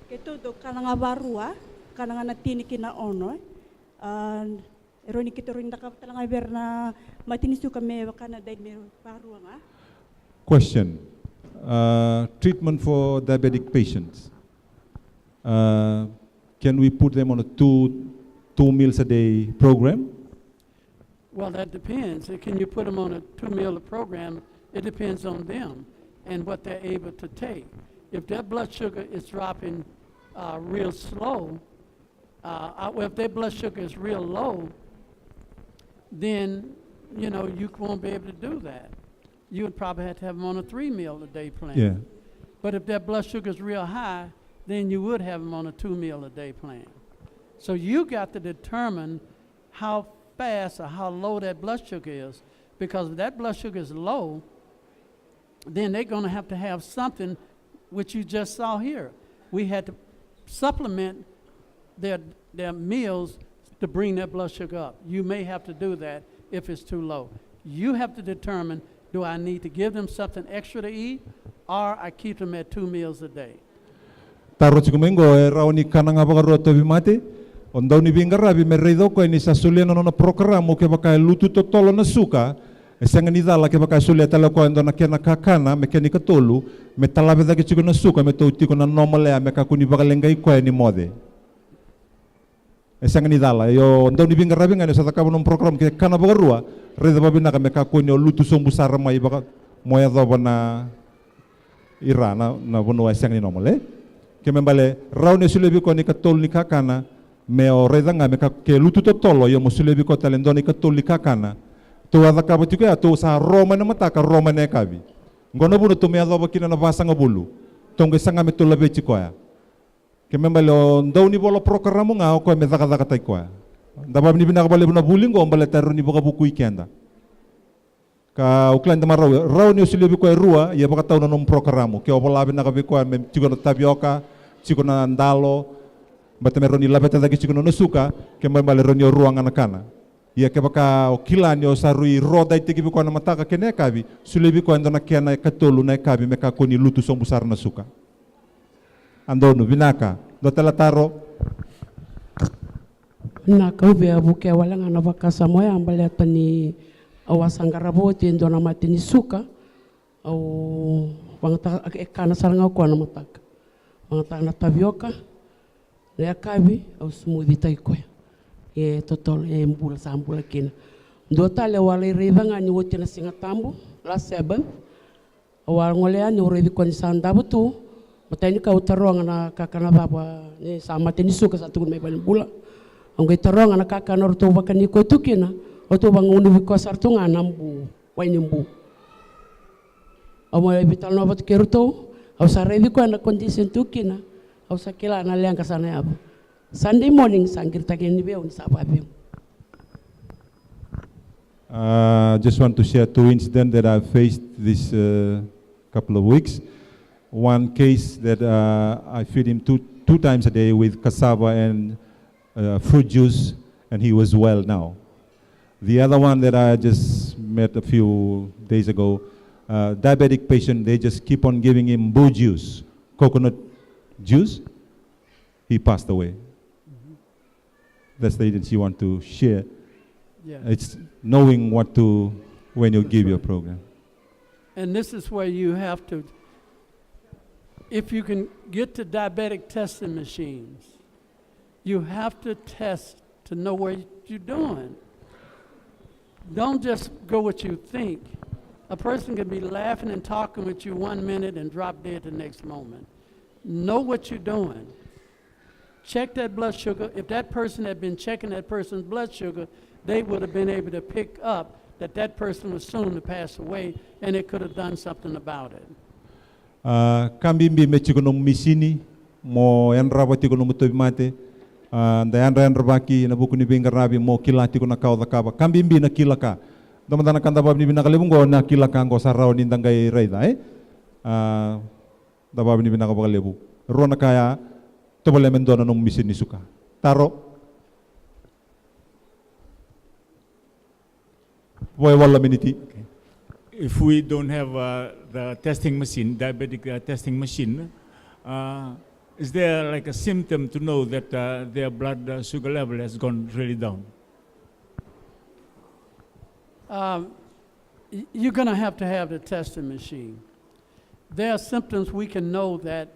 kito kananga barua, kananga natini kina ono. Eroni kito rin nakapatalang iber na matinisu kami wakana dahil may barua nga. Question. Treatment for diabetic patients. Can we put them on a two meals a day program? Well, that depends. Can you put them on a 2-meal program? It depends on them and what they're able to take. If their blood sugar is dropping real slow, well, if their blood sugar is real low, then, you know, you won't be able to do that. You would probably have to have them on a 3-meal a day plan. Yeah. But if their blood sugar is real high, then you would have them on a 2-meal a day plan. So you got to determine how fast or how low that blood sugar is, because if that blood sugar is low, then they're going to have something which you just saw here. We had to supplement their meals to bring their blood sugar up. You may have to do that if it's too low. You have to determine, do I need to give them something extra to eat, or I keep them at 2 meals a day? Taro chikumengo raoni kananga bagaroto bimate. Ondau ni bingarabi merreido ko ini sasulia na programo ke baka lutu totolo na suka. Esanga ni dala ke baka sulia tala ko ando na kena kakana me keni katolu me talabe da ke chiku na suka me touti ko na normal ya me ka kuni bagalengai ko ni mode. Esanga ni dala yo ondau ni bingarabi ngani sa takabo no program ke kana bagarua reda babina ka me ka kuni lutu sombusara mai baka moya do na irana na bonua esanga ni normal ke membale rauni sulebi ko ni katol ni kakana me o redanga me ka ke lutu totolo yo mo sulebi ko talendoni katol ni kakana to ada ka batuke to sa roma na mata ka roma ne kabi ngono bunu to me ado bakina na basa ngabulu tonge sanga me to labe chikoya ke membale o ndoni bolo programo nga ko me daga daga tai ko ndaba ni bina ka bale buna bulingo mbale taru ni boka buku ikenda ka uklan de maraw rauni sulebi ko rua ya baka taw na nom programo ke o bola bina ka be ko me chigo na tapioka chigo na ndalo bata meroni labeta dagi chigo no suka ke mbale ronyo ruang anakana ia ke baka o kilani o sarui roda itegi ko na mataka ke ne kabi sulebi ko ando na kena katolu na kabi me ka koni lutu sombusar na suka ando no binaka Do talataro. Na kauve abuke wala nga navakasa moya ambale atani awasangaraboti ndo na matini suka au wangata ekana saranga kwa na mataka wangata na tavioka le akabi au smoothie taikoya e totol e mbula sambula kina ndo tale wala revanga ni wote na singa tambo la seba awal ngolea ni urevi kwa ni sandabu tu matani ka utaronga na kakana baba ni sama tini suka satu kun mebal bula ang itaronga na kakana ruto wakani ko tukina o to bang unu ko sartunga nambu wainimbu amo vital no bat keruto au sa revi ko na condition tukina au sa kila na leang kasana yabo Sunday morning sangir takin ni beun sa babem. Just want to share two incidents that I faced this couple of weeks. One case that I feed him two times a day with cassava and fruit juice, and he was well now. The other one that I just met a few days ago, diabetic patient, they just keep on giving him boo juice, coconut juice. He passed away. That's the agency you want to share. Yeah. It's knowing what to, when you give your program. And this is where you have to, if you can get to diabetic testing machines, you have to test to know what you're doing. Don't just go what you think. A person can be laughing and talking with you 1 minute and drop dead the next moment. Know what you're doing. Check that blood sugar. If that person had been checking that person's blood sugar, they would have been able to pick up that that person was soon to pass away, and they could have done something about it. Kambimbi mechikonom misini mo yanraba tikonom mate nda yanra baki na buku ni bingarabi mo kilati ko na kauda kaba kambimbi na kilaka damadana kanda bab ni binakalebungo na kilaka ngo sarao ni ndangai raida da bab ni binakabalebu rona kaya tobole mendona nung misini suka taro boy wala miniti. If we don't have the testing machine, diabetic testing machine, is there like a symptom to know that their blood sugar level has gone really down? You're going to have the testing machine. There are symptoms we can know that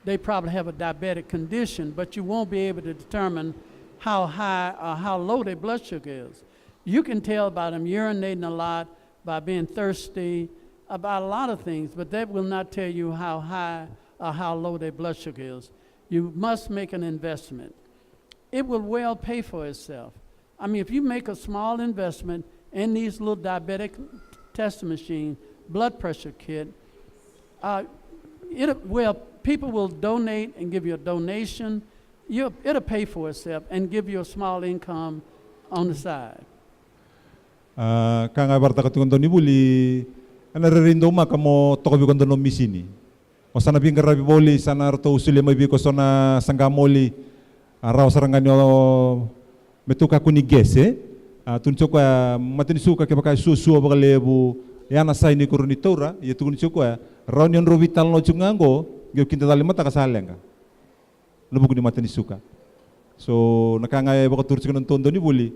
they probably have a diabetic condition, but you won't be able to determine how high or how low their blood sugar is. You can tell by them urinating a lot, by being thirsty, about a lot of things, but that will not tell you how high or how low their blood sugar is. You must make an investment. It will well pay for itself. I mean, if you make a small investment in these little diabetic testing machine, blood pressure kit, people will donate and give you a donation. It'll pay for itself and give you a small income on the side. Kanga barta katukondo ni buli anaririndo makamo tokobikondo no misini o sana bingarabi boli sana arto usule mai biko sona sangamoli araw saranganyo metuka kuni gese tunchoko matini suka ke baka susu bagalebu yana sai ni kuruni tora ye tukuni choko raunion rovital no chungango gyo kinta dali mata kasalenga lubuku ni matini suka so nakanga baka turchiko non tondo ni buli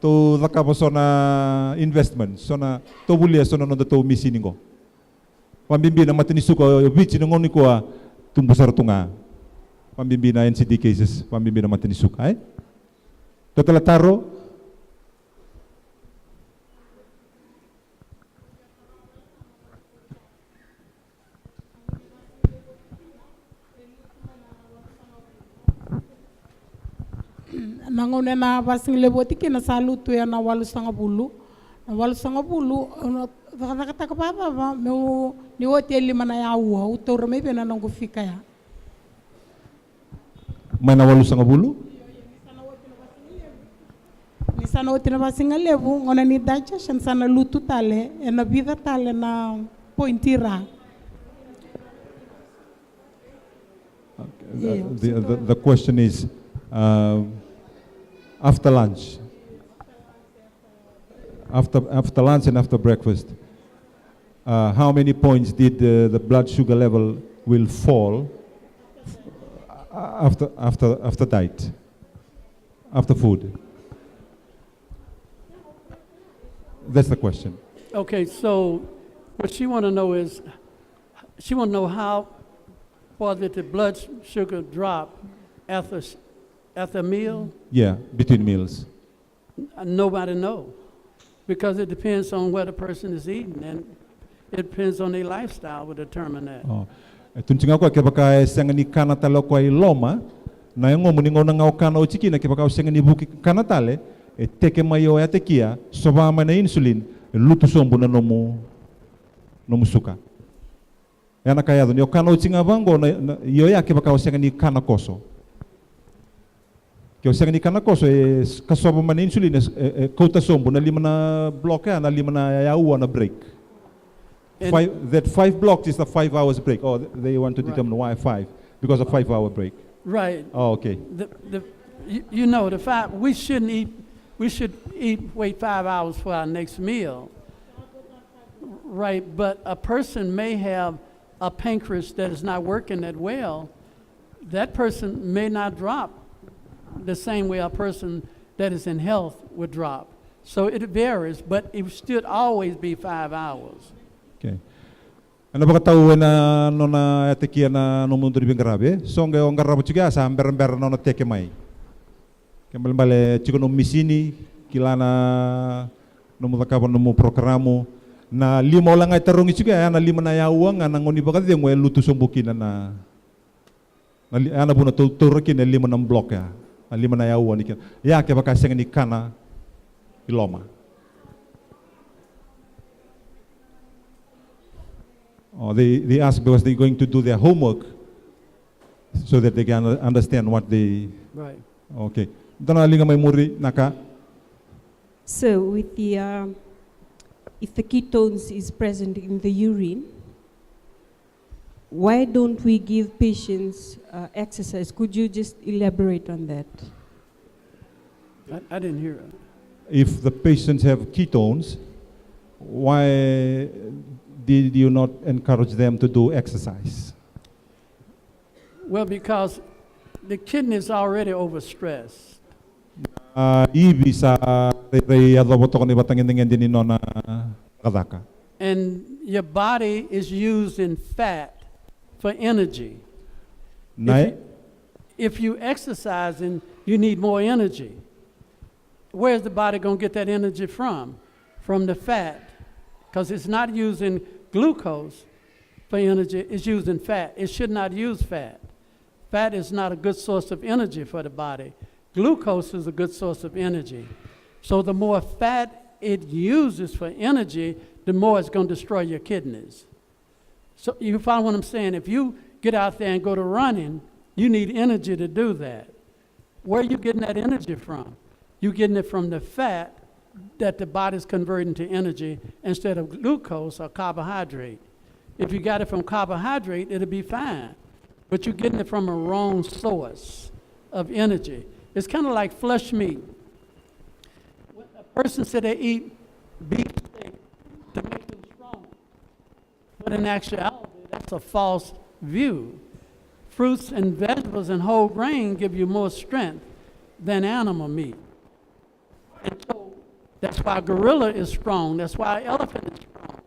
to lakabo sona investment sona to bulia sona no to misini ngo pambimbi na matini suka bichi no ngoni ko tumbusar tunga pambimbi na NCD cases pambimbi na matini suka total taro nangone na basing leboti kina salutu ya na 8.10 na 8.10 nakakata ka papa ba meu ni hotel lima na yawa utor me pena nang kufika ya mana 8.10 ni sana hotel na basing lebu ngona ni digestion sana lutu tale na vida tale na pointira. The question is after lunch, after lunch and after breakfast, how many points did the blood sugar level will fall After diet, after food. That's the question. Okay, so what she want to know is, she want to know how far did the blood sugar drop after a meal? Yeah, between meals. Nobody know, because it depends on what a person is eating, and it depends on their lifestyle will determine that. Oh. Tuntinga ko kebaka sengani kana talo ko iloma na ngo muningo na ngau kana o chiki na kebaka sengani buki kana tale e teke mayo ya tekia soba mana insulin lutu sombu na nomu suka. Yana kaya do kana o chinga bango na yo ya kebaka sengani kana koso. Que o sengani kana koso e kasoba mana insulin e kota sombu na lima na block na lima na ya uwa na break. That 5 blocks is the 5 hours break. Oh, they want to determine why 5 because of 5-hour break. Right. Oh, okay. You know, the fact we should wait 5 hours for our next meal. Right, but a person may have a pancreas that is not working that well. That person may not drop the same way a person that is in health would drop. So it varies, but it should always be 5 hours. Okay. Ano ba katawa na no na tekia na no mundo ribing grabe? Songa o ngarabu juga sa amber no na teke mai. Kembali bale chico no misini kilana no muda kabo no programo na lima lang ay tarong juga na lima na yawa nga ngoni ba kadeng wel lutu sombukin na ana buna turukin na lima ng block ya. Lima na yawa ni ya ke baka senga ni kana iloma. Oh, they ask because they're going to do their homework so that they can understand what they... Right. Okay. Dana may muri naka. So with the, if the ketones is present in the urine, why don't we give patients exercise? Could you just elaborate on that? I didn't hear it. If the patients have ketones, why did you not encourage them to do exercise? Well, because the kidney is already overstressed. And your body is using fat for energy. If you exercising, you need more energy. Where's the body going to get that energy from? From the fat. Because it's not using glucose for energy, it's using fat. It should not use fat. Fat is not a good source of energy for the body. Glucose is a good source of energy. So the more fat it uses for energy, the more it's going to destroy your kidneys. So you follow what I'm saying? If you get out there and go to running, you need energy to do that. Where are you getting that energy from? You're getting it from the fat that the body's converting to energy instead of glucose or carbohydrate. If you got it from carbohydrate, it'll be fine. But you're getting it from a wrong source of energy. It's kind of like flesh meat. When a person said they eat beef steak to make them strong. But in actuality, that's a false view. Fruits and vegetables and whole grain give you more strength than animal meat. And so that's why gorilla is strong. That's why elephant is strong.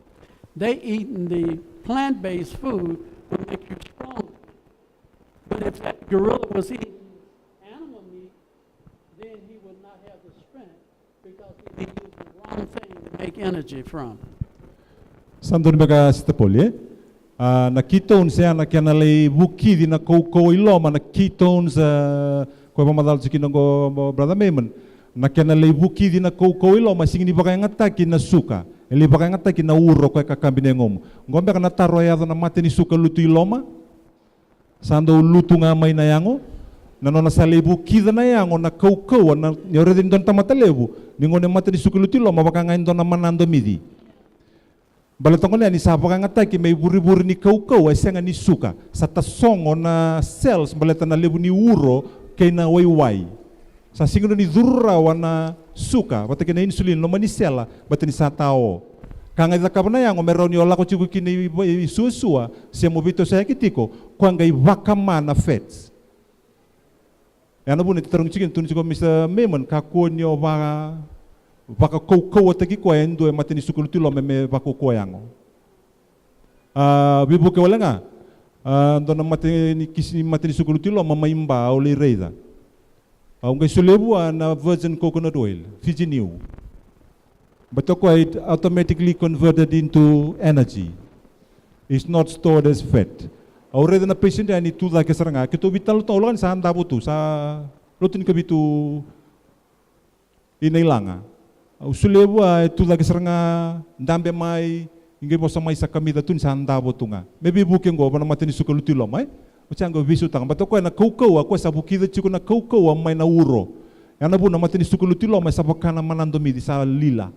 They eating the plant-based food will make you strong. But if that gorilla was eating animal meat, then he would not have the strength because he used the wrong thing to make energy from. Sandun baga stapolye. Na ketones ya na kanalay bukidi na ko iloma na ketones ko mamadal sikinongo brother Mamon. Na kanalay bukidi na ko iloma singini baka ngataki na suka. Eli baka ngataki na uro ko kakambine ngom. Ngombe kana taro ya na mate ni suka lutu iloma. Sando lutu nga may na yango. Nanona sa lebu kida na yango na kau na yore din don tamata lebu. Ningon na mate ni suka lutu iloma baka ngayon don na manando midi. Balatong ko na ni sa baka ngataki may buri-buri ni kau ay senga ni suka. Sa tasongo na cells balata na lebu ni uro kay na wayway. Sa singno ni durrawa na suka, bata kina insulin no manisela, bata ni sa tao. Kanga ida kabana yang meron ni ola ko chigu kini susua, se movito sa kitiko, kwanga ibaka mana fats. Ana bune tarung chicken tun ko Mr. Mamon ka ko nyo baka ko ataki ko endo matini sukulu tilo me bako ko yango. Bibu ke wala nga. Dona matini kisi matini sukulu tilo mamaimba ole reida. Ngai sulebu na virgin coconut oil, Fiji new. But it automatically converted into energy. It's not stored as fat. Already na patient ani tu da kesaranga kito vital to ulan sa handa butu sa lutin ke bitu inailanga. Sulebu tu da kesaranga ndambe mai ingai bosa mai sa kamida tun sa handa butunga. Maybe buking go bana matini sukulu tilo mai. Uchango visu tang bato ko na kau ako sa bukida chiko na kau may na uro. Yana bu na matini sukulu tilo may sa bakana manando midi sa lila.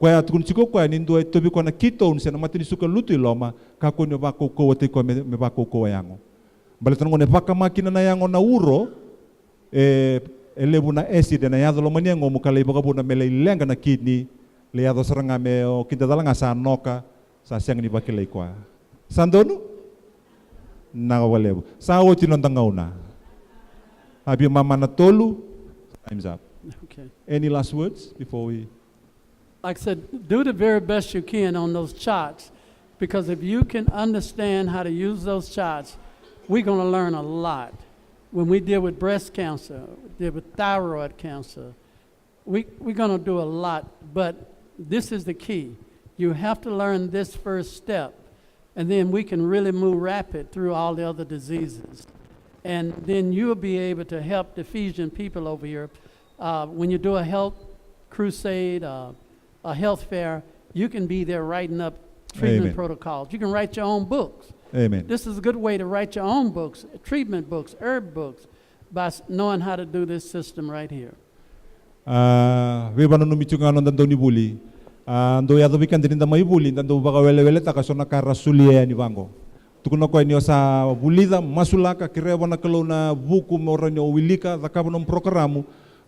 Kaya tukun chiko ko nindo ay tobi ko na kitoon sa na matini sukulu tilo ma kako nyo ba kau ate ko me ba kau yango. Balitan ko ne baka makina na yango na uro elebu na acid na yado lo manyango mukale baka bu na mele lenga na kidney le yado saranga me o kinda dalanga sa noka sa siang ni bakilay ko. Sandono Nakawalebu. Sa o tinondangauna. Habi mama na tolu. Time's up. Okay. Any last words before we? Like I said, do the very best you can on those charts, because if you can understand how to use those charts, we're going to learn a lot. When we deal with breast cancer, deal with thyroid cancer, we're going to do a lot, but this is the key. You have to learn this first step. And then we can really move rapid through all the other diseases. And then you'll be able to help the Fijian people over here. When you do a health crusade, a health fair, you can be there writing up treatment protocols. You can write your own books. Amen. This is a good way to write your own books, treatment books, herb books, by knowing how to do this system right here. We want to meet you on the Doni Bully. Ando ya dobi kan dinda mai buli ndando baka wele taka sona karasulia ni vango tukuno ko ni sa bulida masulaka kireba na kalau na buku moranyo wilika dakabonom programo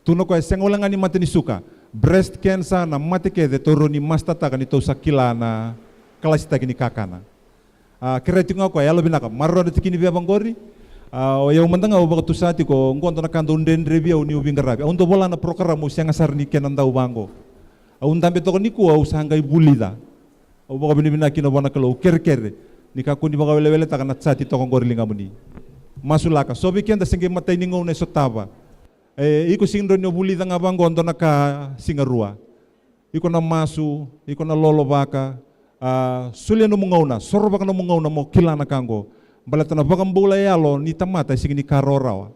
tuno ko sengolang ni matini suka breast cancer na matike de toro ni mastata kan ito sa kila na kalasita kini kakana kiretinga ko ya lobi naka marro de tikini bia bangori o ya umandanga o baka tusati ko ngonto na kando ndendre bia uni ubingarabi ondo bola na programo sianga sarni kenanda ubango Aun tambe toko niku au sangai bulida. Au baka binibina kino bona kalau ker ni kaku ni baka wele takana tsati toko ngorilinga muni. Masulaka sobi kenda singe matai ningo ne sotaba. Iko singro no bulida ngabango ndo naka singarua. Iko na masu, iko na lolo baka. Sulia no mungauna, soro baka no mungauna mo kilana kango. Balatana baka mbula yalo ni tamata singe ni karorawa.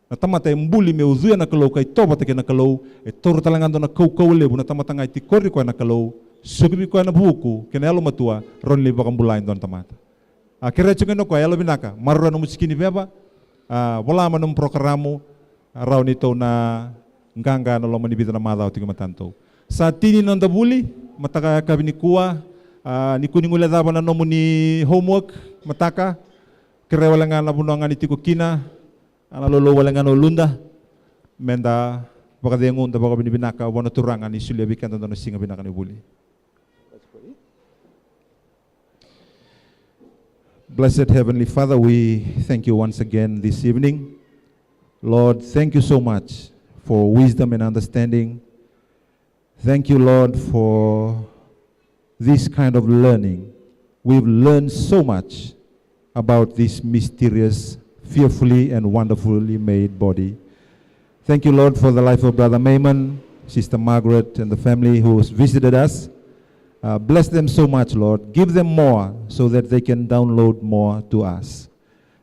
Na tamata mbuli me uzuya na kalau kai toba take na kalau toru talangando na kau lebu na tamata ngai ti korri ko na kalau sugibi ko na buku kena alo matua ronli baka mbulain don tamata kira chungeno ko alo binaka marro no musikini beba wala manum programo raw nito na nganga na lo manibita na madaw tiga matanto sa tini non da buli mataka kabini kuwa ni kuningula daba na nomu ni homework mataka kira wala nga na bunanga ni tiko kina ana lolo wala nga no lunda menda baka dengun da baka binibinaka wana turangan ni sulia bikan no singa binaka ni buli. Blessed Heavenly Father, we thank you once again this evening. Lord, thank you so much for wisdom and understanding. Thank you, Lord, for this kind of learning. We've learned so much about this mysterious, fearfully and wonderfully made body. Thank you, Lord, for the life of Brother Mamon, Sister Margaret, and the family who has visited us. Bless them so much, Lord. Give them more so that they can download more to us.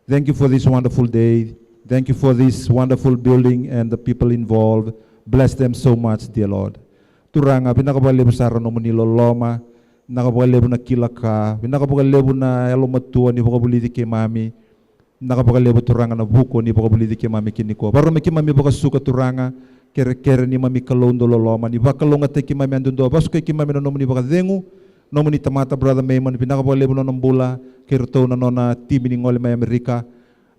Thank you for this wonderful day. Thank you for this wonderful building and the people involved. Bless them so much, dear Lord. Turanga, pinakabalebu sa rano mo niloloma, nakabalebu na kilaka, pinakabalebu na elomatua ni bukabuliti kay mami, nakabalebu turanga na buko ni bukabuliti kay mami kiniko. Baro may kimami bukasuka turanga, kere ni mami kalondo loloma, ni bakalonga te kimami andundo, baso kay kimami na nomo ni bakadengu, nomo ni tamata Brother Mamon, pinakabalebu na nombula, kirto na nona tibi ni ngole may Amerika,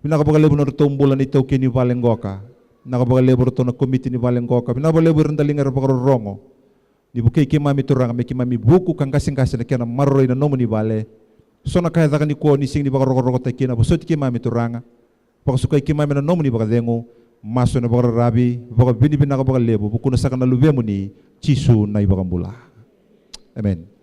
pinakabalebu na rito mbula ni tau kini Valengoka, nakabalebu rito na komite ni Valengoka, pinakabalebu rindalinga rapakarorongo, ni bukay kimami turanga, may kimami buku kang kasing-kasing na kaya na maroy na nomo ni Vale, so na kaya ni ko ni sing ni bakaroko tay kina, so ti kimami turanga, Pakasukai kimami na nomni bakadengo maso na bakarabi baka bini binaka bakalebo bukuna sakana lubemo ni chisu na ibakambula. Amen.